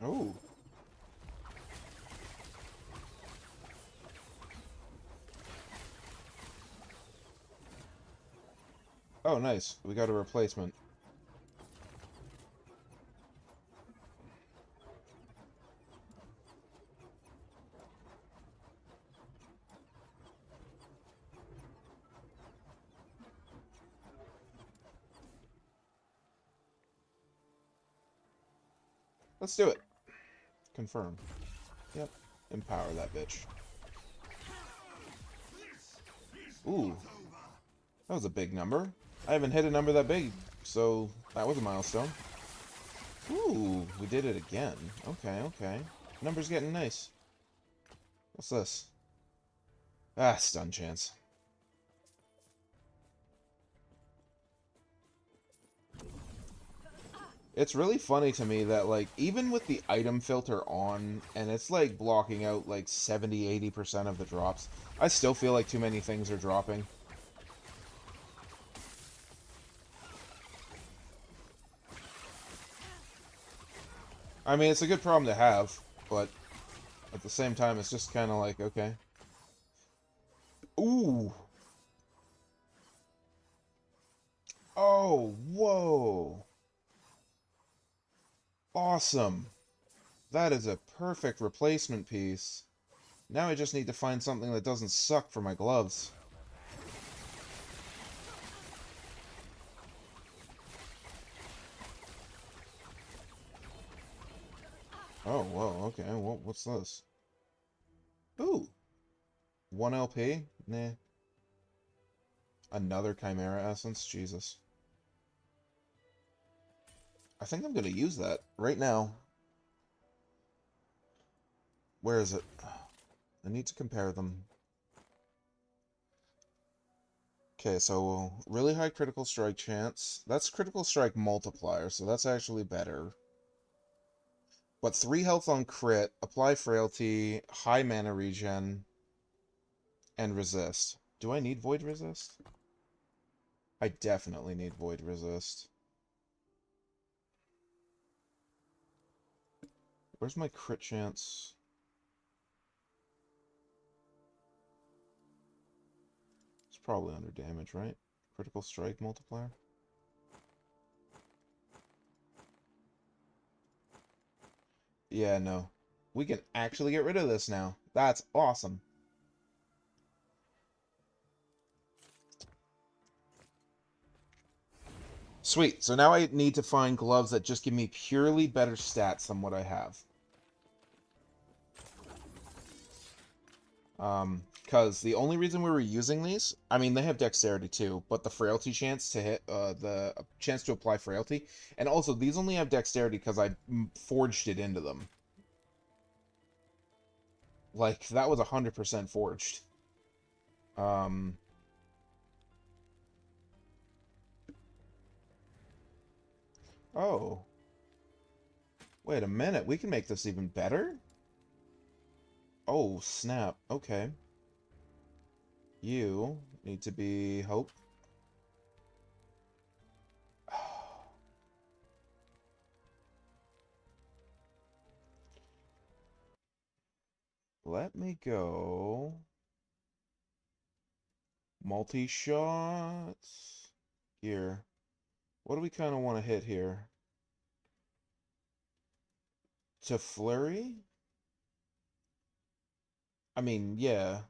Speaker 4: Oh. Oh, nice. We got a replacement. Let's do it. Confirm. Yep. Empower that bitch. Ooh. That was a big number. I haven't hit a number that big, so that was a milestone. Ooh, we did it again. Okay, okay. Number's getting nice. What's this? Ah, stun chance. It's really funny to me that, like, even with the item filter on, and it's, like, blocking out, like, 70-80% of the drops, I still feel like too many things are dropping. I mean, it's a good problem to have, but at the same time, it's just kind of like, okay. Ooh! Oh, whoa! Awesome! That is a perfect replacement piece. Now I just need to find something that doesn't suck for my gloves. Oh, whoa, okay. Well, what's this? Ooh! 1 LP? Nah. Another Chimera Essence? Jesus. I think I'm gonna use that right now. Where is it? I need to compare them. Okay, so really high critical strike chance. That's critical strike multiplier, so that's actually better. But 3 health on crit, apply frailty, high mana regen, and resist. Do I need Void Resist? I definitely need Void Resist. Where's my crit chance? It's probably under damage, right? Critical strike multiplier? Yeah, no. We can actually get rid of this now. That's awesome. Sweet. So now I need to find gloves that just give me purely better stats than what I have. Because the only reason we were using these, I mean, they have dexterity too, but the frailty chance to hit, the chance to apply frailty, and also these only have dexterity because I forged it into them. Like, that was 100% forged. Um, oh. Wait a minute, we can make this even better? Oh, snap. Okay. You need to be Hope. Let me go. Multi-shots. Here. What do we kind of want to hit here? To flurry? I mean, yeah.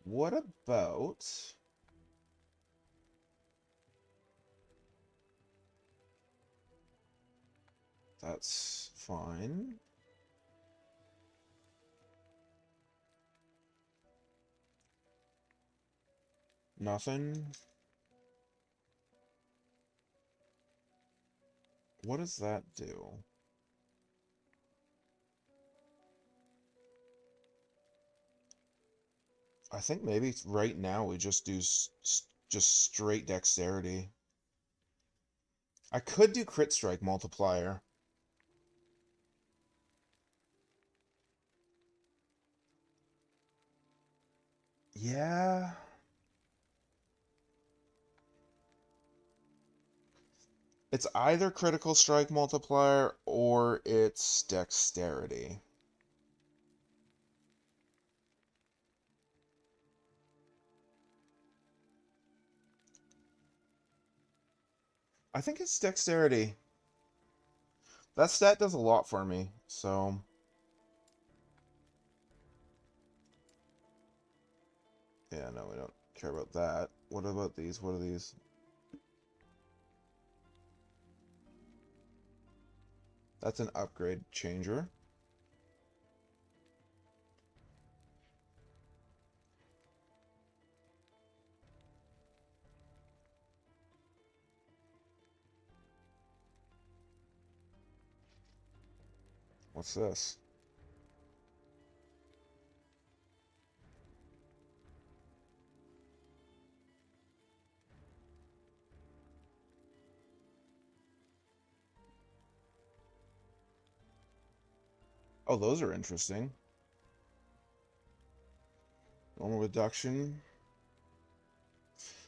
Speaker 4: What about... That's fine. Nothing. What does that do? I think maybe right now we just do just straight dexterity. I could do crit strike multiplier. Yeah. It's either critical strike multiplier or it's dexterity. I think it's dexterity. That stat does a lot for me, so... Yeah, no, we don't care about that. What about these? What are these? That's an upgrade changer. What's this? Oh, those are interesting. Normal reduction.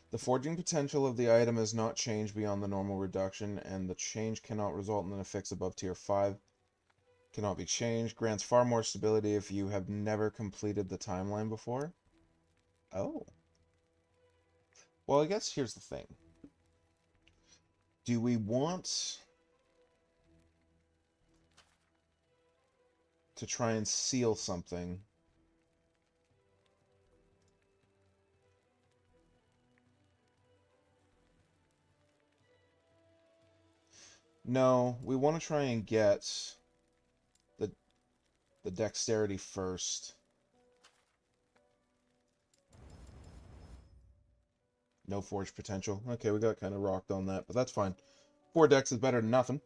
Speaker 4: The forging potential of the item is not changed beyond the normal reduction, and the change cannot result in an affix above tier 5. Cannot be changed. Grants far more stability if you have never completed the timeline before. Oh. Well, I guess here's the thing. Do we want to try and seal something? No, we want to try and get the dexterity first. No forge potential. Okay, we got kind of rocked on that, but that's fine. 4 dex is better than nothing.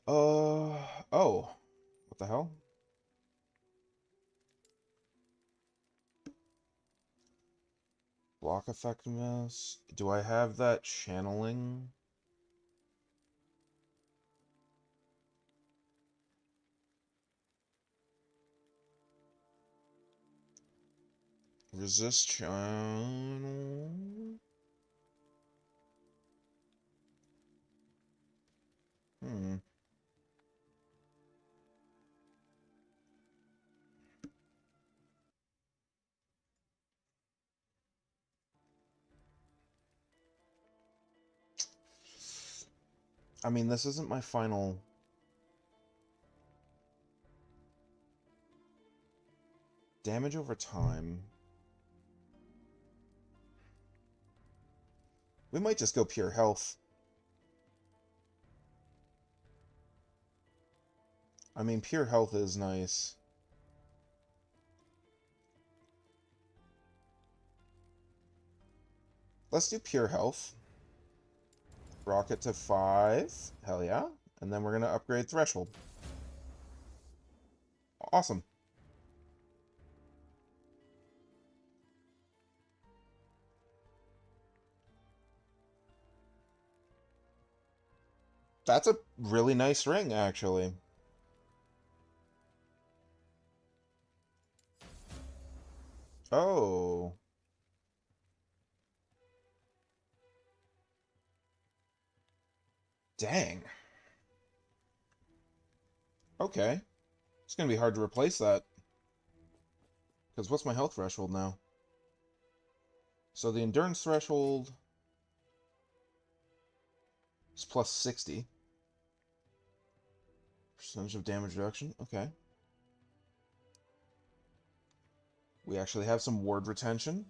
Speaker 4: Oh. What the hell? Block effectiveness. Do I have that channeling? Resist channel. Hmm. I mean, this isn't my final... Damage over time. We might just go pure health. I mean, pure health is nice. Let's do pure health. Rocket to 5. Hell yeah. And then we're going to upgrade threshold. Awesome. That's a really nice ring, actually. Oh. Dang. Okay. It's going to be hard to replace that. Because what's my health threshold now? So the endurance threshold is plus 60. Percentage of damage reduction. Okay. We actually have some ward retention.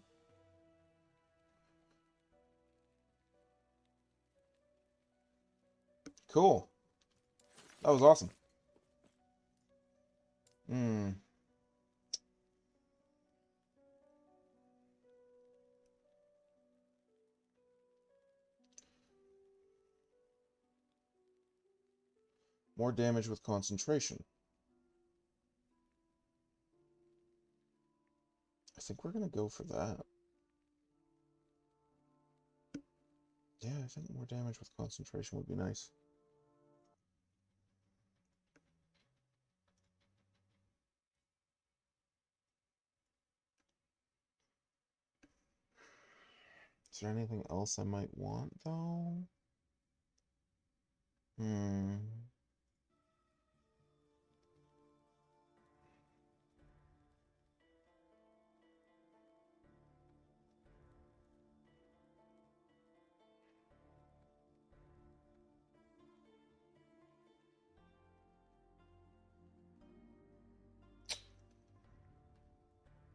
Speaker 4: Cool. That was awesome. Hmm. More damage with concentration. I think we're going to go for that. Yeah, I think more damage with concentration would be nice. Is there anything else I might want, though? Hmm.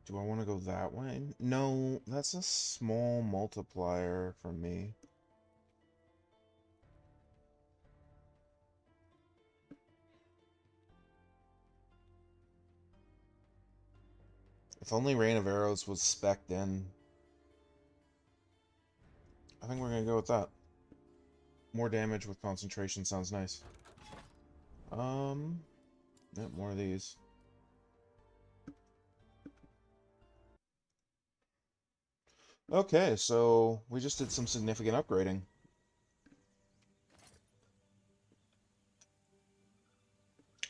Speaker 4: Do I want to go that way? No, that's a small multiplier for me. If only Rain of Arrows was spec'd in. I think we're going to go with that. More damage with concentration sounds nice. Yeah, more of these. Okay, so we just did some significant upgrading.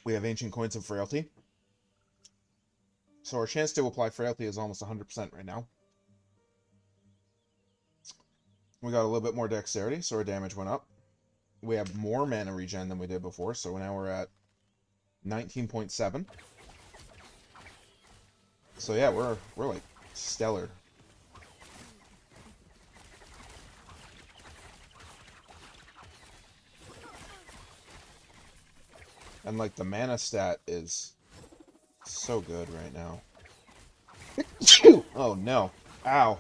Speaker 4: We have Ancient Coins of Frailty. So our chance to apply Frailty is almost 100% right now. We got a little bit more Dexterity, so our damage went up. We have more mana regen than we did before, so now we're at 19.7. So yeah, we're like stellar. And like the mana stat is so good right now. Oh no. Ow.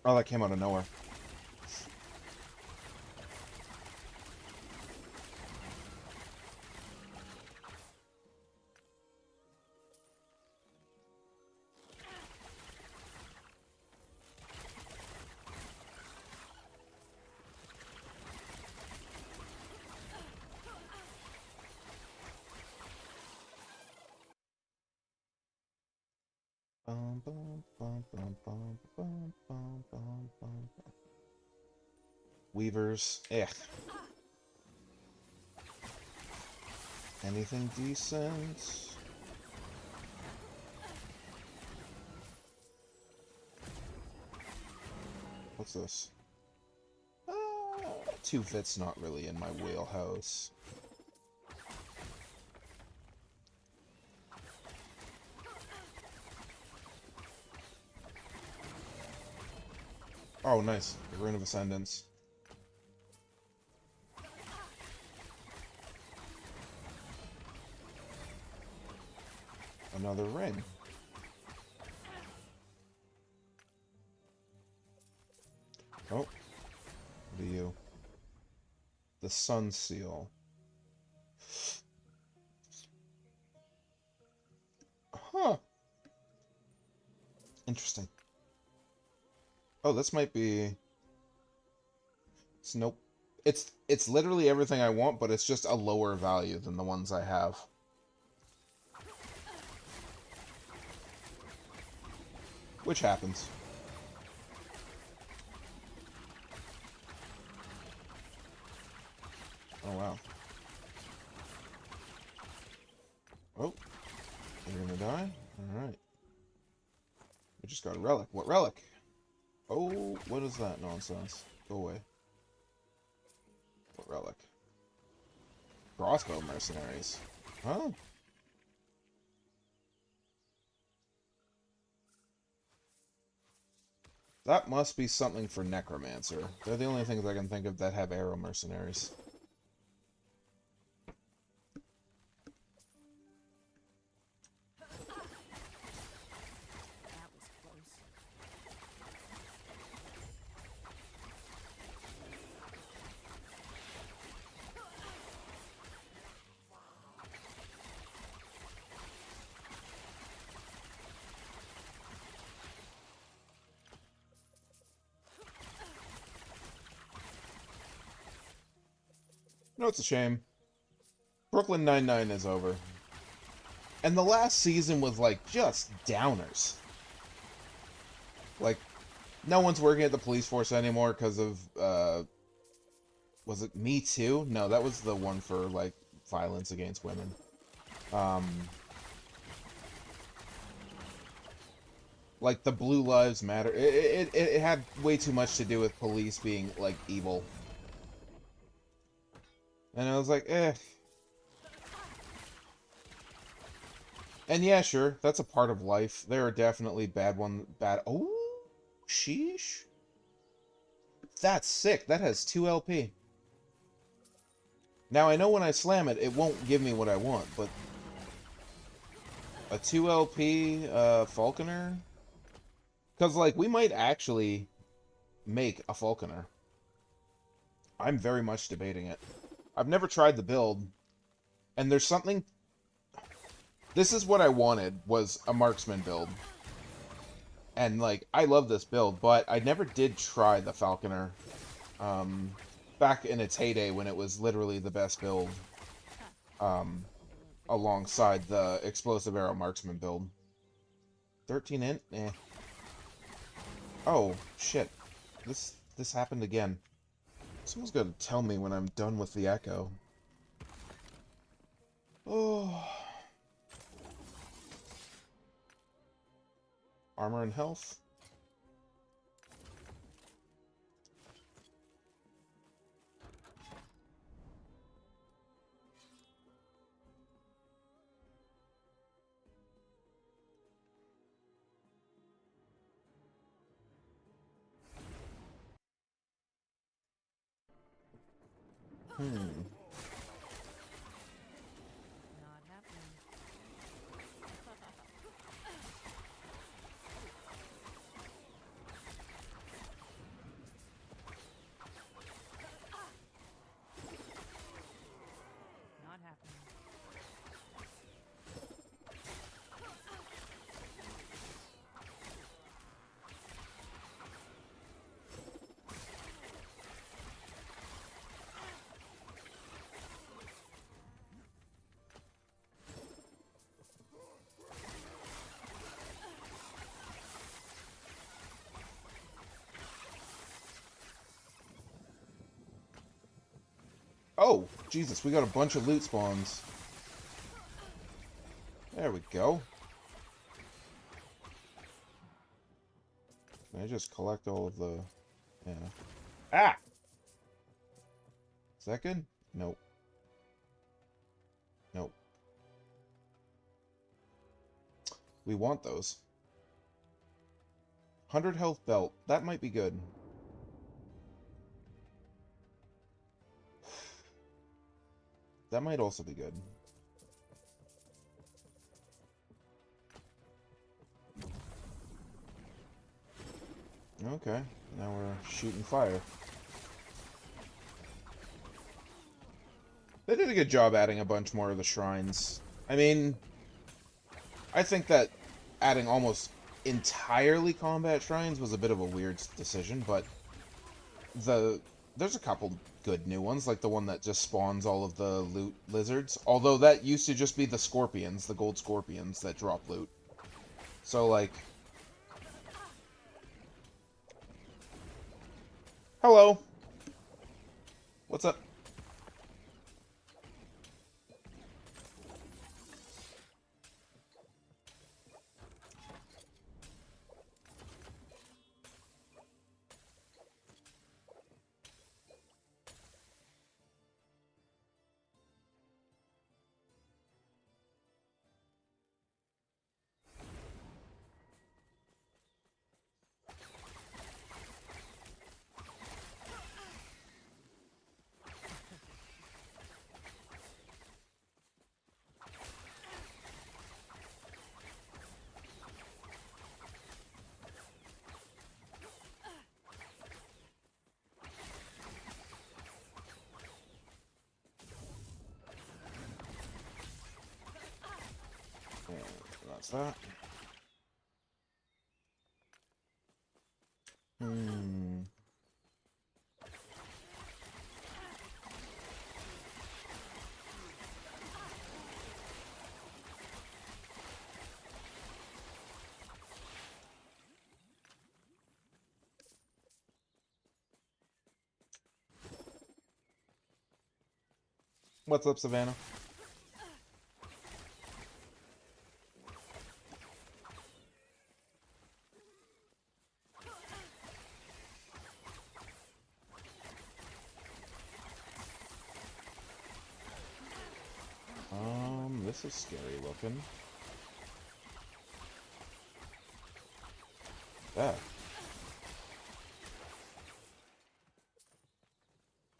Speaker 4: Oh, that came out of nowhere. Weavers. Eh. Anything decent? What's this? Two fit's not really in my wheelhouse. Oh, nice. The Rune of Ascendance. Another ring. Oh. What are you? The Sun Seal. Huh. Interesting. Oh, this might be... Nope. It's literally everything I want, but it's just a lower value than the ones I have. Which happens. Oh, wow. Oh. You're gonna die? Alright. We just got a relic. What relic? Oh, what is that nonsense? Go away. What relic? Crossbow mercenaries. Huh? That must be something for Necromancer. They're the only things I can think of that have arrow mercenaries.
Speaker 2: That was close.
Speaker 4: No, it's a shame. Brooklyn Nine-Nine is over. And the last season was, like, just downers. Like, no one's working at the police force anymore because of, was it Me Too? No, that was the one for, like, violence against women. Like, the Blue Lives Matter. It had way too much to do with police being, like, evil. And I was like, eh. And yeah, sure, that's a part of life. There are definitely bad. Oh, sheesh. That's sick. That has 2 LP. Now, I know when I slam it, it won't give me what I want, but... A 2 LP, Falconer? Because, like, we might actually make a Falconer. I'm very much debating it. I've never tried the build, and there's something... This is what I wanted, was a marksman build. And, like, I love this build, but I never did try the Falconer. Back in its heyday when it was literally the best build. Alongside the Explosive Arrow Marksman build. 13 int? Eh. Oh, shit. This happened again. Someone's gotta tell me when I'm done with the echo. Oh... Armor and health.
Speaker 2: Not happening. Not happening.
Speaker 4: Oh, Jesus, we got a bunch of loot spawns. There we go. Can I just collect all of the... Yeah. Ah! Is that good? Nope. Nope. We want those. 100 health belt. That might be good. That might also be good. Okay. Now we're shooting fire. They did a good job adding a bunch more of the shrines. I mean, I think that adding almost entirely combat shrines was a bit of a weird decision, but there's a couple good new ones, like the one that just spawns all of the loot lizards. Although that used to just be the scorpions, the gold scorpions that drop loot. So, like... Hello! What's up? That's that. What's up, Savannah? This is scary looking. Ah.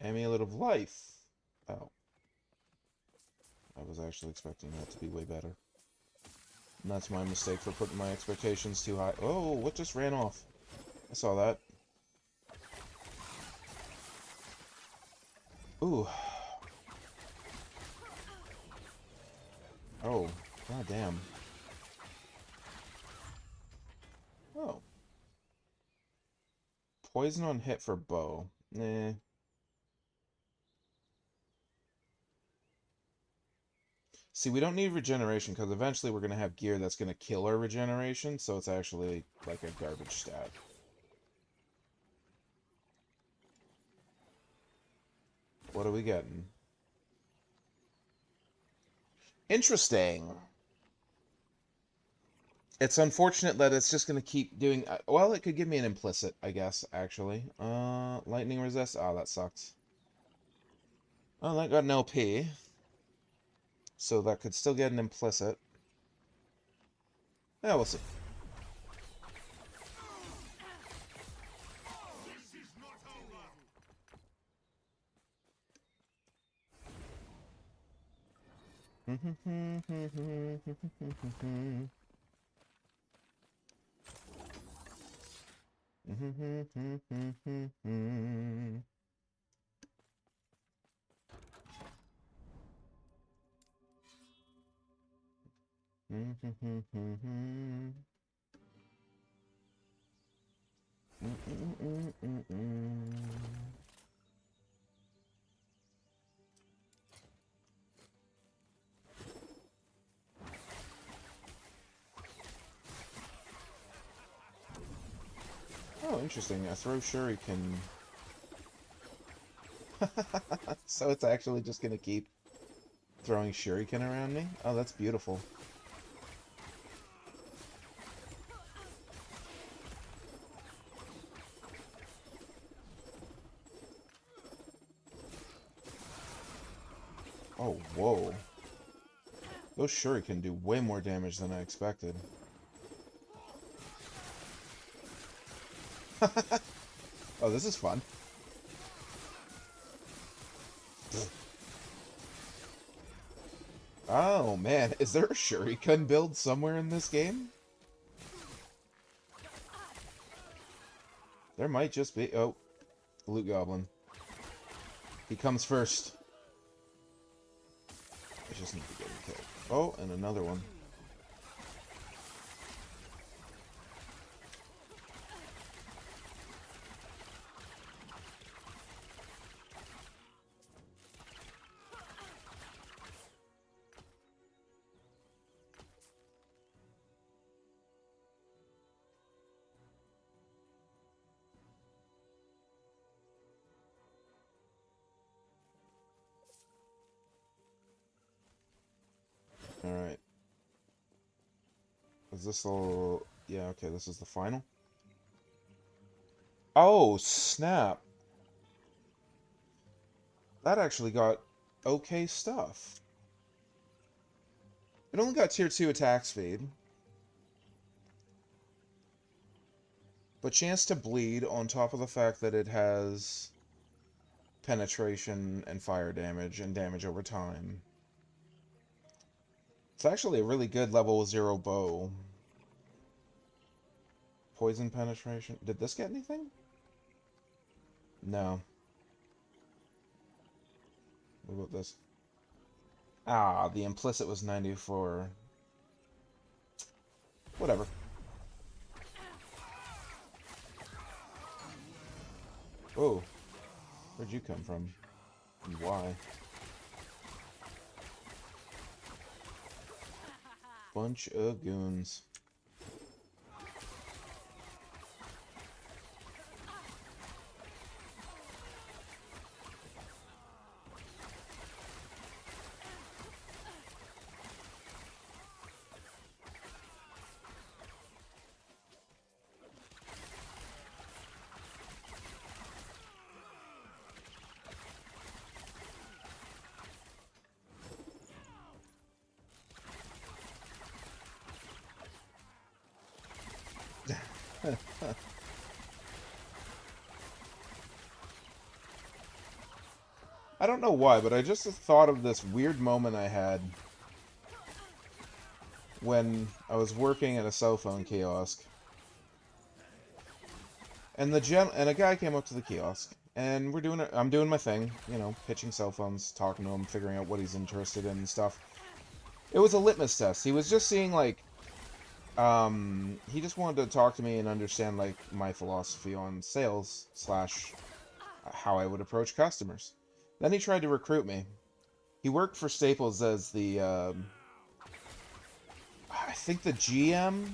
Speaker 4: Amulet of Life. Oh. I was actually expecting that to be way better. And that's my mistake for putting my expectations too high. Oh, what just ran off? I saw that. Ooh. Oh, god damn. Oh. Poison on hit for bow. Nah. See, we don't need regeneration, because eventually we're going to have gear that's going to kill our regeneration, so it's actually like a garbage stat. What are we getting? Interesting. It's unfortunate that it's just going to keep doing... well, it could give me an implicit, I guess, actually. Lightning resist? Oh, that sucks. Oh, that got an LP. So that could still get an implicit. Yeah, we'll see. Oh, interesting. I throw shuriken. So it's actually just gonna keep throwing shuriken around me? Oh, that's beautiful. Oh, whoa. Those shuriken do way more damage than I expected. Oh, this is fun. Oh, man. Is there a shuriken build somewhere in this game? There might just be... Oh, loot goblin. He comes first. I just need to get him killed. Oh, and another one. Alright. Is this all... Yeah, okay, this is the final. Oh, snap. That actually got okay stuff. It only got tier 2 attack speed. But chance to bleed on top of the fact that it has penetration and fire damage and damage over time. It's actually a really good level 0 bow. Poison penetration. Did this get anything? No. What about this? Ah, the implicit was 94. Whatever. Oh. Where'd you come from? And why? Bunch of goons. I don't know why, but I just thought of this weird moment I had when I was working at a cell phone kiosk. And a guy came up to the kiosk, and I'm doing my thing, you know, pitching cell phones, talking to him, figuring out what he's interested in and stuff. It was a litmus test. He was just seeing, like, he just wanted to talk to me and understand, like, my philosophy on sales / how I would approach customers. Then he tried to recruit me. He worked for Staples as the, I think the GM?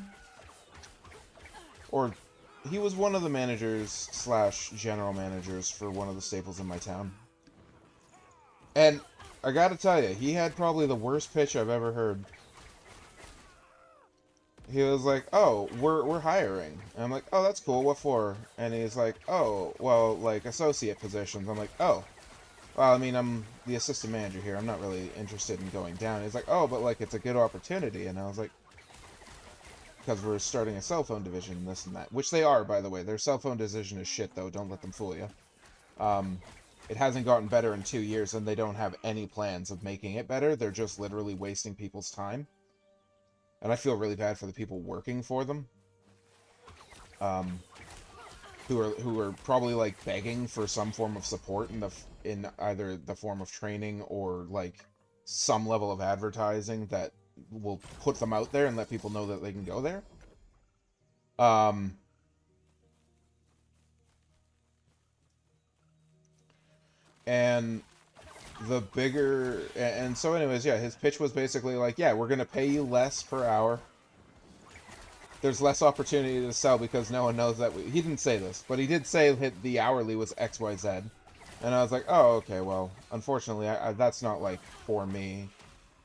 Speaker 4: Or he was one of the managers / general managers for one of the Staples in my town. And I gotta tell you, he had probably the worst pitch I've ever heard. He was like, "Oh, we're hiring." And I'm like, "Oh, that's cool. What for?" And he's like, "Oh, well, like associate positions." I'm like, "Oh, well, I mean, I'm the assistant manager here. I'm not really interested in going down." He's like, "Oh, but like it's a good opportunity." And I was like, "Because we're starting a cell phone division, this and that," which they are, by the way. Their cell phone division is shit, though. Don't let them fool you. It hasn't gotten better in 2 years, and they don't have any plans of making it better. They're just literally wasting people's time. And I feel really bad for the people working for them, who are probably like begging for some form of support in either the form of training or like some level of advertising that will put them out there and let people know that they can go there. And so anyways, yeah, his pitch was basically like, yeah, we're gonna pay you less per hour. There's less opportunity to sell because no one knows that he didn't say this, but he did say the hourly was XYZ. And I was like, oh, okay, well, unfortunately, that's not, like, for me.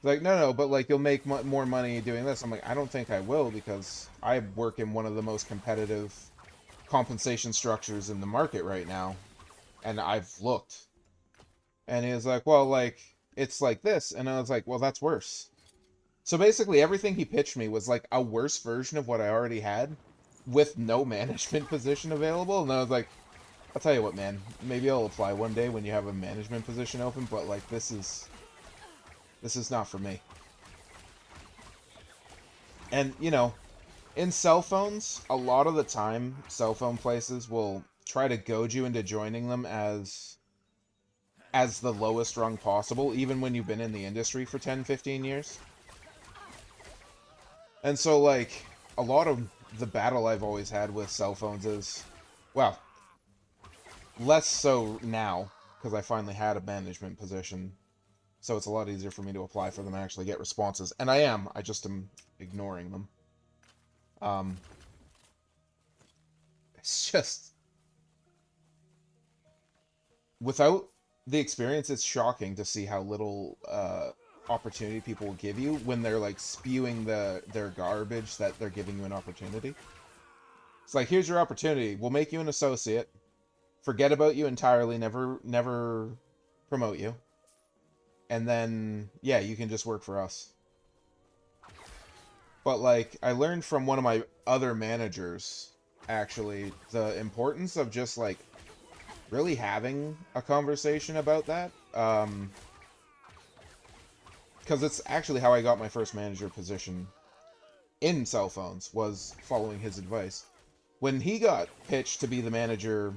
Speaker 4: Like, no, but, like, you'll make more money doing this. I'm like, I don't think I will because I work in one of the most competitive compensation structures in the market right now. And I've looked. And he was like, well, like, it's like this. And I was like, well, that's worse. So basically everything he pitched me was like a worse version of what I already had with no management position available. And I was like, I'll tell you what, man, maybe I'll apply one day when you have a management position open, but like this is not for me. And you know, in cell phones, a lot of the time cell phone places will try to goad you into joining them as the lowest rung possible, even when you've been in the industry for 10, 15 years. And so, like, a lot of the battle I've always had with cell phones is, well, less so now, because I finally had a management position, so it's a lot easier for me to apply for them and actually get responses. And I just am ignoring them. It's just, without the experience, it's shocking to see how little opportunity people will give you when they're like spewing their garbage that they're giving you an opportunity. It's like, here's your opportunity. We'll make you an associate. Forget about you entirely. Never promote you. And then, yeah, you can just work for us. But like, I learned from one of my other managers, actually, the importance of just like really having a conversation about that. Because it's actually how I got my first manager position in cell phones, was following his advice. When he got pitched to be the manager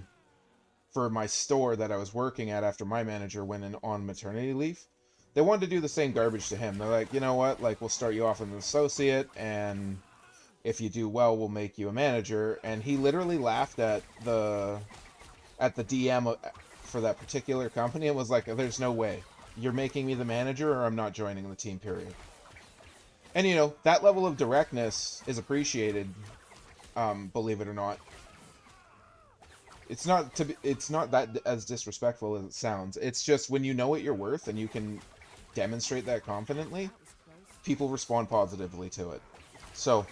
Speaker 4: for my store that I was working at after my manager went in on maternity leave, they wanted to do the same garbage to him. They're like, you know what, like, we'll start you off as an associate, and if you do well, we'll make you a manager. And he literally laughed at the DM for that particular company and was like, there's no way. You're making me the manager or I'm not joining the team, period. And, you know, that level of directness is appreciated, believe it or not. It's not that as disrespectful as it sounds. It's just when you know what you're worth and you can demonstrate that confidently, people respond positively to it. So,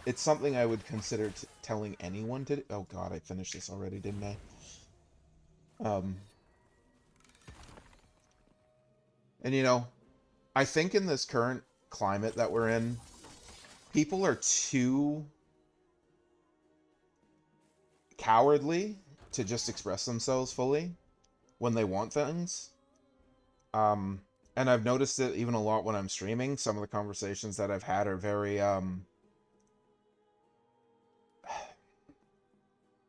Speaker 4: it's something I would consider telling anyone to do. Oh god, I finished this already, didn't I? And you know, I think in this current climate that we're in, people are too cowardly to just express themselves fully when they want things. And I've noticed it even a lot when I'm streaming. Some of the conversations that I've had are very,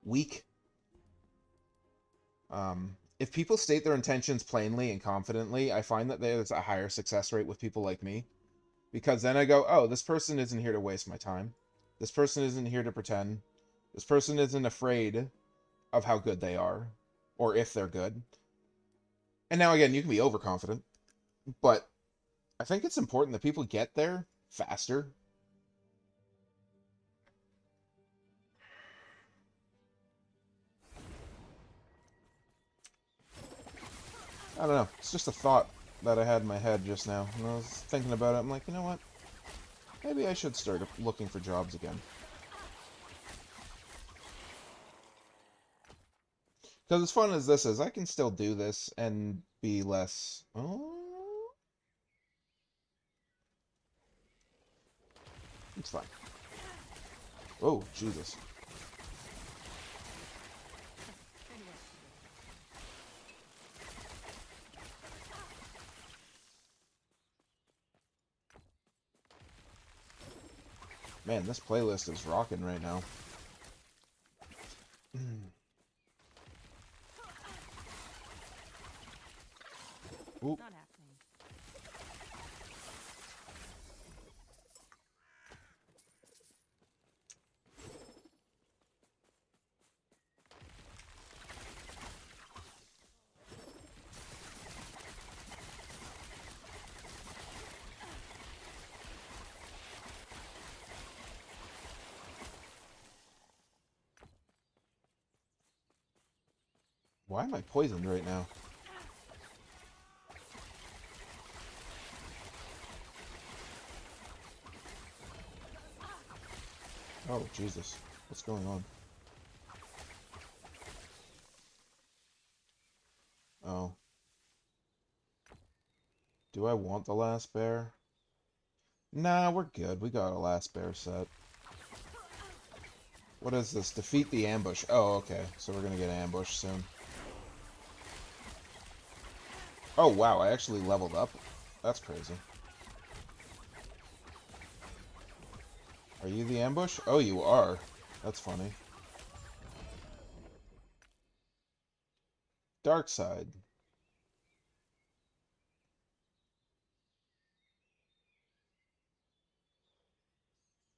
Speaker 4: weak. If people state their intentions plainly and confidently, I find that there's a higher success rate with people like me. Because then I go, oh, this person isn't here to waste my time. This person isn't here to pretend. This person isn't afraid of how good they are, or if they're good. And now again, you can be overconfident, but I think it's important that people get there faster. I don't know. It's just a thought that I had in my head just now. And I was thinking about it. I'm like, you know what? Maybe I should start looking for jobs again. Because as fun as this is, I can still do this and be less... Oh? It's fine. Oh, Jesus. Man, this playlist is rocking right now. Oop.
Speaker 2: Not happening.
Speaker 4: Why am I poisoned right now? Oh, Jesus. What's going on? Oh. Do I want the last bear? Nah, we're good. We got a last bear set. What is this? Defeat the ambush. Oh, okay. So we're gonna get ambushed soon. Oh, wow. I actually leveled up. That's crazy. Are you the ambush? Oh, you are. That's funny. Dark side.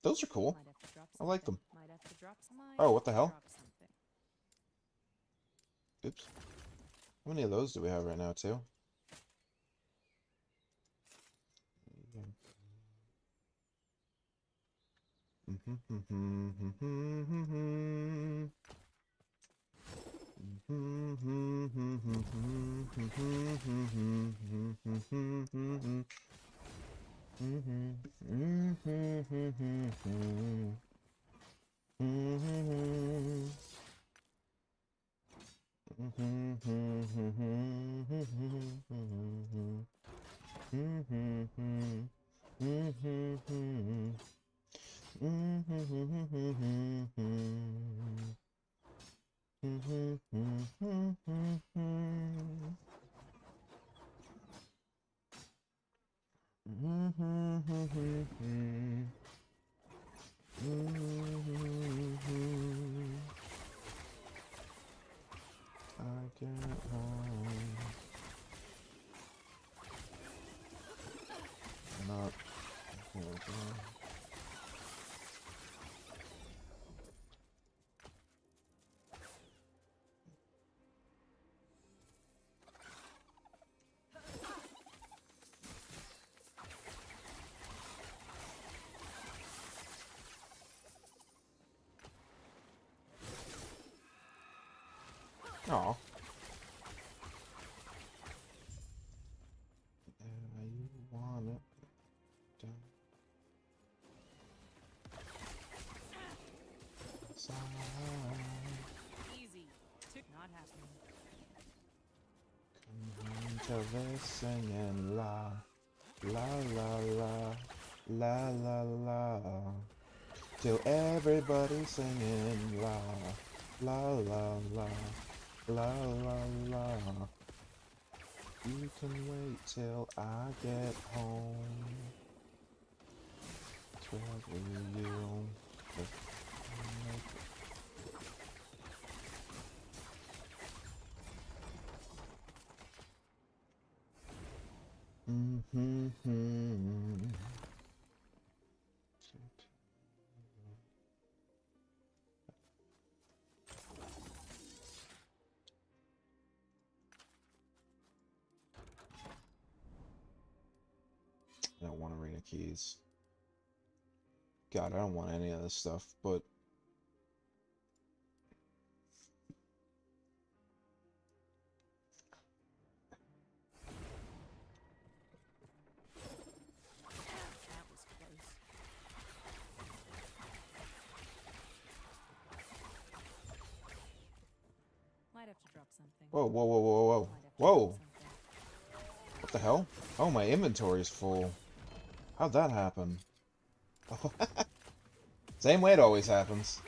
Speaker 4: Those are cool.
Speaker 2: Might have to drop
Speaker 4: I like
Speaker 2: something.
Speaker 4: them.
Speaker 2: Might have to drop some.
Speaker 4: Oh, what the hell?
Speaker 2: Drop something.
Speaker 4: Oops. How many of those do we have right now, too? I get home. Not. Aw. You want it.
Speaker 2: Easy. Not happening.
Speaker 4: Come home till they're singing la, la la la, la la la. Till everybody's singing la, la la la, la la la. You can wait till I get home. Trouble you. I don't want arena keys. God, I don't want any of this stuff, but
Speaker 2: That was close. Might have to drop something.
Speaker 4: whoa, whoa, whoa, whoa, whoa,
Speaker 2: Might have to drop
Speaker 4: whoa!
Speaker 2: something.
Speaker 4: What the hell? Oh, my inventory's full. How'd that happen? Same way it always happens.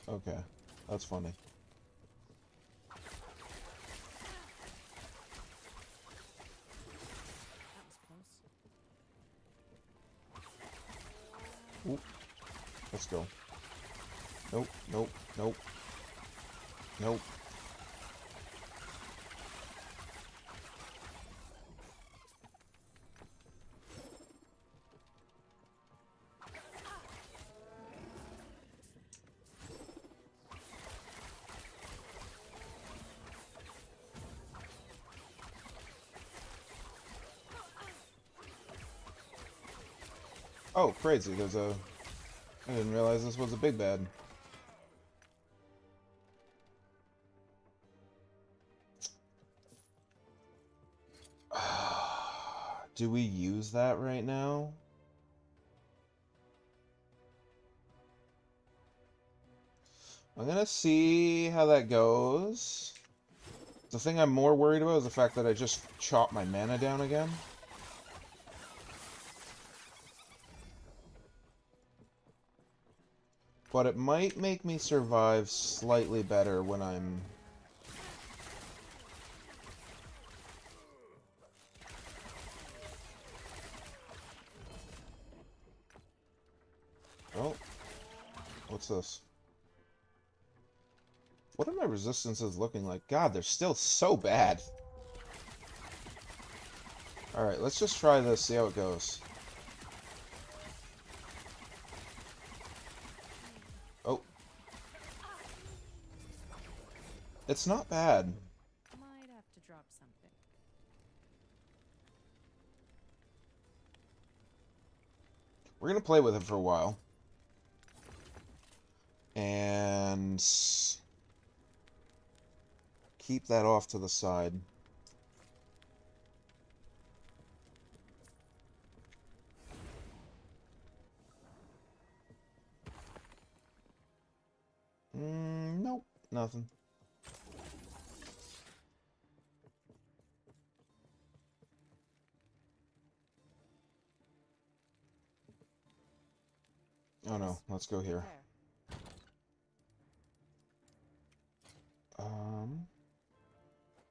Speaker 4: Okay, that's funny.
Speaker 2: That was close.
Speaker 4: Ooh. Let's go. Nope, nope, nope. Nope. Oh, crazy. There's a... I didn't realize this was a big bad. Do we use that right now? I'm gonna see how that goes. The thing I'm more worried about is the fact that I just chopped my mana down again. But it might make me survive slightly better when I'm... Oh, what's this? What are my resistances looking like? God, they're still so bad. Alright, let's just try this, see how it goes. Oh. It's not bad.
Speaker 2: Might have to drop something.
Speaker 4: We're gonna play with it for a while. And... keep that off to the side. Nope, nothing. Oh no, let's go here.
Speaker 2: There.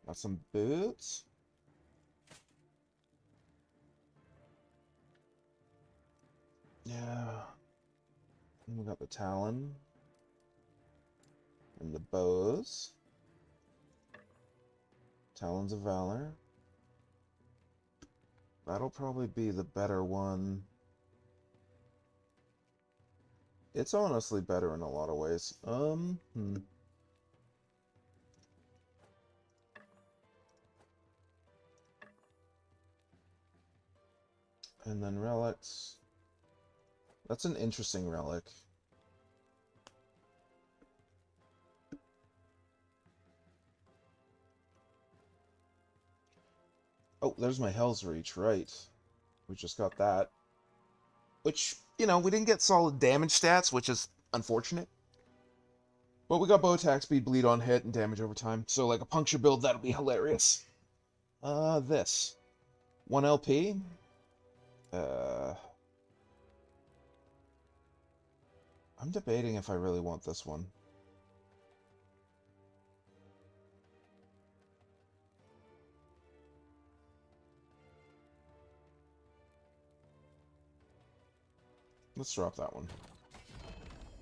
Speaker 4: Got some boots. Yeah. And we got the Talon. And the bows. Talons of Valor. That'll probably be the better one. It's honestly better in a lot of ways. And then relics. That's an interesting relic. Oh, there's my Hell's Reach, right. We just got that. Which, you know, we didn't get solid damage stats, which is unfortunate. But we got bow attack, speed, bleed on hit, and damage over time. So, like a puncture build, that'll be hilarious. This. 1 LP. I'm debating if I really want this one. Let's drop that one.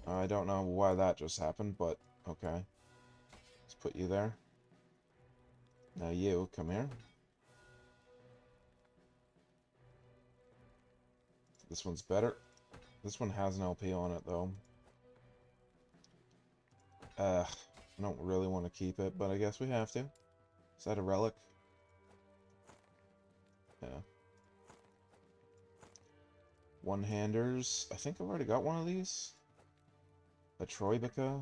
Speaker 4: I don't know why that just happened, but okay. Let's put you there. Now you, come here. This one's better. This one has an LP on it, though. I don't really want to keep it, but I guess we have to. Is that a relic? Yeah. One-handers. I think I've already got one of these. A Troibica.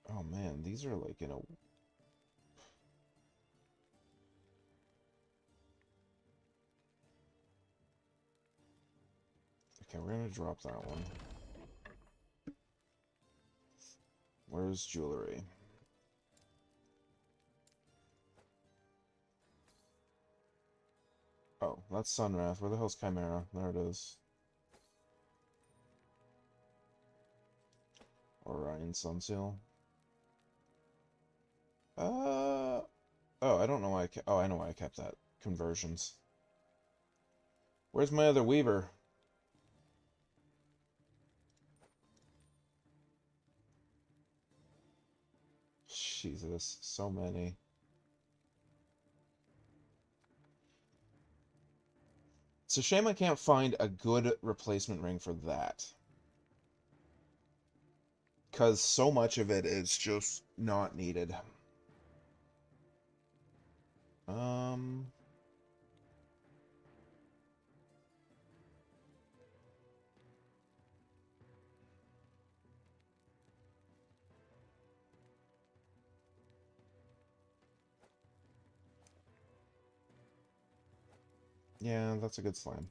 Speaker 4: Oh man, these are like in a... Okay, we're gonna drop that one. Where's jewelry? Oh, that's Sunwrath. Where the hell's Chimera? There it is. Orion Sunseal. Oh, I don't know why I kept... Oh, I know why I kept that. Conversions. Where's my other Weaver? Jesus, so many. It's a shame I can't find a good replacement ring for that. Because so much of it is just not needed. Yeah, that's a good slam.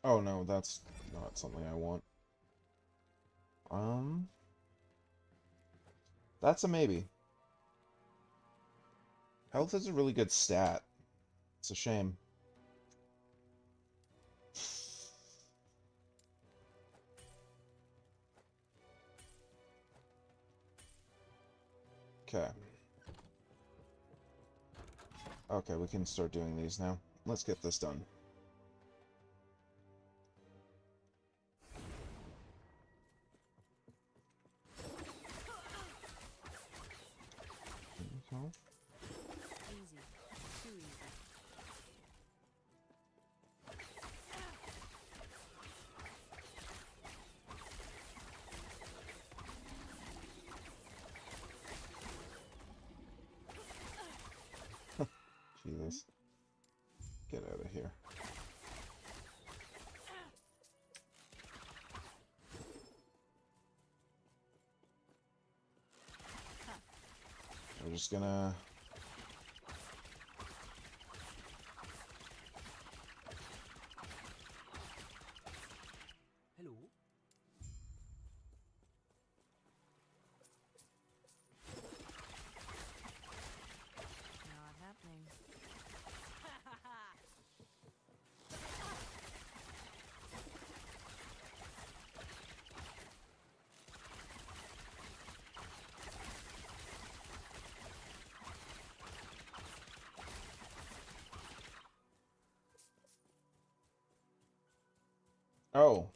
Speaker 4: Oh no, that's not something I want. That's a maybe. Health is a really good stat. It's a shame. Okay. Okay, we can start doing these now. Let's get this done. Okay.
Speaker 2: Easy. Too easy.
Speaker 4: Jesus. Get out of here. We're just gonna...
Speaker 3: Hello.
Speaker 2: Not happening.
Speaker 4: Oh.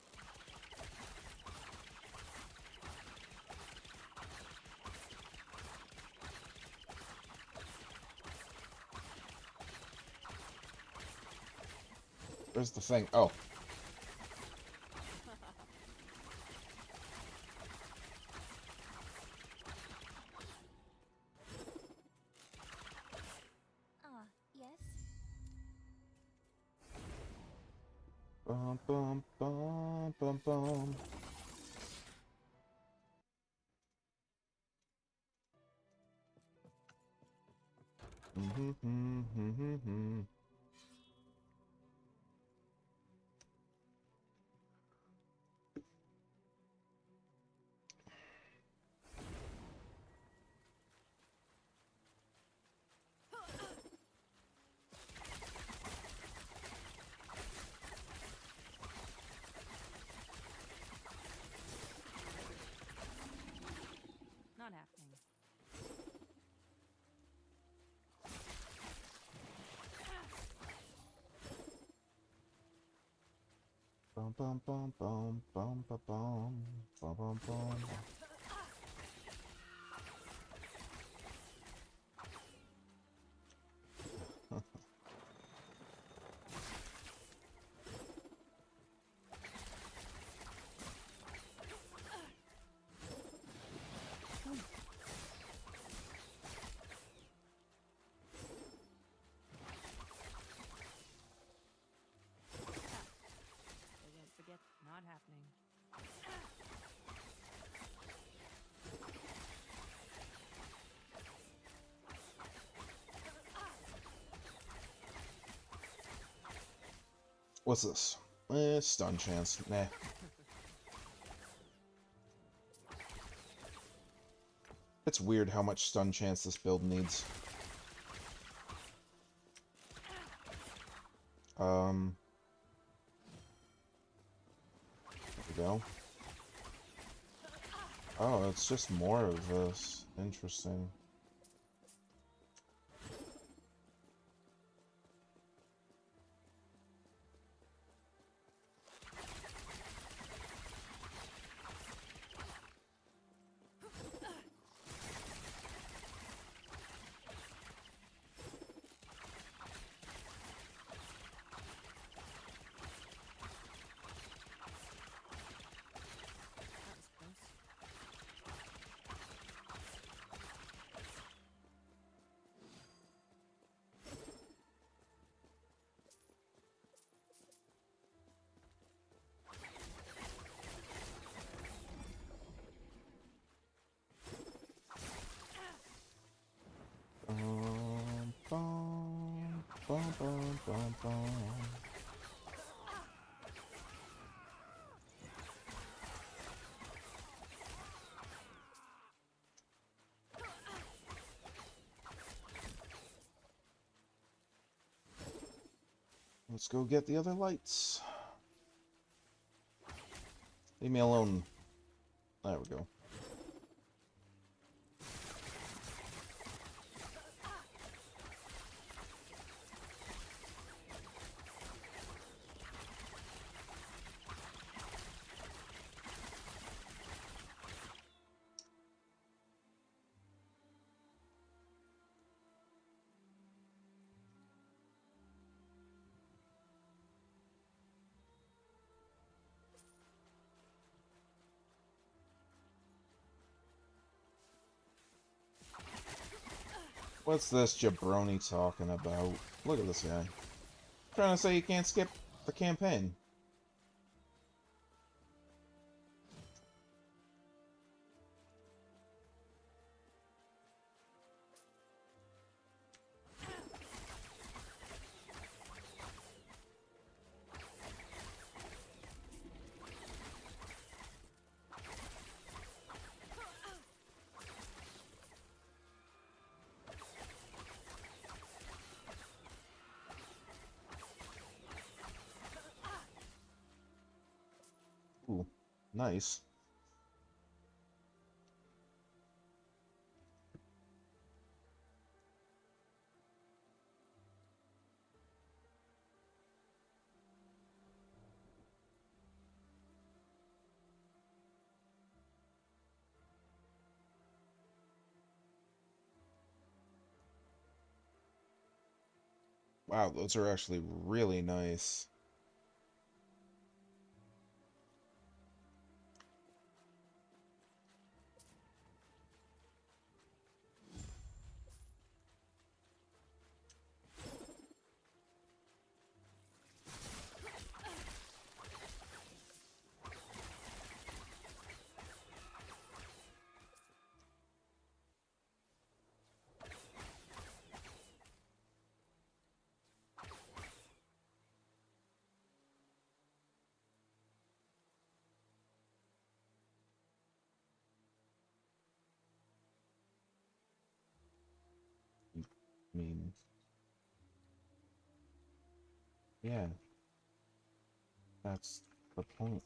Speaker 4: Where's the thing? Oh.
Speaker 2: Yes?
Speaker 4: Bum, bum, bum, bum, bum. Mm-hmm.
Speaker 2: Not happening.
Speaker 4: Bum, bum, bum, bum, bum, bum, bum, bum, bum, bum.
Speaker 2: They didn't forget. Not happening.
Speaker 4: What's this? Stun chance. Nah. It's weird how much stun chance this build needs. There we go. Oh, it's just more of this. Interesting.
Speaker 2: That was close.
Speaker 4: bum, bum, bum. Let's go get the other lights. Leave me alone. There we go. What's this jabroni talking about? Look at this guy. Trying to say you can't skip the campaign. Ooh, nice. Wow, those are actually really nice. I mean, yeah, that's the point.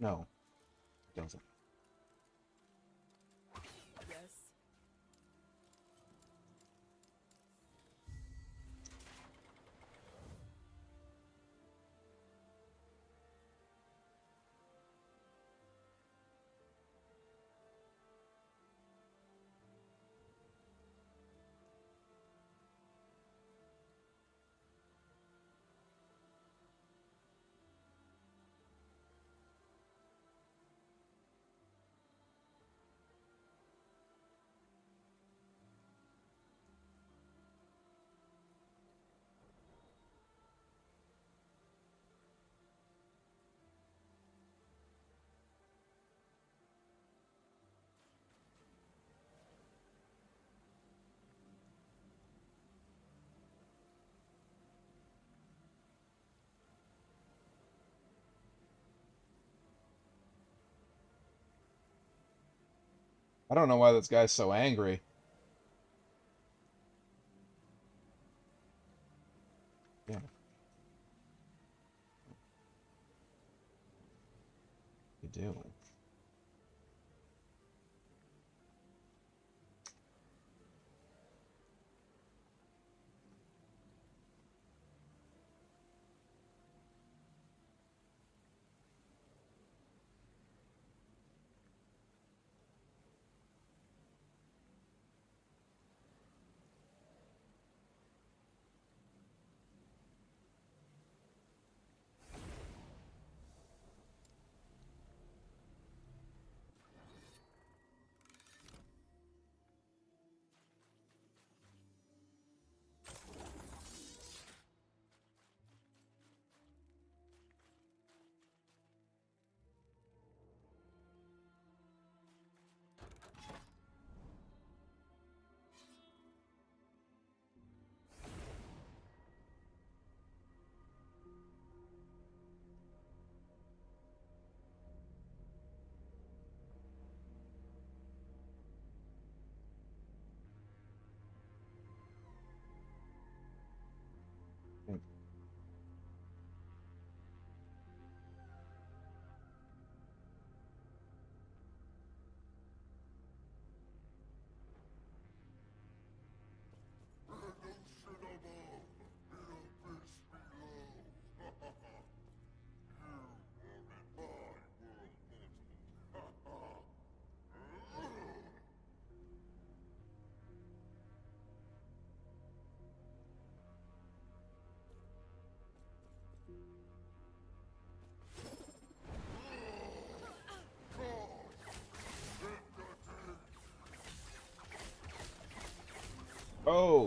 Speaker 4: No, it doesn't.
Speaker 2: Yes.
Speaker 4: I don't know why this guy's so angry. Yeah, you do.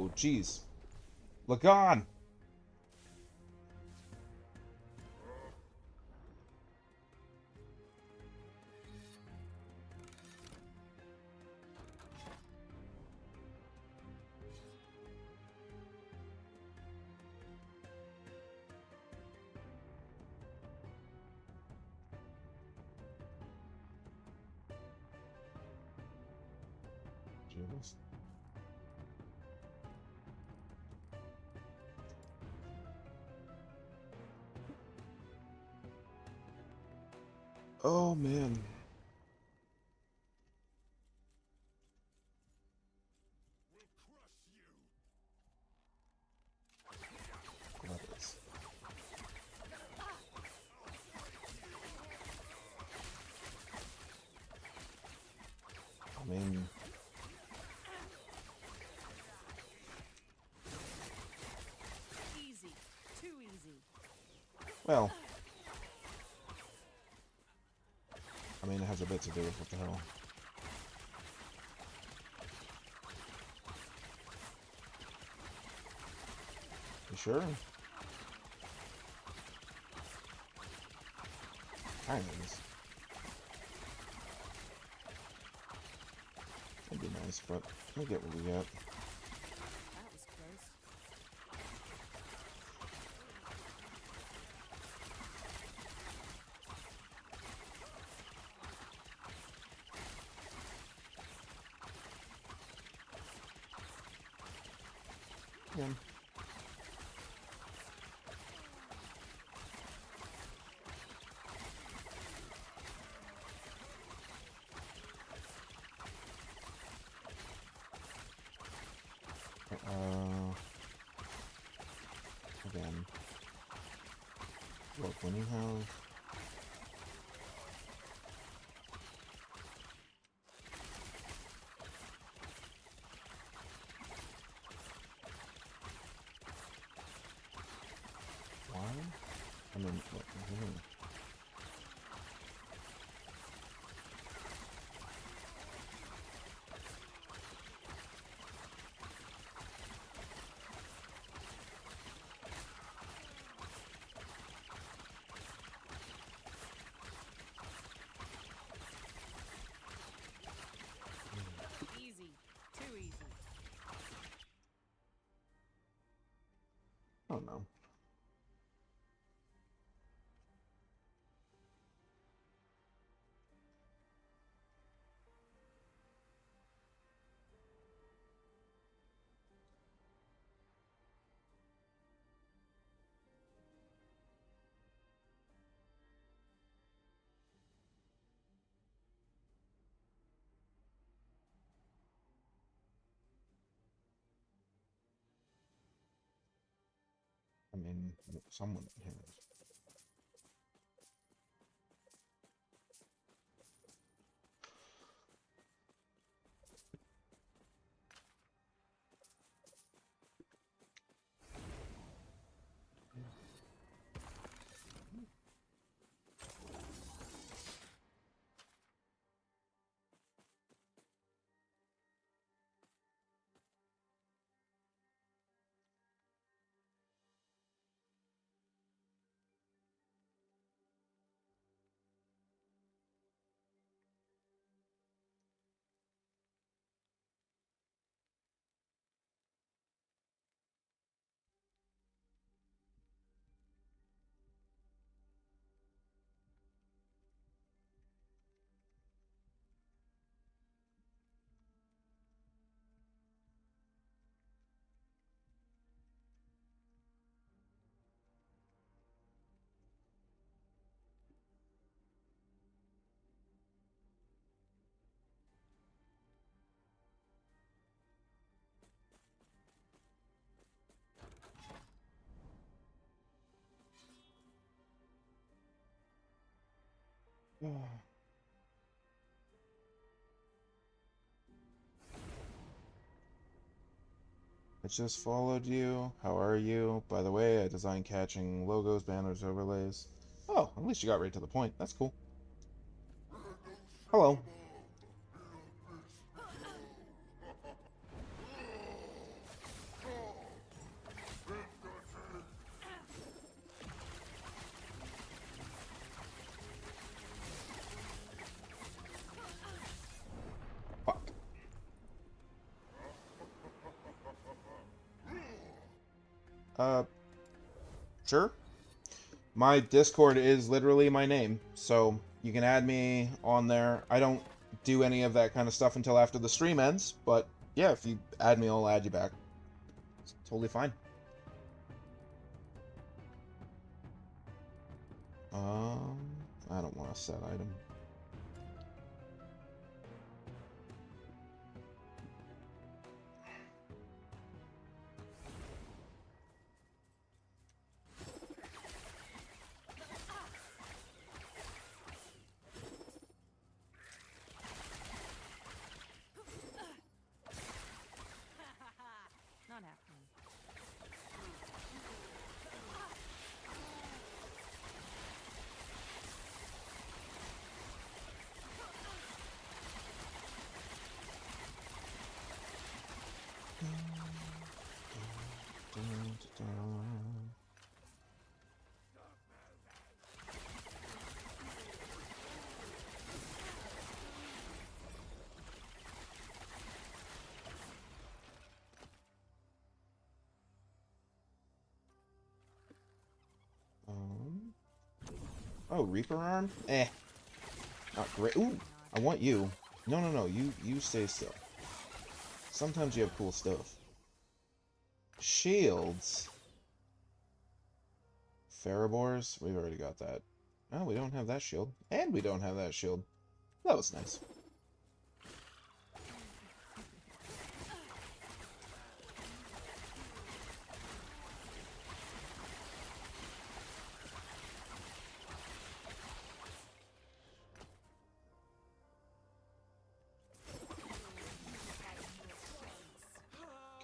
Speaker 4: Oh, jeez. Lagan! Jeez. Oh, man. That is. I mean,
Speaker 2: Easy. Too easy.
Speaker 4: well. I mean, it has a bit to do with what the hell. You sure? Kind of is. That'd be nice, but we get what we get.
Speaker 2: That was close.
Speaker 4: Yeah. Again. Look, when you have... Why? I mean, look,
Speaker 2: Easy. Too easy.
Speaker 4: oh no. I mean, someone has. I just followed you. How are you? By the way, I designed catching logos, banners, overlays. Oh, at least you got right to the point. That's cool. Hello. Uh, sure. My Discord is literally my name, so you can add me on there. I don't do any of that kind of stuff until after the stream ends, but yeah, if you add me, I'll add you back. It's totally fine. I don't want to set item.
Speaker 2: Not happening.
Speaker 4: Oh, Reaper arm? Eh. Not great. Ooh, I want you. No, no, no. You stay still. Sometimes you have cool stuff. Shields. Ferrobors? We've already got that. Oh, we don't have that shield. And we don't have that shield. That was nice.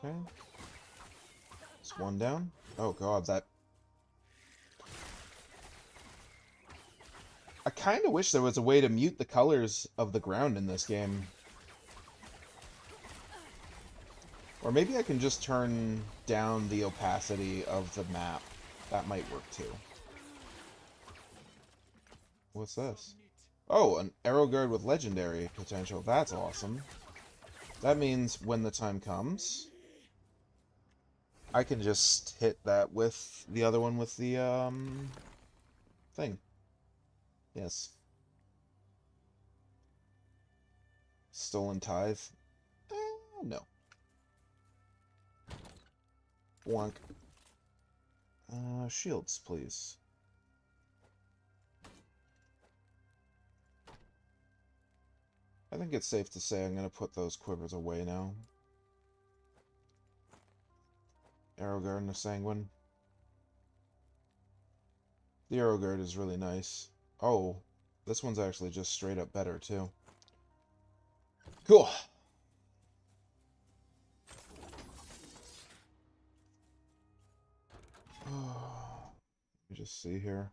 Speaker 4: Okay. It's one down. Oh god, that... I kind of wish there was a way to mute the colors of the ground in this game. Or maybe I can just turn down the opacity of the map. That might work too. What's this? Oh, an arrow guard with legendary potential. That's awesome. That means when the time comes, I can just hit that with the other one with the, thing. Yes. Stolen tithe? No. Blank. Shields, please. I think it's safe to say I'm going to put those quivers away now. Arrow guard and a sanguine. The arrow guard is really nice. Oh, this one's actually just straight up better too. Cool. Let me just see here.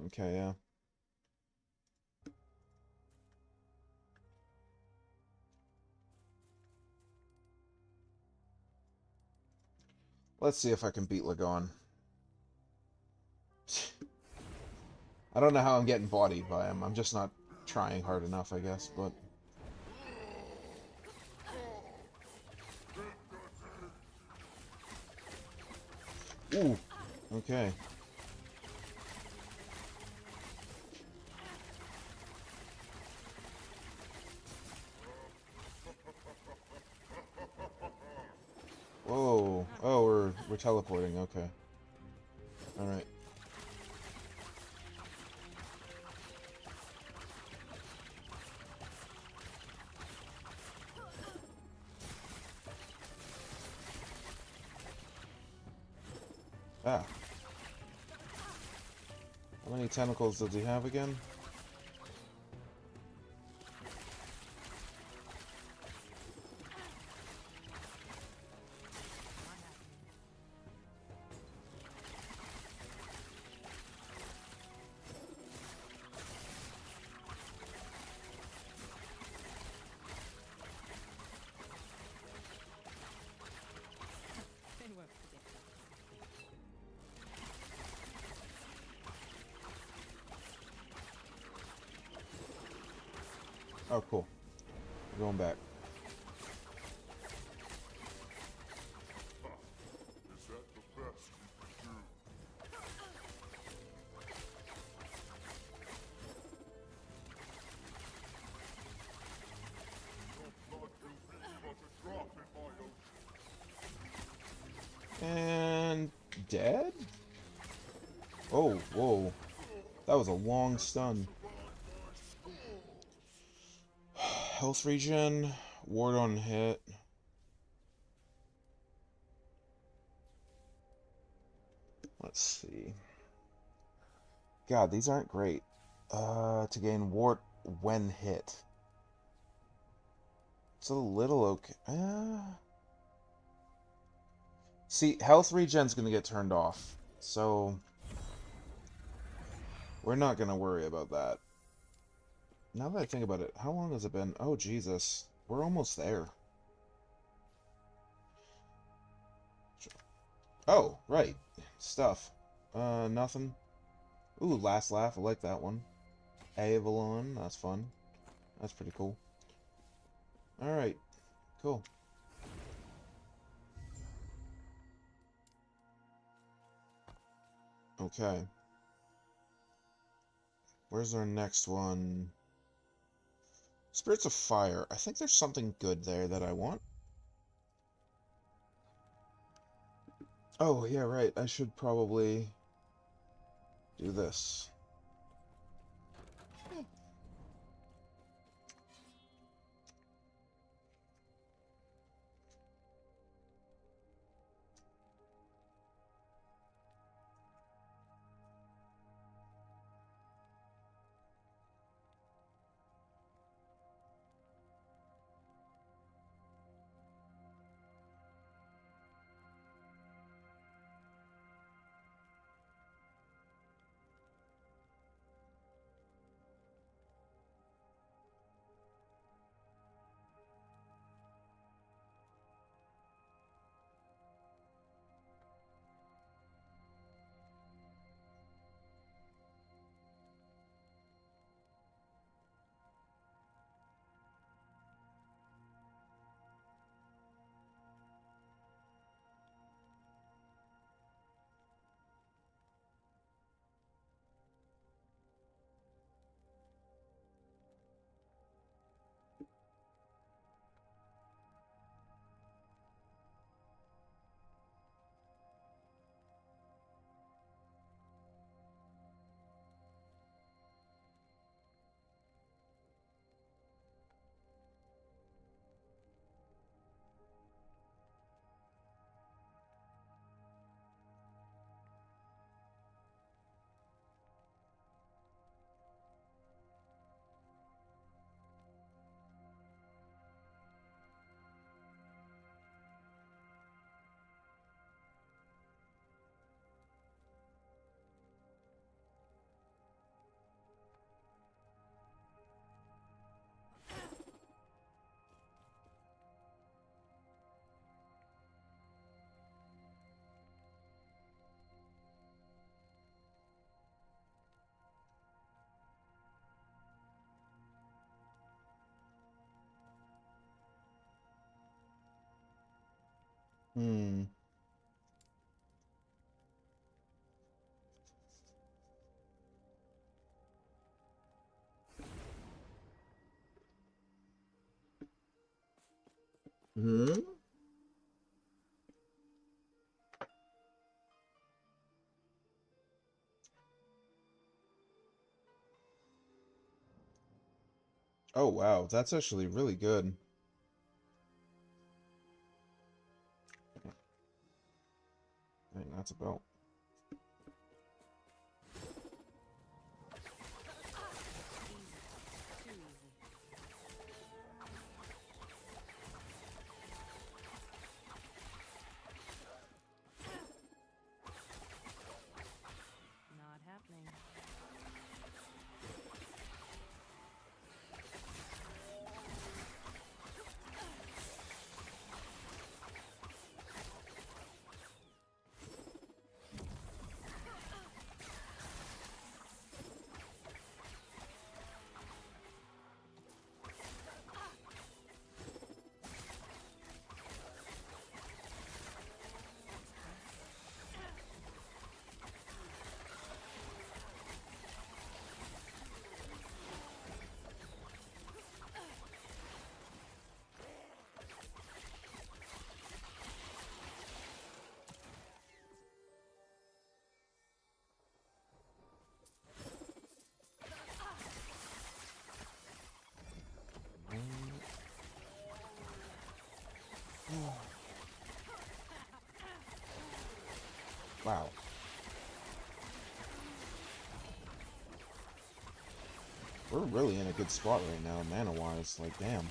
Speaker 4: Okay, yeah. Let's see if I can beat Lagon. I don't know how I'm getting bodied by him. I'm just not trying hard enough, I guess, but... Ooh, okay. Whoa. Oh, we're teleporting, okay. Alright. Ah. How many tentacles does he have again?
Speaker 2: They won't forget.
Speaker 4: Oh, cool. We're going back. And dead? Oh, whoa. That was a long stun. Health regen, ward on hit. Let's see. God, these aren't great. To gain ward when hit. It's a little okay. See, health regen's gonna get turned off, so we're not gonna worry about that. Now that I think about it, how long has it been? Oh, Jesus. We're almost there. Oh, right. Stuff. Nothing. Ooh, last laugh. I like that one. Avalon. That's fun. That's pretty cool. Alright. Cool. Okay. Where's our next one? Spirits of Fire. I think there's something good there that I want. Oh, yeah, right. I should probably do this. Hmm. Hmm? Oh, wow. That's actually really good. I think that's about...
Speaker 2: Too easy. Not happening.
Speaker 4: Wow. We're really in a good spot right now, mana-wise. Like, damn.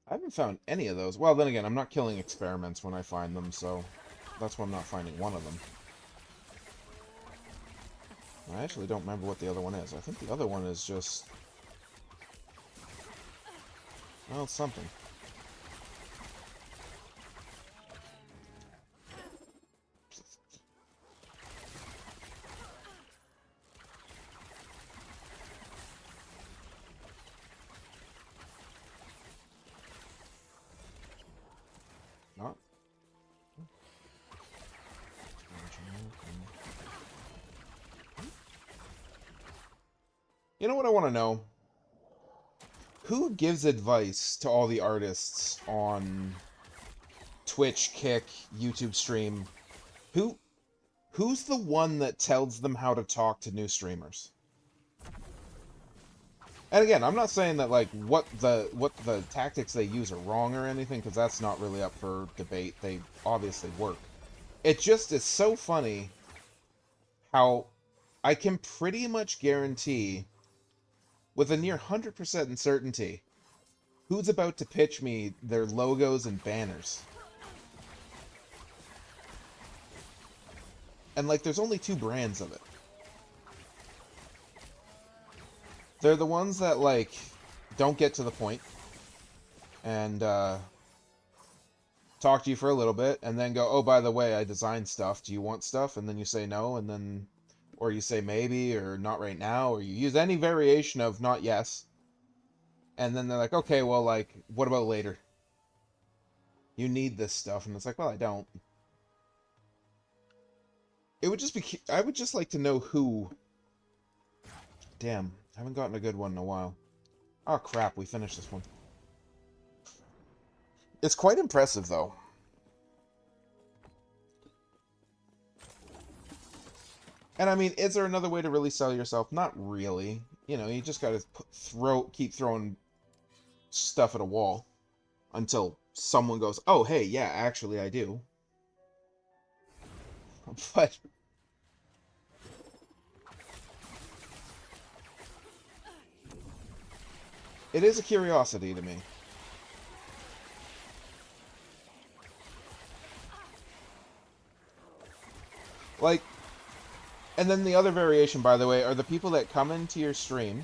Speaker 4: I haven't found any of those. Well, then again, I'm not killing experiments when I find them, so that's why I'm not finding one of them. I actually don't remember what the other one is. I think the other one is just... well, it's something. Not. You know what I want to know? Who gives advice to all the artists on Twitch, Kick, YouTube stream? Who's the one that tells them how to talk to new streamers? And again, I'm not saying that like what the tactics they use are wrong or anything, because that's not really up for debate. They obviously work. It just is so funny how I can pretty much guarantee with a near 100% certainty who's about to pitch me their logos and banners. And like there's only two brands of it. They're the ones that like don't get to the point and talk to you for a little bit and then go, oh, by the way, I designed stuff. Do you want stuff? And then you say no, and then, or you say maybe, or not right now, or you use any variation of not yes. And then they're like, okay, well, like, what about later? You need this stuff. And it's like, well, I don't. It would just be, I would just like to know who. Damn, I haven't gotten a good one in a while. Oh, crap, we finished this one. It's quite impressive, though. And I mean, is there another way to really sell yourself? Not really. You know, you just gotta keep throwing stuff at a wall until someone goes, oh, hey, yeah, actually, I do. But it is a curiosity to me. Like, and then the other variation, by the way, are the people that come into your stream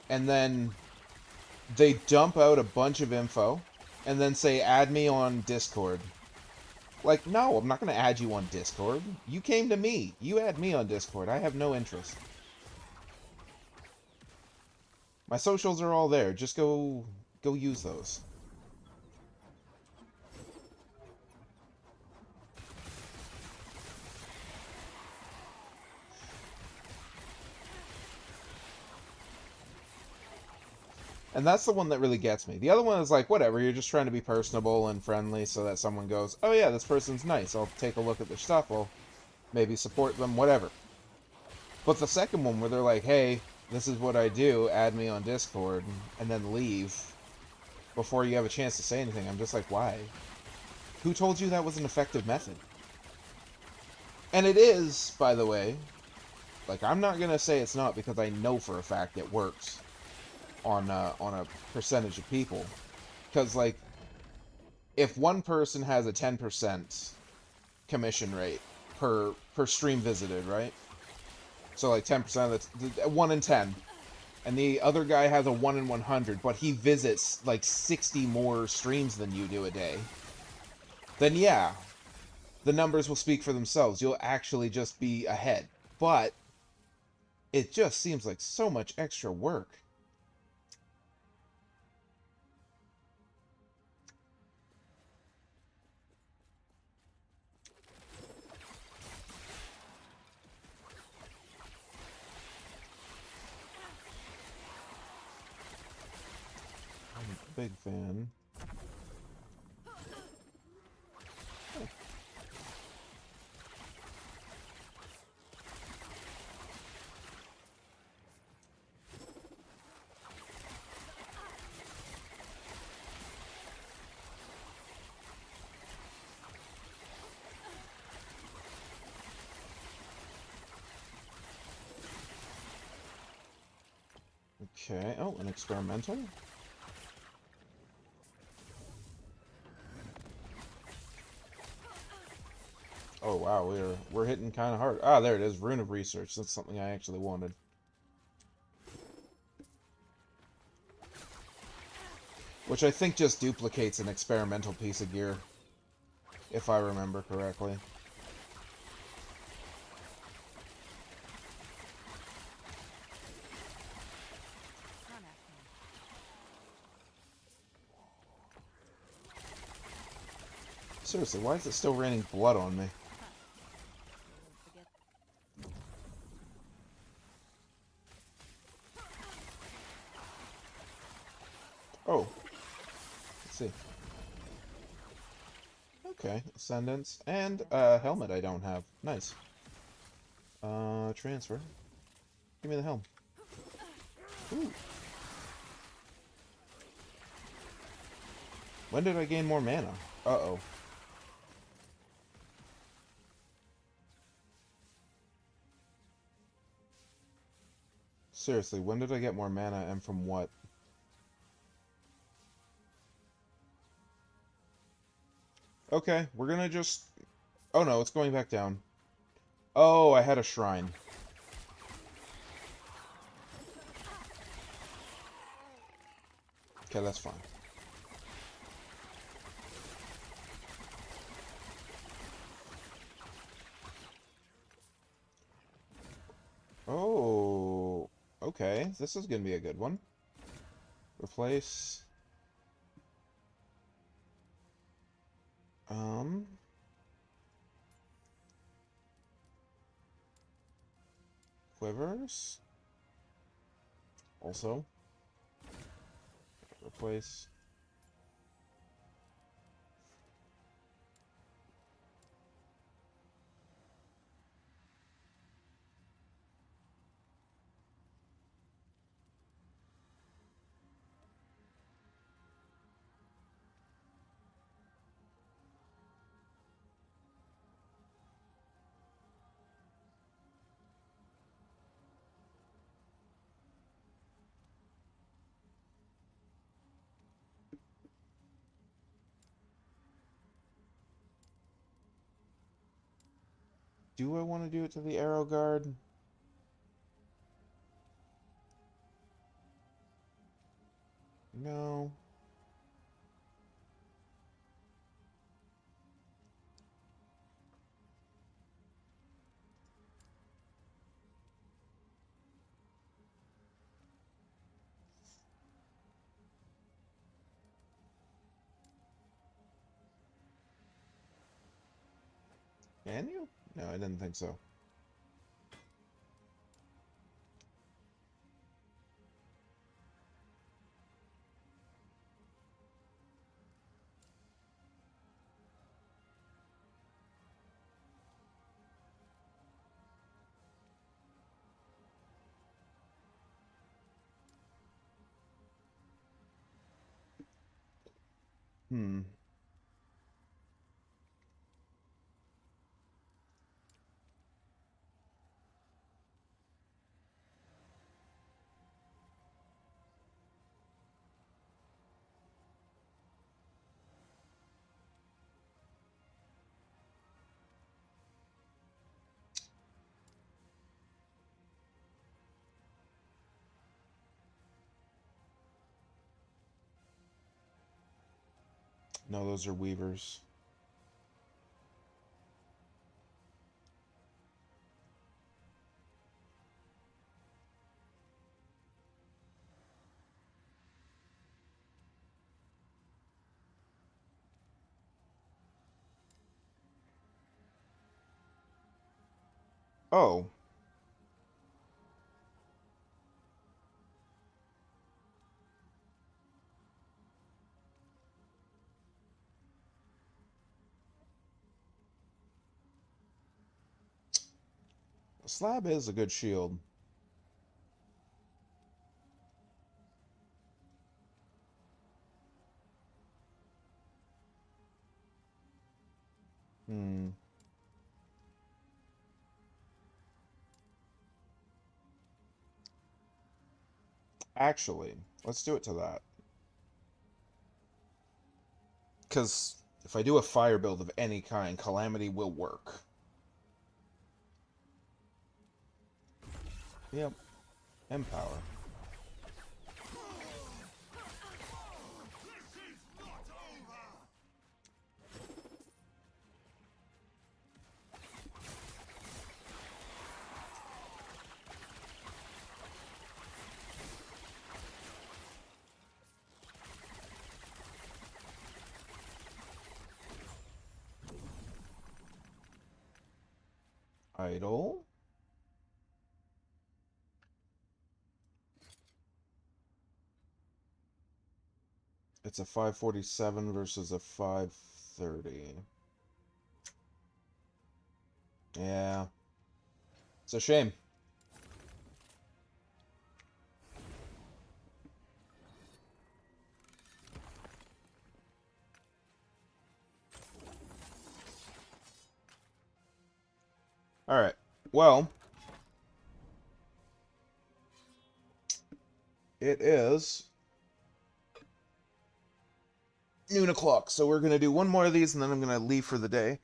Speaker 4: and then they dump out a bunch of info and then say, add me on Discord. Like, no, I'm not going to add you on Discord. You came to me. You add me on Discord. I have no interest. My socials are all there. Just go use those. And that's the one that really gets me. The other one is like, whatever, you're just trying to be personable and friendly so that someone goes, oh yeah, this person's nice. I'll take a look at their stuff. I'll maybe support them, whatever. But the second one where they're like, hey, this is what I do, add me on Discord, and then leave before you have a chance to say anything. I'm just like, why? Who told you that was an effective method? And it is, by the way. Like, I'm not going to say it's not because I know for a fact it works on a percentage of people. Because, like, if one person has a 10% commission rate per stream visited, right? So, like, 10% of that's 1 in 10. And the other guy has a 1 in 100, but he visits, like, 60 more streams than you do a day. Then, yeah, the numbers will speak for themselves. You'll actually just be ahead. But it just seems like so much extra work. Big fan. Okay. Oh, an experimental. Oh wow, we're hitting kind of hard. Ah, there it is. Rune of Research. That's something I actually wanted. Which I think just duplicates an experimental piece of gear, if I remember correctly.
Speaker 2: Come at me.
Speaker 4: Seriously, why is it still raining blood on me?
Speaker 2: I won't forget.
Speaker 4: Oh. Let's see. Okay, Ascendance. And helmet I don't have. Nice. Transfer. Give me the helm. Ooh. When did I gain more mana? Uh-oh. Seriously, when did I get more mana and from what? Okay, we're gonna just... Oh no, it's going back down. Oh, I had a shrine. Okay, that's fine. Oh, okay. This is gonna be a good one. Replace... Quivers? Also. Replace... Do I want to do it to the arrow guard? No. Can you? No, I didn't think so. Hmm. No, those are weavers. Oh. A slab is a good shield. Hmm. Actually, let's do it to that. Because if I do a fire build of any kind, Calamity will work. Yep. Empower. Idle. It's a 547 versus a 530. Yeah. It's a shame. Alright. Well, it is noon o'clock, so we're going to do one more of these and then I'm going to leave for the day.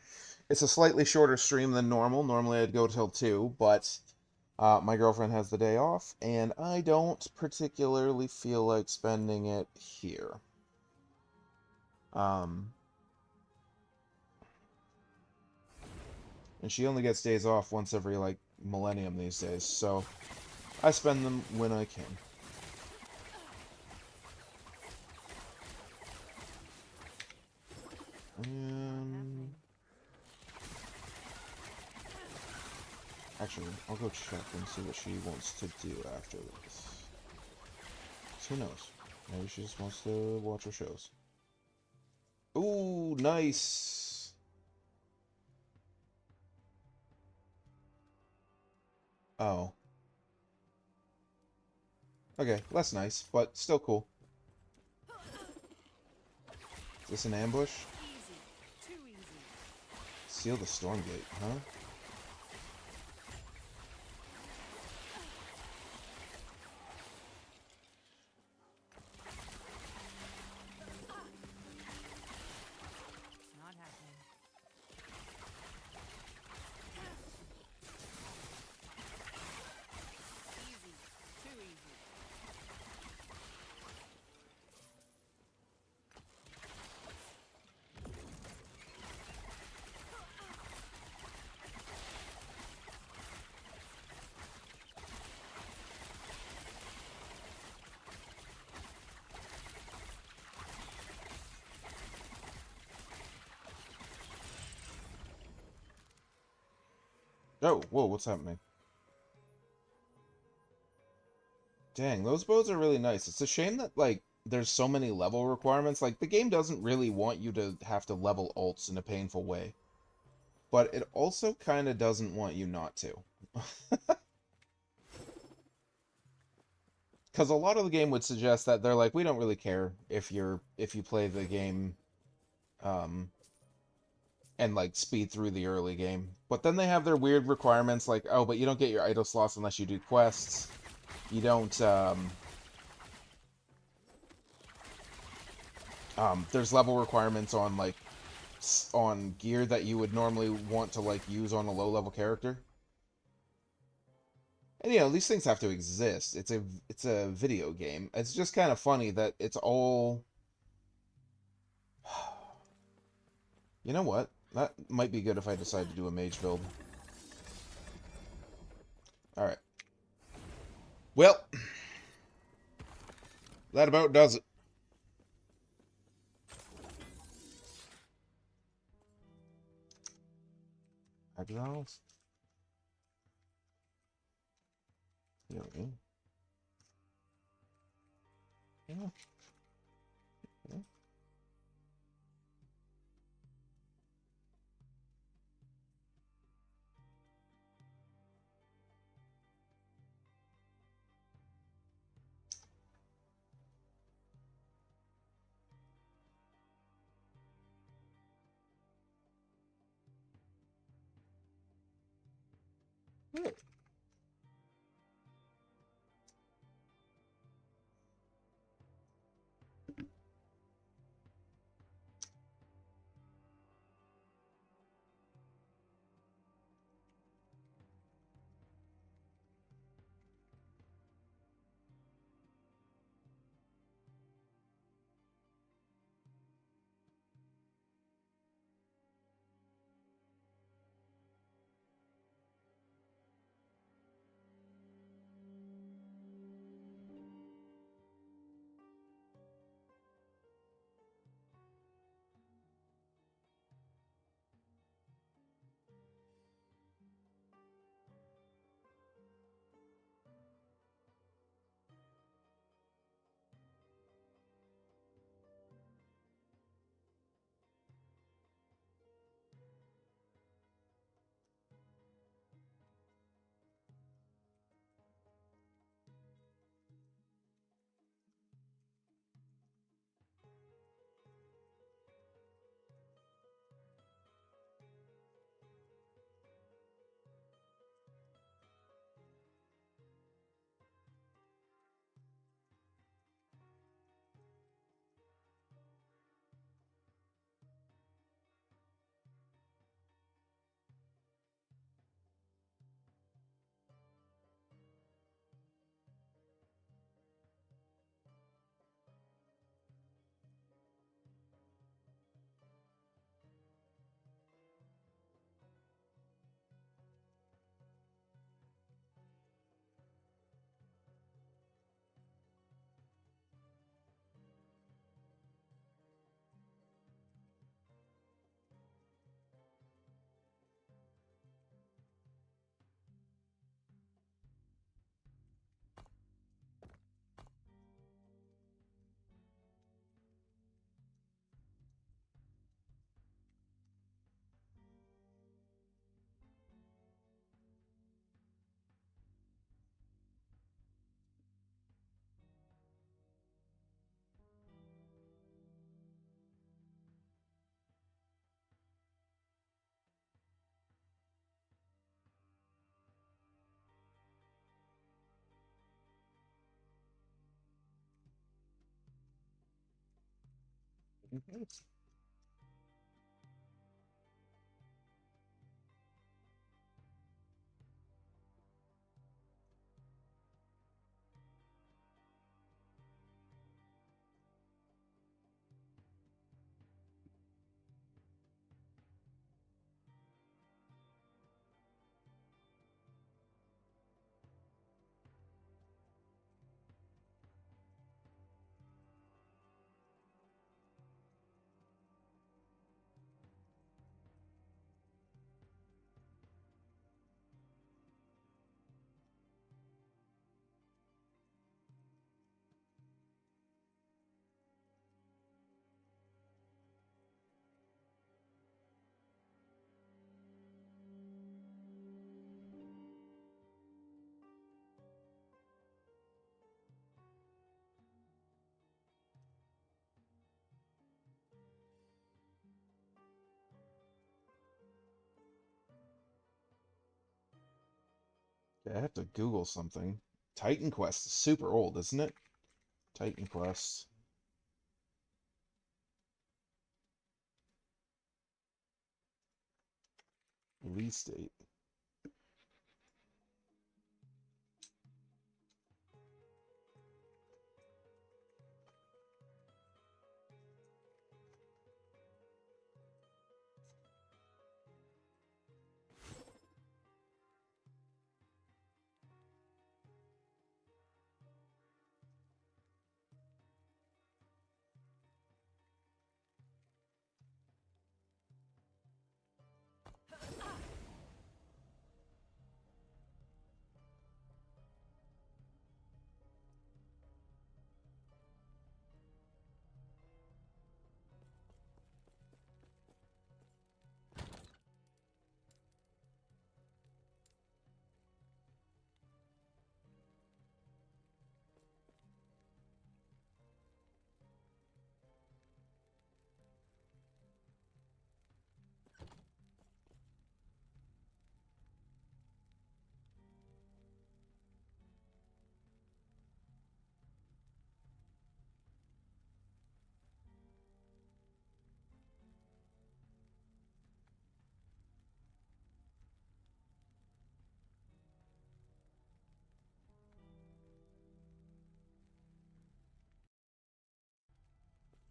Speaker 4: It's a slightly shorter stream than normal. Normally I'd go till 2, but my girlfriend has the day off, and I don't particularly feel like spending it here. And she only gets days off once every, like, millennium these days, so I spend them when I can. Actually, I'll go check and see what she wants to do after this. Who knows? Maybe she just wants to watch her shows. Ooh, nice! Oh. Okay, less nice, but still cool. Is this an ambush?
Speaker 2: Easy. Too easy.
Speaker 4: Seal the storm gate, huh?
Speaker 2: Not happening. Easy. Too easy.
Speaker 4: Oh, whoa, what's happening? Dang, those bows are really nice. It's a shame that, like, there's so many level requirements. Like, the game doesn't really want you to have to level ults in a painful way. But it also kind of doesn't want you not to. Because a lot of the game would suggest that they're like, we don't really care if you play the game, and like speed through the early game. But then they have their weird requirements like, oh, but you don't get your idle slots unless you do quests. You don't, there's level requirements on like on gear that you would normally want to like use on a low level character. And you know, these things have to exist. It's a video game. It's just kind of funny that it's all You know what? That might be good if I decide to do a mage build. Alright. Well, that about does it. Hydraulics. There we go. Yeah. Yeah. Yeah, I have to Google something. Titan Quest is super old, isn't it? Titan Quest. Release date.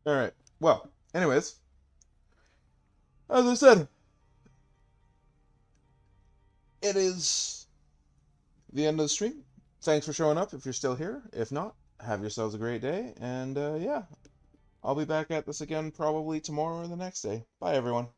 Speaker 4: All right. Well, anyways, as I said, it is the end of the stream. Thanks for showing up if you're still here. If not, have yourselves a great day. And yeah, I'll be back at this again probably tomorrow or the next day. Bye, everyone.